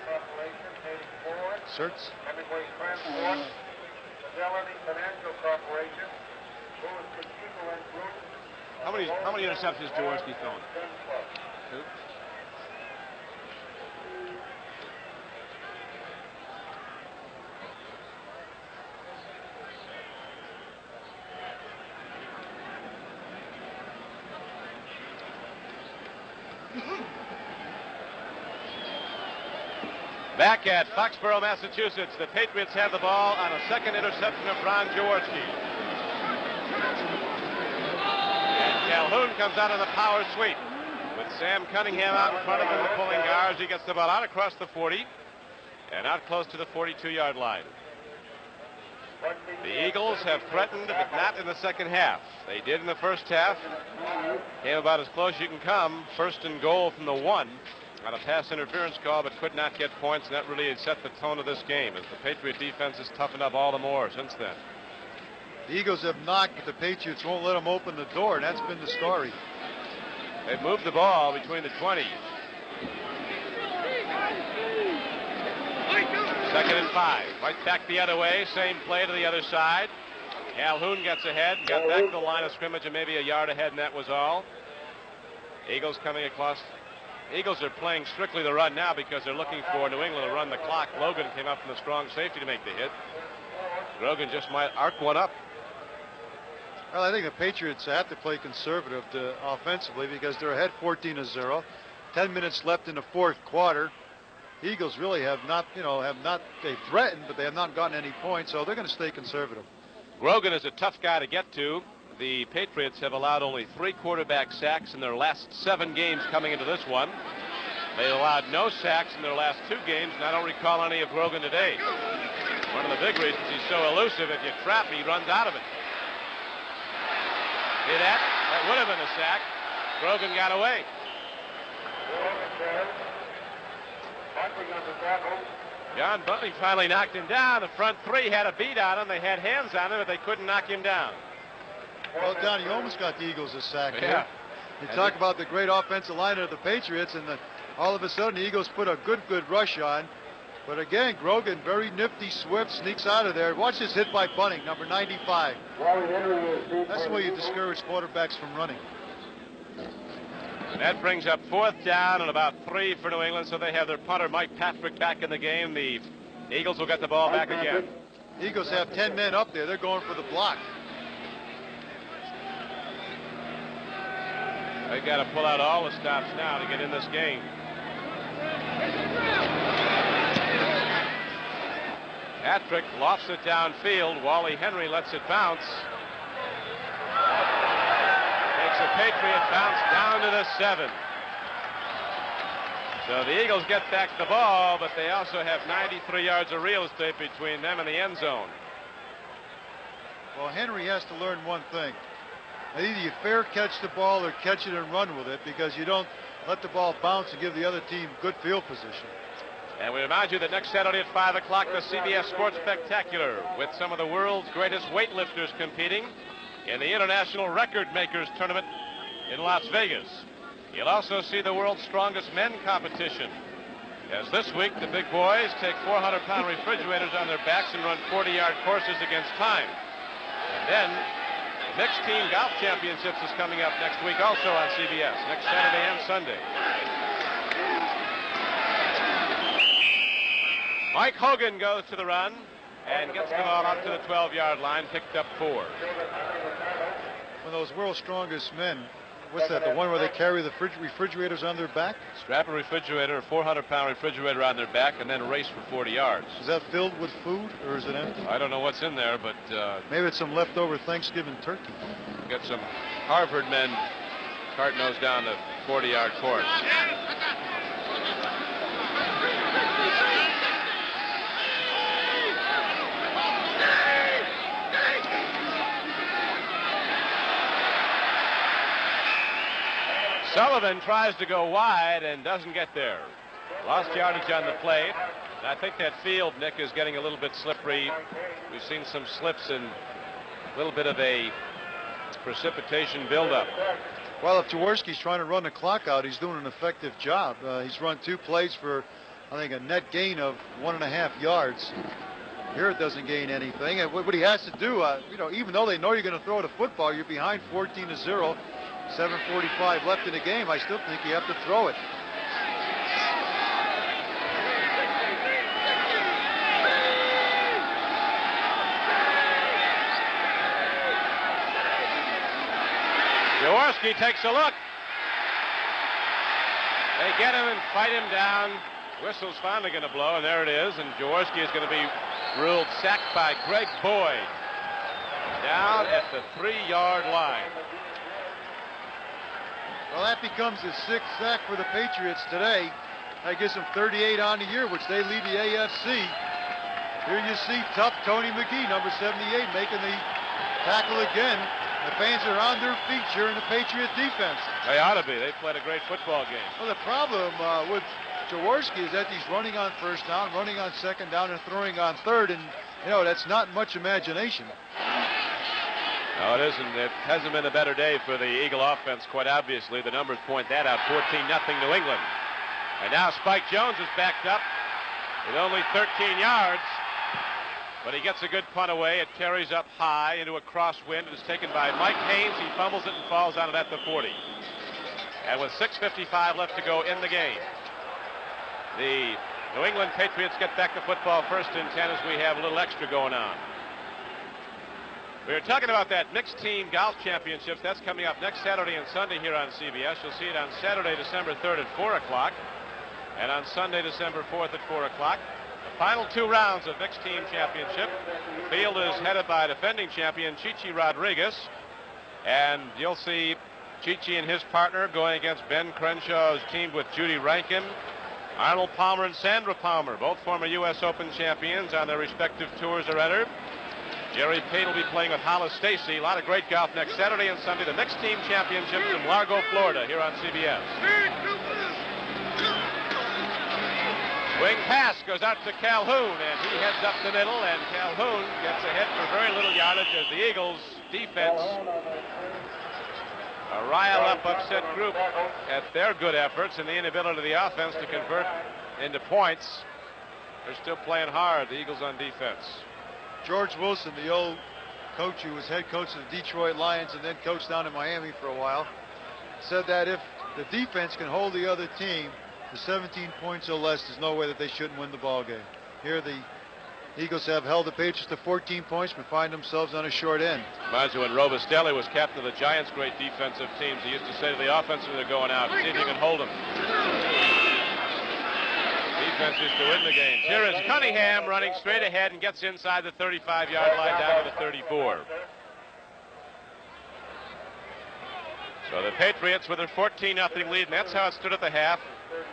Corporation, Hating Ford, Certs. Hemingway Transport, Fidelity Financial Corporation, Louis Contigo and Group. How many interceptions Jaworski thrown? 10 plus. 2. Back at Foxborough, Massachusetts, the Patriots have the ball on a second interception of Ron Jaworski. And Calhoun comes out on the power sweep with Sam Cunningham out in front of him, pulling guards. He gets the ball out across the 40 and out close to the 42-yard line. The Eagles have threatened, but not in the second half. They did in the first half. Came about as close as you can come. First and goal from the 1 on a pass interference call, but could not get points, and that really had set the tone of this game as the Patriot defense has toughened up all the more since then. The Eagles have knocked, but the Patriots won't let them open the door, and that's been the story. They've moved the ball between the 20s. 2nd and 5. Right back the other way. Same play to the other side. Calhoun gets ahead, got back to the line of scrimmage and maybe a yard ahead, and that was all. Eagles coming across. Eagles are playing strictly the run now because they're looking for New England to run the clock. Logan came up from the strong safety to make the hit. Grogan just might arc one up. Well, I think the Patriots have to play conservative offensively because they're ahead 14-0. 10 minutes left in the fourth quarter. The Eagles really have not, they threatened, but they have not gotten any points, so they're going to stay conservative. Grogan is a tough guy to get to. The Patriots have allowed only 3 quarterback sacks in their last 7 games coming into this one. They allowed no sacks in their last 2 games, and I don't recall any of Grogan today. One of the big reasons he's so elusive, if you trap him, he runs out of it. See that? That would have been a sack. Grogan got away. John Bunting finally knocked him down. The front 3 had a beat on him. They had hands on him, but they couldn't knock him down. Well, Don, you almost got the Eagles a sack Yeah. here. You talk about the great offensive line of the Patriots, and all of a sudden the Eagles put a good rush on. But again, Grogan, very nifty, swift, sneaks out of there. Watch this hit by Bunting, number 95. That's the way you discourage quarterbacks from running. And that brings up 4th down and about 3 for New England, so they have their punter, Mike Patrick, back in the game. The Eagles will get the ball back again. The Eagles have 10 men up there. They're going for the block. They've got to pull out all the stops now to get in this game. Patrick lofts it downfield. Wally Henry lets it bounce. Takes a Patriot bounce down to the 7. So the Eagles get back the ball, but they also have 93 yards of real estate between them and the end zone. Well, Henry has to learn one thing. Either you fair catch the ball or catch it and run with it, because you don't let the ball bounce and give the other team good field position. And we remind you that next Saturday at 5 o'clock, the CBS Sports Spectacular with some of the world's greatest weightlifters competing in the International Record Makers Tournament in Las Vegas. You'll also see the world's strongest men competition, as this week the big boys take 400-pound refrigerators on their backs and run 40-yard courses against time. And then mixed team golf championships is coming up next week, also on CBS, next Saturday and Sunday. Mike Hogan goes to the run and gets the ball up to the 12-yard line, picked up 4. One of those world's strongest men. What's that, the one where they carry the refrigerators on their back? Strap a refrigerator, a 400-pound refrigerator on their back, and then race for 40 yards. Is that filled with food, or is it empty? I don't know what's in there, but... maybe it's some leftover Thanksgiving turkey. Get some Harvard men cart nose down the 40-yard course. Sullivan tries to go wide and doesn't get there. Lost yardage on the play. And I think that field, Nick, is getting a little bit slippery. We've seen some slips and a little bit of a precipitation buildup. Well, if Jaworski's trying to run the clock out, he's doing an effective job. He's run 2 plays for, I think, a net gain of 1.5 yards. Here it doesn't gain anything. And what he has to do, even though they know you're going to throw the football, you're behind 14-0. 7:45 left in the game. I still think you have to throw it. Jaworski takes a look. They get him and fight him down. Whistle's finally going to blow, and there it is. And Jaworski is going to be ruled sacked by Greg Boyd down at the 3-yard line. Well, that becomes his 6th sack for the Patriots today. That gives them 38 on the year, which they lead the AFC. Here you see tough Tony McGee, number 78, making the tackle again. The fans are on their feet cheering the Patriot defense. They ought to be. They played a great football game. Well, the problem with Jaworski is that he's running on 1st down, running on 2nd down, and throwing on 3rd, and, that's not much imagination. No, it isn't. It hasn't been a better day for the Eagle offense, quite obviously. The numbers point that out. 14-0 New England. And now Spike Jones is backed up with only 13 yards. But he gets a good punt away. It carries up high into a crosswind. It is taken by Mike Haynes. He fumbles it and falls out of at the 40. And with 6:55 left to go in the game, the New England Patriots get back to football 1st and 10 as we have a little extra going on. We were talking about that mixed team golf championships. That's coming up next Saturday and Sunday here on CBS. You'll see it on Saturday, December 3rd at 4 o'clock, and on Sunday, December 4th at 4 o'clock. The final 2 rounds of mixed team championship. The field is headed by defending champion Chichi Rodriguez, and you'll see Chichi and his partner going against Ben Crenshaw, who's teamed with Judy Rankin. Arnold Palmer and Sandra Palmer, both former U.S. Open champions, on their respective tours are entered. Jerry Pate will be playing with Hollis Stacy. A lot of great golf next Saturday and Sunday. The mixed team championships in Largo, Florida, here on CBS. Swing pass goes out to Calhoun, and he heads up the middle, and Calhoun gets ahead for very little yardage as the Eagles defense, a rile-up, upset group at their good efforts and the inability of the offense to convert into points. They're still playing hard, the Eagles on defense. George Wilson, the old coach who was head coach of the Detroit Lions and then coached down in Miami for a while, said that if the defense can hold the other team to 17 points or less, there's no way that they shouldn't win the ball game. Here the Eagles have held the Patriots to 14 points but find themselves on a short end. Reminds me when Robustelli was captain of the Giants' great defensive teams. He used to say to the offense when they're going out, see if you can hold them. Defense is to win the game. Here is Cunningham running straight ahead and gets inside the 35-yard line down to the 34. So the Patriots with their 14-0 lead, and that's how it stood at the half.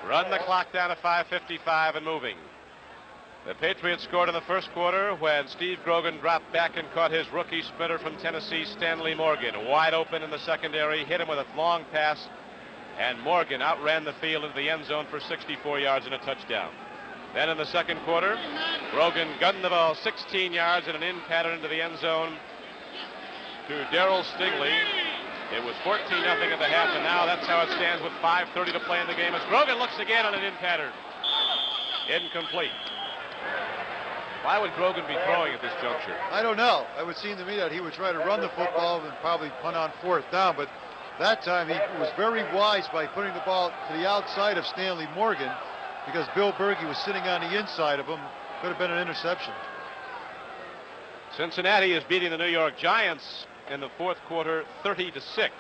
Run the clock down to 5:55 and moving. The Patriots scored in the first quarter when Steve Grogan dropped back and caught his rookie sprinter from Tennessee, Stanley Morgan, wide open in the secondary, hit him with a long pass, and Morgan outran the field into the end zone for 64 yards and a touchdown. Then in the second quarter, Grogan gunned the ball 16 yards and an in pattern into the end zone to Darrell Stigley. It was 14-0 at the half, and now that's how it stands with 5:30 to play in the game as Grogan looks again on an in pattern. Incomplete. Why would Grogan be throwing at this juncture? I don't know. It would seem to me that he would try to run the football and probably punt on 4th down, but that time he was very wise by putting the ball to the outside of Stanley Morgan because Bill Berge was sitting on the inside of him. Could have been an interception. Cincinnati is beating the New York Giants in the fourth quarter 30-6.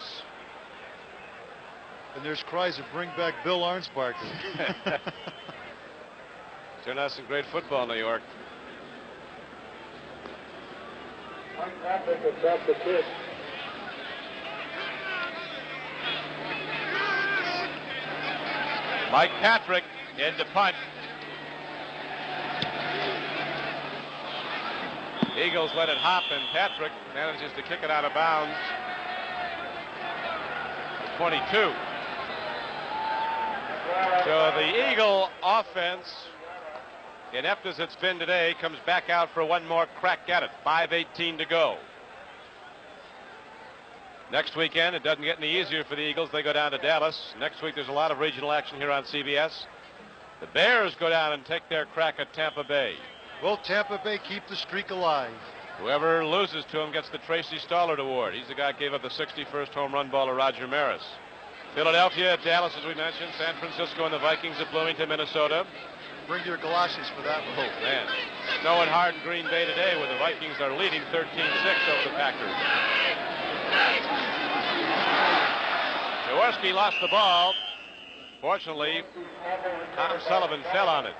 And there's cries of bring back Bill Arnsparker. Sure not some great football, New York. Mike Patrick has got the kick. Mike Patrick in to punt. Eagles let it hop, and Patrick manages to kick it out of bounds. 22. So the Eagle offense, inept as it's been today, comes back out for one more crack at it. 5:18 to go. Next weekend, it doesn't get any easier for the Eagles. They go down to Dallas. Next week, there's a lot of regional action here on CBS. The Bears go down and take their crack at Tampa Bay. Will Tampa Bay keep the streak alive? Whoever loses to him gets the Tracy Stollard Award. He's the guy who gave up the 61st home run ball to Roger Maris. Philadelphia, Dallas, as we mentioned, San Francisco, and the Vikings at Bloomington, Minnesota. Bring your galoshes for that one. Oh, man. Snowing hard in Green Bay today, where the Vikings are leading 13-6 over the Packers. Jaworski lost the ball. Fortunately, Tom Sullivan fell on it.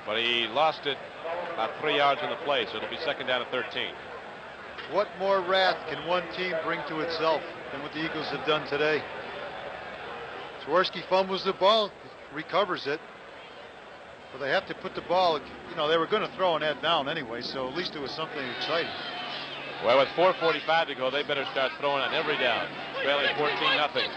But he lost it about 3 yards in the play, so it'll be second down at 13. What more wrath can one team bring to itself than what the Eagles have done today? Jaworski fumbles the ball, recovers it, but they have to put the ball, they were going to throw on that down anyway, so at least it was something exciting. Well, with 4:45 to go, they better start throwing on every down. Trailing 14-0.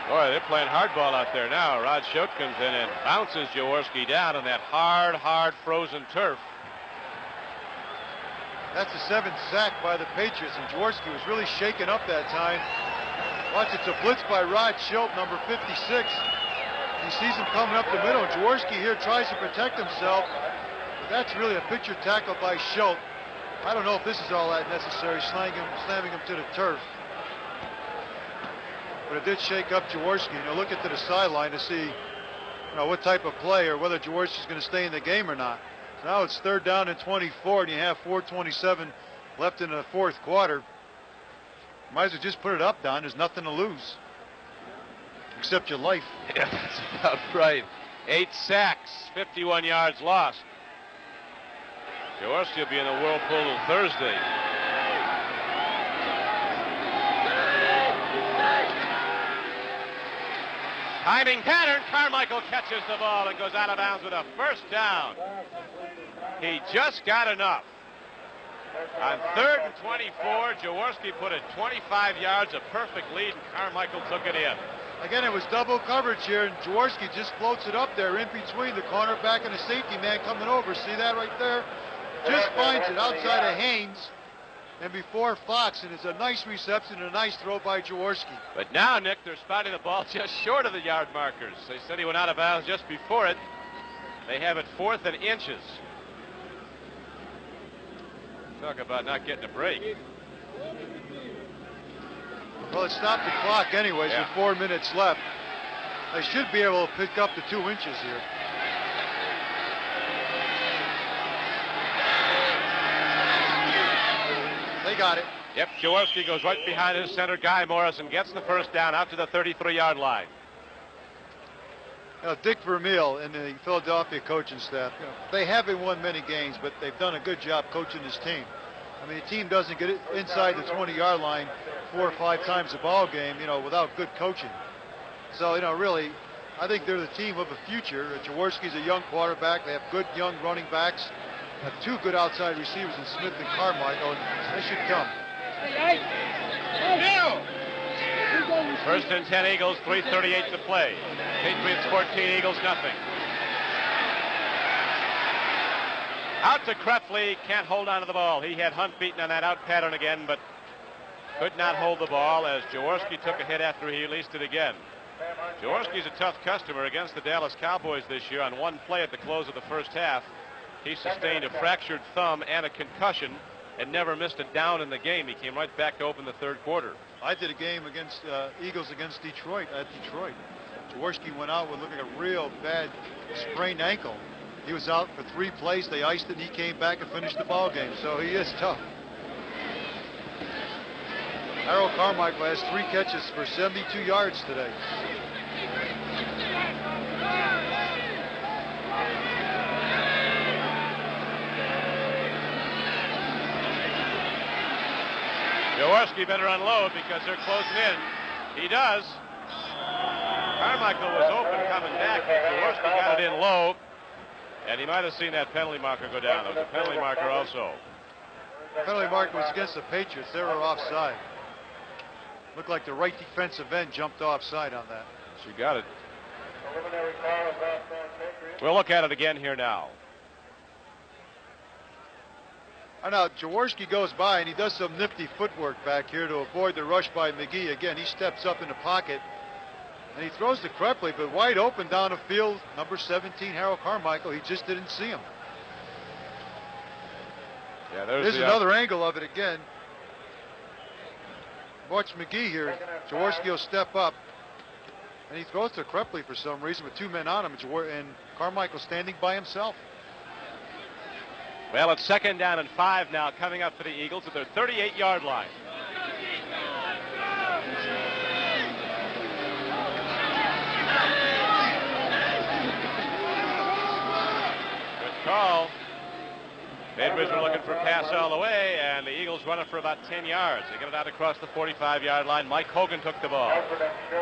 Boy, they're playing hardball out there now. Rod Schote comes in and bounces Jaworski down on that hard frozen turf. That's the 7th sack by the Patriots, and Jaworski was really shaken up that time. Watch, it's a blitz by Rod Schote, number 56. He sees him coming up the middle, and Jaworski here tries to protect himself, but that's really a picture tackle by Schote. I don't know if this is all that necessary, slamming him to the turf. But it did shake up Jaworski. Look into the sideline to see, what type of play or whether Jaworski's going to stay in the game or not. Now it's third down and 24, and you have 4:27 left in the fourth quarter. Might as well just put it up, Don. There's nothing to lose, except your life. Yeah, that's about right. 8 sacks, 51 yards lost. Jaworski will be in the whirlpool till Thursday. Timing pattern. Carmichael catches the ball and goes out of bounds with a first down. He just got enough. On 3rd and 24, Jaworski put it 25 yards, a perfect lead, and Carmichael took it in. Again, it was double coverage here, and Jaworski just floats it up there in between the cornerback and the safety man coming over. See that right there? Just finds it outside of Haynes and before Fox, and it's a nice reception and a nice throw by Jaworski. But now, Nick, they're spotting the ball just short of the yard markers. They said he went out of bounds just before it. They have it 4th and inches. Talk about not getting a break. Well, it stopped the clock anyways with 4 minutes left. They should be able to pick up the 2 inches here. They got it. Yep, Jaworski goes right behind his center guy, Morris, and gets the first down out to the 33-yard line. Dick Vermeil and the Philadelphia coaching staff, they haven't won many games, but they've done a good job coaching this team. I mean, the team doesn't get it inside the 20-yard line 4 or 5 times a ball game, without good coaching. So, really, I think they're the team of the future. Jaworski's a young quarterback. They have good young running backs. Have 2 good outside receivers in Smith and Carmichael, and they should come. First and 10 Eagles, 3:38 to play. Patriots 14, Eagles nothing. Out to Kreftley, can't hold on to the ball. He had Hunt beaten on that out pattern again, but could not hold the ball as Jaworski took a hit after he released it again. Jaworski's a tough customer against the Dallas Cowboys this year. On one play at the close of the first half, he sustained a fractured thumb and a concussion and never missed a down in the game. He came right back to open the third quarter. I did a game against Eagles against Detroit at Detroit. Jaworski went out with looking like a real bad sprained ankle. He was out for 3 plays. They iced it, and he came back and finished the ball game. So he is tough. Harold Carmichael has 3 catches for 72 yards today. Jaworski better unload because they're closing in. He does. Carmichael was open coming back, but Jaworski got it in low. And he might have seen that penalty marker go down. There was a penalty marker also. Penalty marker was against the Patriots. They were offside. Looked like the right defensive end jumped offside on that. She got it. We'll look at it again here now. I know Jaworski goes by and he does some nifty footwork back here to avoid the rush by McGee. Again, he steps up in the pocket and he throws to Krepley, but wide open down the field. Number 17, Harold Carmichael. He just didn't see him. Yeah, there's another angle of it again. Watch McGee here. Jaworski will step up and he throws to Krepley for some reason with 2 men on him, and Carmichael standing by himself. Well, it's 2nd down and 5 now coming up for the Eagles at their 38-yard line. Good call. Bainbridge were looking for a pass all the way, and the Eagles run it for about 10 yards. They get it out across the 45-yard line. Mike Hogan took the ball.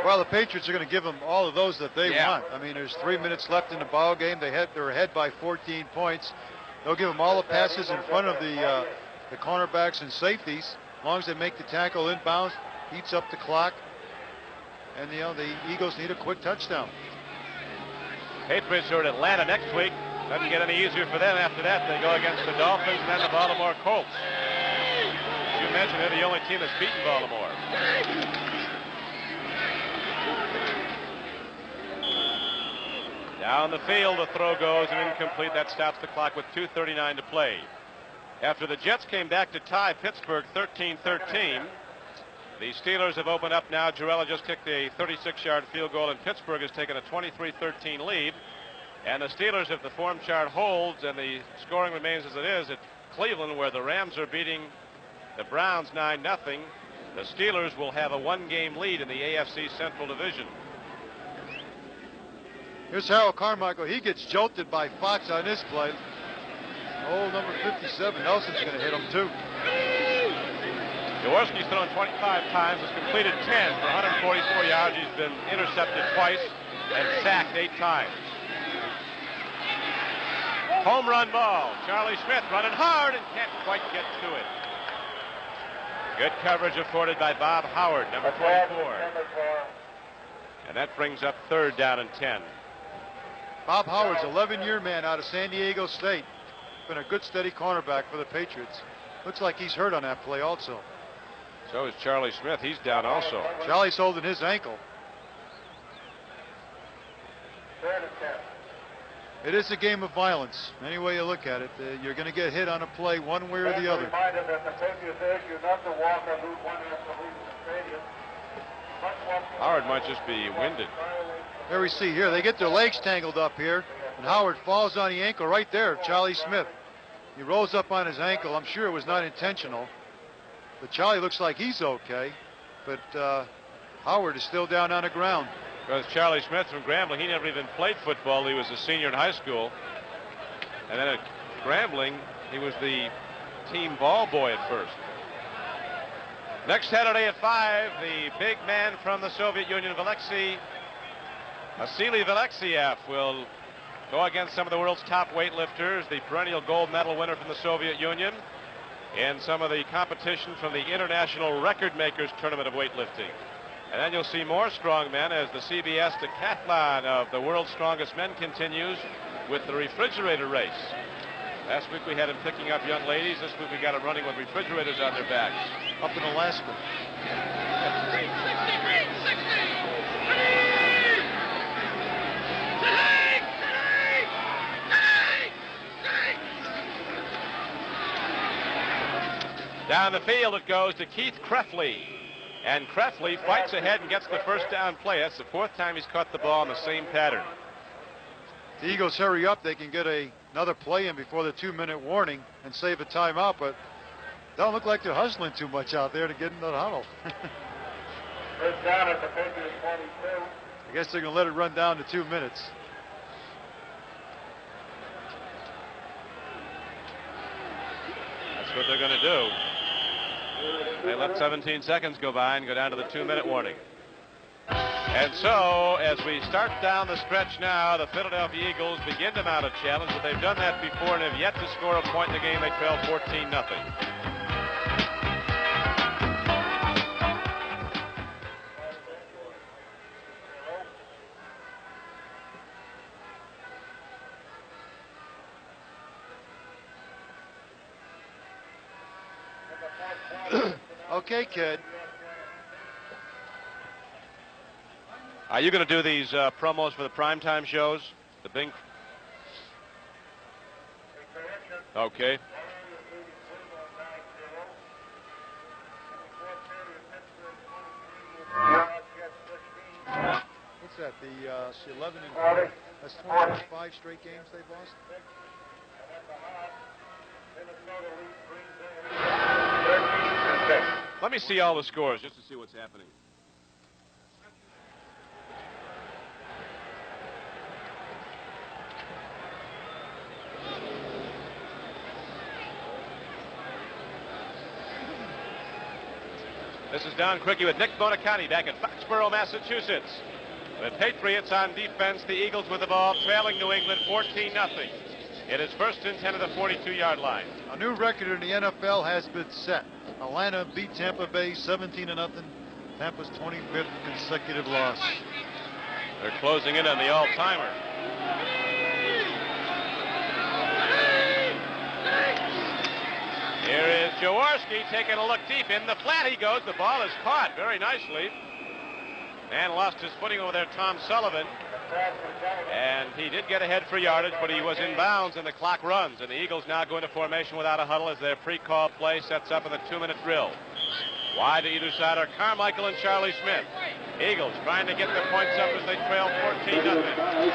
Well, the Patriots are going to give them all of those that they want. I mean, there's 3 minutes left in the ball game. They're ahead by 14 points. They'll give them all the passes in front of the cornerbacks and safeties, as long as they make the tackle inbounds, heats up the clock, and the Eagles need a quick touchdown. Patriots are at Atlanta next week. Doesn't get any easier for them after that. They go against the Dolphins and then the Baltimore Colts. As you mentioned, they're the only team that's beaten Baltimore. Down the field, the throw goes and incomplete. That stops the clock with 2:39 to play. After the Jets came back to tie Pittsburgh 13-13, the Steelers have opened up now. Jarrella just kicked a 36-yard field goal, and Pittsburgh has taken a 23-13 lead. And the Steelers, if the form chart holds and the scoring remains as it is at Cleveland, where the Rams are beating the Browns 9-0, the Steelers will have a 1-game lead in the AFC Central Division. Here's Harold Carmichael. He gets jolted by Fox on this play. Oh, number 57, Nelson's going to hit him too. Jaworski's thrown 25 times, has completed 10 for 144 yards. He's been intercepted twice and sacked 8 times. Home run ball. Charlie Smith running hard and can't quite get to it. Good coverage afforded by Bob Howard, number 24. And that brings up 3rd down and 10. Bob Howard's 11-year man out of San Diego State. Been a good steady cornerback for the Patriots. Looks like he's hurt on that play also. So is Charlie Smith. He's down also. Charlie's holding his ankle. 3rd and 10. It is a game of violence. Any way you look at it, you're going to get hit on a play one way or the other. Reminder that the Patriots urge you not to walk on Route 1 after leaving the stadium. Howard might just be winded. There we see here, they get their legs tangled up here, and Howard falls on the ankle right there, Charlie Smith. He rolls up on his ankle. I'm sure it was not intentional, but Charlie looks like he's okay, but Howard is still down on the ground. Because Charlie Smith from Grambling, he never even played football. He was a senior in high school. And then at Grambling, he was the team ball boy at first. Next Saturday at 5, the big man from the Soviet Union, Vasily Alexiev, will go against some of the world's top weightlifters, the perennial gold medal winner from the Soviet Union, in some of the competition from the International Record Makers Tournament of Weightlifting. And then you'll see more strongmen as the CBS decathlon of the world's strongest men continues with the refrigerator race. Last week we had him picking up young ladies. This week we got him running with refrigerators on their backs. Up in Alaska. Down the field it goes to Keith Krefley. And Krefley fights ahead and gets the first down play. That's the 4th time he's caught the ball in the same pattern. The Eagles hurry up. They can get another play in before the 2-minute warning and save a timeout, but don't look like they're hustling too much out there to get into the huddle. First down at the Patriots 42. I guess they're going to let it run down to 2 minutes. That's what they're going to do. They let 17 seconds go by and go down to the 2-minute warning. And so, as we start down the stretch now, the Philadelphia Eagles begin to mount a challenge, but they've done that before and have yet to score a point in the game. They trail 14-0. Okay, kid. Are you going to do these promos for the primetime shows? The Bing? Okay. What's that? The 11 and 4. That's 25 straight games they've lost. Let me see all the scores just to see what's happening. This is Don Criqui with Nick Bonacani back in Foxborough, Massachusetts. The Patriots on defense, the Eagles with the ball, trailing New England 14-0. It is 1st and 10 at the 42-yard line. A new record in the NFL has been set. Atlanta beat Tampa Bay 17-0. Tampa's 25th consecutive loss. They're closing in on the all-timer. Here is Jaworski taking a look deep. In the flat he goes. The ball is caught very nicely. Man lost his footing over there, Tom Sullivan. And he did get ahead for yardage, but he was in bounds, and the clock runs. And the Eagles now go into formation without a huddle as their pre-call play sets up in the 2-minute drill. Wide to either side are Carmichael and Charlie Smith. Eagles trying to get the points up as they trail 14-0.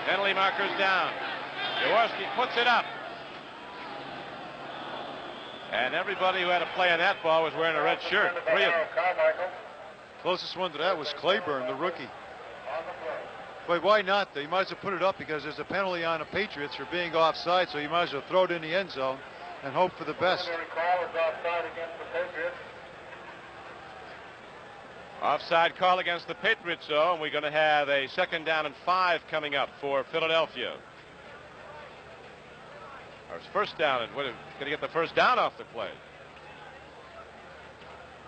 Penalty markers down. Jaworski puts it up. And everybody who had a play on that ball was wearing a red shirt. 3 of them. Closest one to that was Claiborne, the rookie. But why not? You might as well put it up because there's a penalty on the Patriots for being offside, so you might as well throw it in the end zone and hope for the best. Offside call against the Patriots, though, and we're going to have a 2nd down and 5 coming up for Philadelphia. Our 1st down, and going to get the 1st down off the play.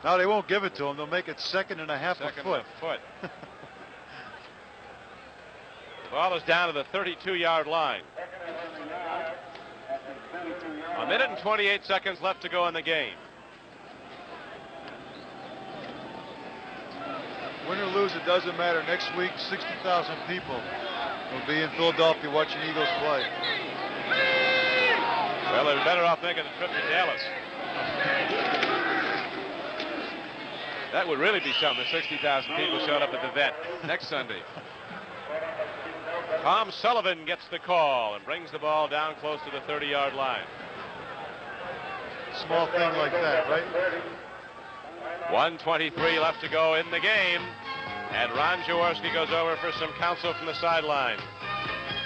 No, they won't give it to him. They'll make it 2nd and a half a foot. The ball is down to the 32-yard line. 1 minute and 28 seconds left to go in the game. Win or lose, it doesn't matter. Next week, 60,000 people will be in Philadelphia watching Eagles play. Well, they're better off making the trip to Dallas. That would really be something, 60,000 people showed up at the vet next Sunday. Tom Sullivan gets the call and brings the ball down close to the 30-yard line. Small thing like that, right? 1:23 left to go in the game. And Ron Jaworski goes over for some counsel from the sideline.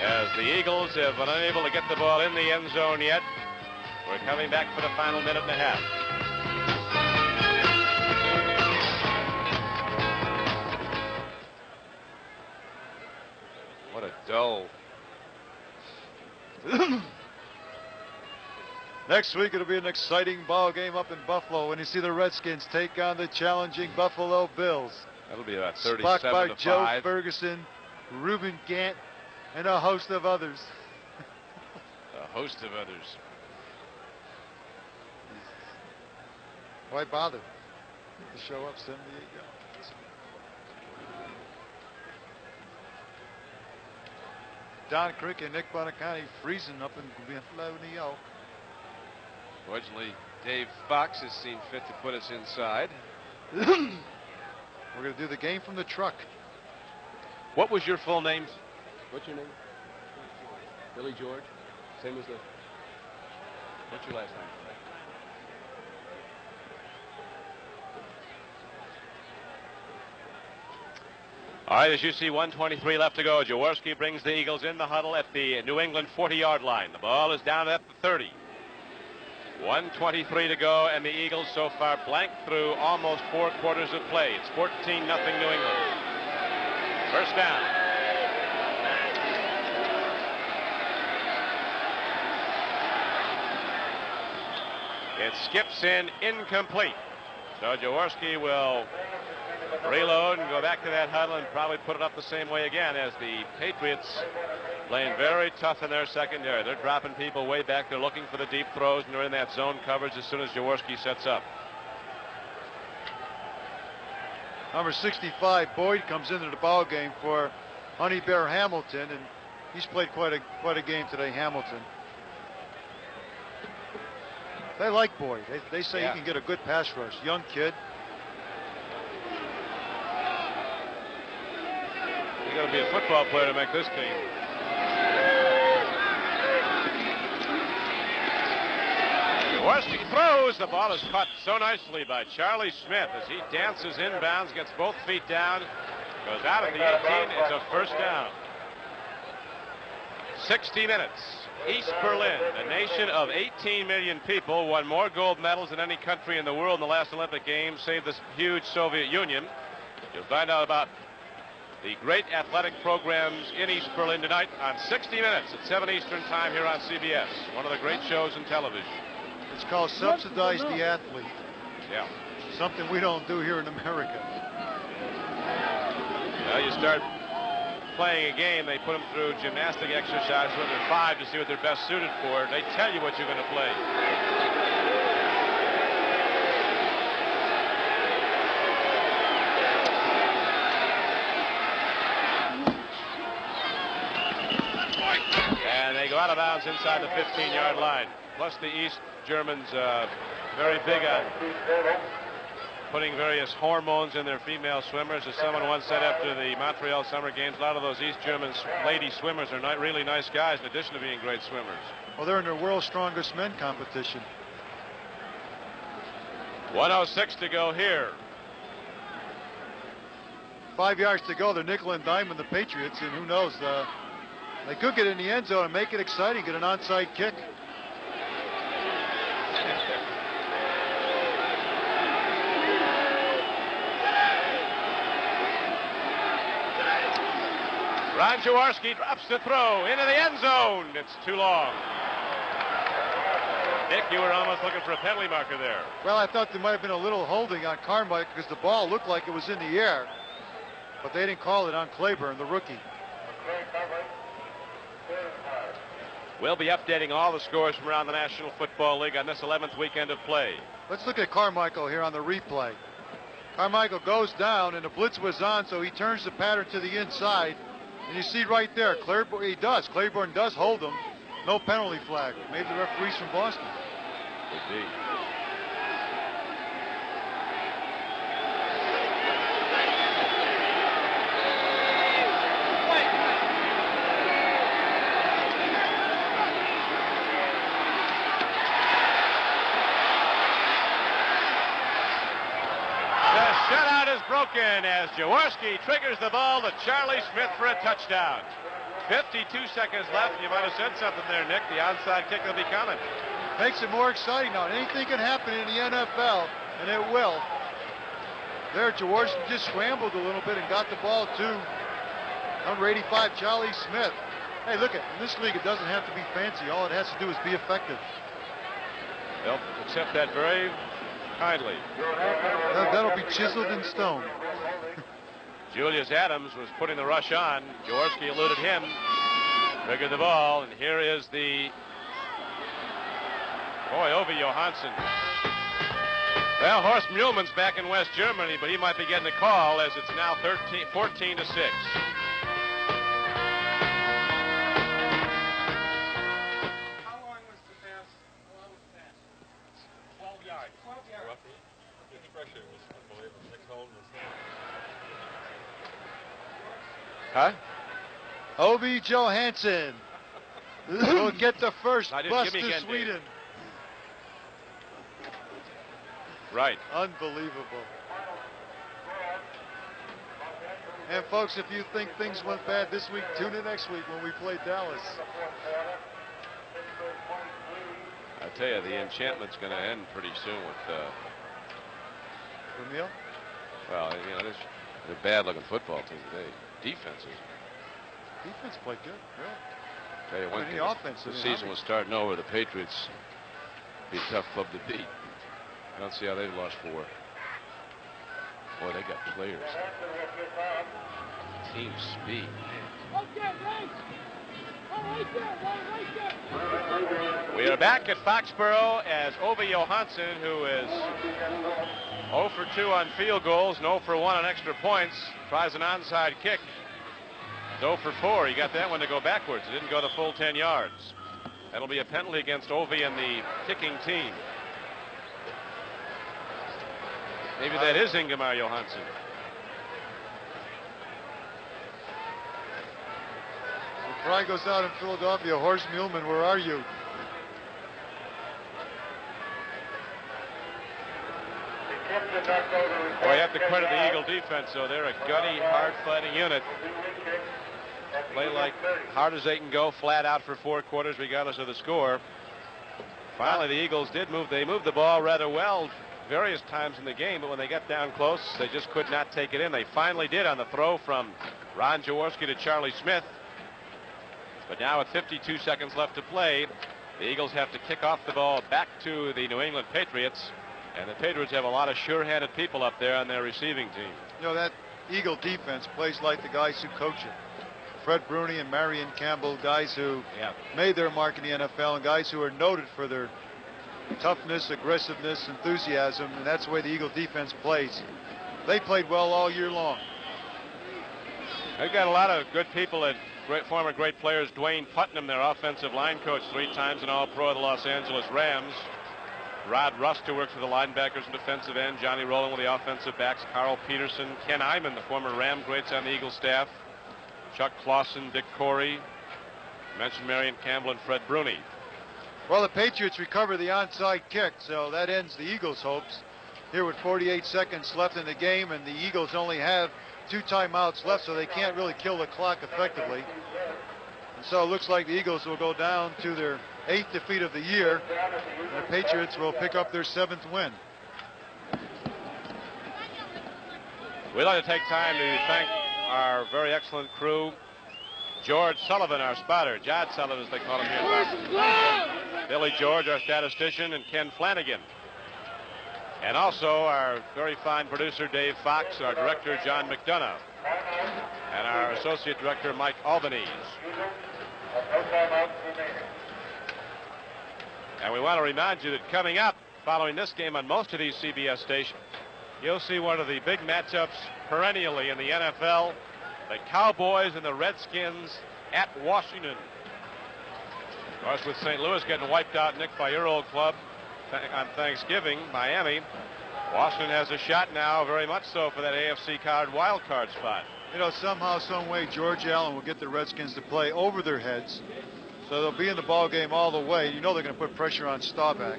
As the Eagles have been unable to get the ball in the end zone yet, we're coming back for the final minute and a half. What a dull. Next week it'll be an exciting ball game up in Buffalo when you see the Redskins take on the challenging Buffalo Bills. That'll be about Spot 37 by to Joe 5. Ferguson, Reuben Gant, and a host of others. A host of others. Why bother? To show up 78 yards. Don Crick and Nick Bonacani freezing up in Buffalo, New York. Fortunately, Dave Fox has seen fit to put us inside. We're going to do the game from the truck. What was your full name? What's your name? Billy George. Same as the. What's your last name? All right, as you see, 1:23 left to go. Jaworski brings the Eagles in the huddle at the New England 40-yard line. The ball is down at the 30. 1:23 to go, and the Eagles so far blank through almost 4 quarters of play. It's 14-0 New England. First down. It skips in incomplete. So Jaworski will reload and go back to that huddle and probably put it up the same way again as the Patriots playing very tough in their secondary. They're dropping people way back. They're looking for the deep throws, and they're in that zone coverage as soon as Jaworski sets up. Number 65, Boyd, comes into the ball game for Honey Bear Hamilton, and he's played quite a game today, Hamilton. They like Boyd. They say he can get a good pass rush. Young kid. You got to be a football player to make this team. Jaworski throws. The ball is caught so nicely by Charlie Smith as he dances inbounds, gets both feet down, goes out at the 18. It's a first down. 60 minutes. East Berlin, a nation of 18 million people, won more gold medals than any country in the world in the last Olympic Games, save this huge Soviet Union. You'll find out about the great athletic programs in East Berlin tonight on 60 Minutes at 7 Eastern Time here on CBS. One of the great shows in television. It's called Subsidize the Athlete. Yeah. Something we don't do here in America. Well, you start playing a game, they put them through gymnastic exercises when they're 5 to see what they're best suited for. They tell you what you're going to play. And they go out of bounds inside the 15-yard line. Plus the East Germans very big on putting various hormones in their female swimmers. As someone once said after the Montreal Summer Games, a lot of those East German lady swimmers are not really nice guys in addition to being great swimmers. Well, they're in their World's Strongest Men competition. 1:06 to go here. 5 yards to go. They're nickel and diming the Patriots, and who knows, they could get in the end zone and make it exciting, get an onside kick. Ron Jaworski drops the throw into the end zone. It's too long. Nick, you were almost looking for a penalty marker there. Well, I thought there might have been a little holding on Carmichael because the ball looked like it was in the air, but they didn't call it on Claiborne, the rookie. We'll be updating all the scores from around the National Football League on this 11th weekend of play. Let's look at Carmichael here on the replay. Carmichael goes down, and the blitz was on, so he turns the pattern to the inside. And you see right there, Claiborne does hold him. No penalty flag. Maybe the referee's from Boston. Could be. Broken as Jaworski triggers the ball to Charlie Smith for a touchdown. 52 seconds left. You might have said something there, Nick. The onside kick will be coming. Makes it more exciting now. Anything can happen in the NFL, and it will. There, Jaworski just scrambled a little bit and got the ball to number 85, Charlie Smith. Hey, look, in this league, it doesn't have to be fancy. All it has to do is be effective. They'll accept that very kindly. That'll be chiseled in stone. Julius Adams was putting the rush on. Jaworski eluded him. Triggered the ball, and here is the Ove Johansson. Well, Horst Muhlmann's back in West Germany, but he might be getting a call as it's now 14 to 6. How long was the pass? How long was the pass? 12 Huh? Ovi Johansson will get the first I did. bus Give me to again, Sweden. Right. Unbelievable. And folks, if you think things went bad this week, tune in next week when we play Dallas. I tell you, the enchantment's going to end pretty soon with. Vermeil? Well, you know, this is a bad-looking football team today. Defenses. Defense played good, really. Tell you one thing, the offense. the season was starting over. The Patriots be a tough club to beat. I don't see how they've lost 4. Boy, they got players. Team speed. We are back at Foxborough as Ovi Johansson, who is 0 for 2 on field goals, and 0 for 1 on extra points, tries an onside kick. 0 for 4. He got that one to go backwards. It didn't go the full 10 yards. That'll be a penalty against Ovi and the kicking team. Maybe that is Ingemar Johansson. The cry goes out in Philadelphia. Horst Muhlman, where are you? Well, you have to credit the Eagle defense, though. They're a gutty, hard-fighting unit. Play like hard as they can go, flat out for 4 quarters, regardless of the score. Finally, the Eagles did move. They moved the ball rather well various times in the game, but when they got down close, they just could not take it in. They finally did on the throw from Ron Jaworski to Charlie Smith. But now with 52 seconds left to play, the Eagles have to kick off the ball back to the New England Patriots. And the Patriots have a lot of sure-handed people up there on their receiving team. You know, that Eagle defense plays like the guys who coach it. Fred Bruni and Marion Campbell, guys who made their mark in the NFL, and guys who are noted for their toughness, aggressiveness, enthusiasm, and that's the way the Eagle defense plays. They played well all year long. They've got a lot of good people and former great players. Dwayne Putnam, their offensive line coach, 3 times an All-Pro of the Los Angeles Rams. Rod Rust, who works with the linebackers and defensive end. Johnny Rowland with the offensive backs. Carl Peterson. Ken Iman, the former Ram greats on the Eagles staff. Chuck Clausen, Dick Corey. Mentioned Marion Campbell and Fred Bruni. Well, the Patriots recover the onside kick, so that ends the Eagles' hopes. Here with 48 seconds left in the game, and the Eagles only have 2 timeouts left, so they can't really kill the clock effectively. And so it looks like the Eagles will go down to their 8th defeat of the year. And the Patriots will pick up their 7th win. We'd like to take time to thank our very excellent crew. George Sullivan, our spotter. Jod Sullivan, as they call him here. Billy George, our statistician, and Ken Flanagan. And also our very fine producer, Dave Fox, our director, John McDonough, and our associate director, Mike Albanese. And we want to remind you that coming up, following this game on most of these CBS stations, you'll see one of the big matchups perennially in the NFL, the Cowboys and the Redskins at Washington. Of course, with St. Louis getting wiped out, Nick, by your old club on Thanksgiving, Miami, Washington has a shot now, very much so, for that AFC wild card spot. You know, somehow, some way, George Allen will get the Redskins to play over their heads, so they'll be in the ball game all the way. You know they're going to put pressure on Staubach.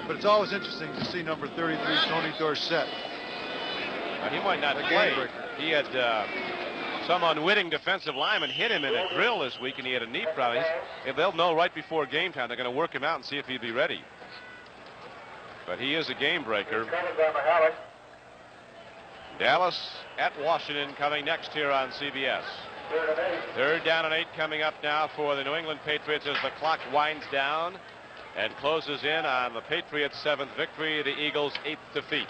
But it's always interesting to see number 33, Tony Dorsett. He might not play. He had some unwitting defensive lineman hit him in a drill this week, and he had a knee problem. They'll know right before game time. They're going to work him out and see if he'd be ready. But he is a game breaker. Dallas at Washington coming next here on CBS. 3rd down and 8 coming up now for the New England Patriots as the clock winds down and closes in on the Patriots' 7th victory, the Eagles' 8th defeat.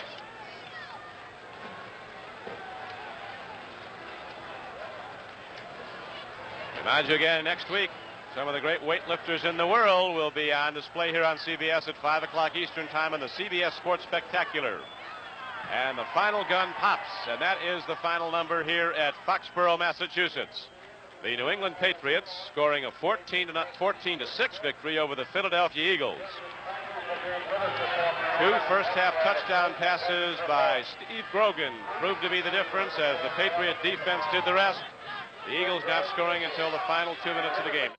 Remind you again, next week, some of the great weightlifters in the world will be on display here on CBS at 5 o'clock Eastern Time on the CBS Sports Spectacular. And the final gun pops, and that is the final number here at Foxborough, Massachusetts. The New England Patriots scoring a 14-6 victory over the Philadelphia Eagles. Two first-half touchdown passes by Steve Grogan proved to be the difference as the Patriot defense did the rest. The Eagles not scoring until the final 2 minutes of the game.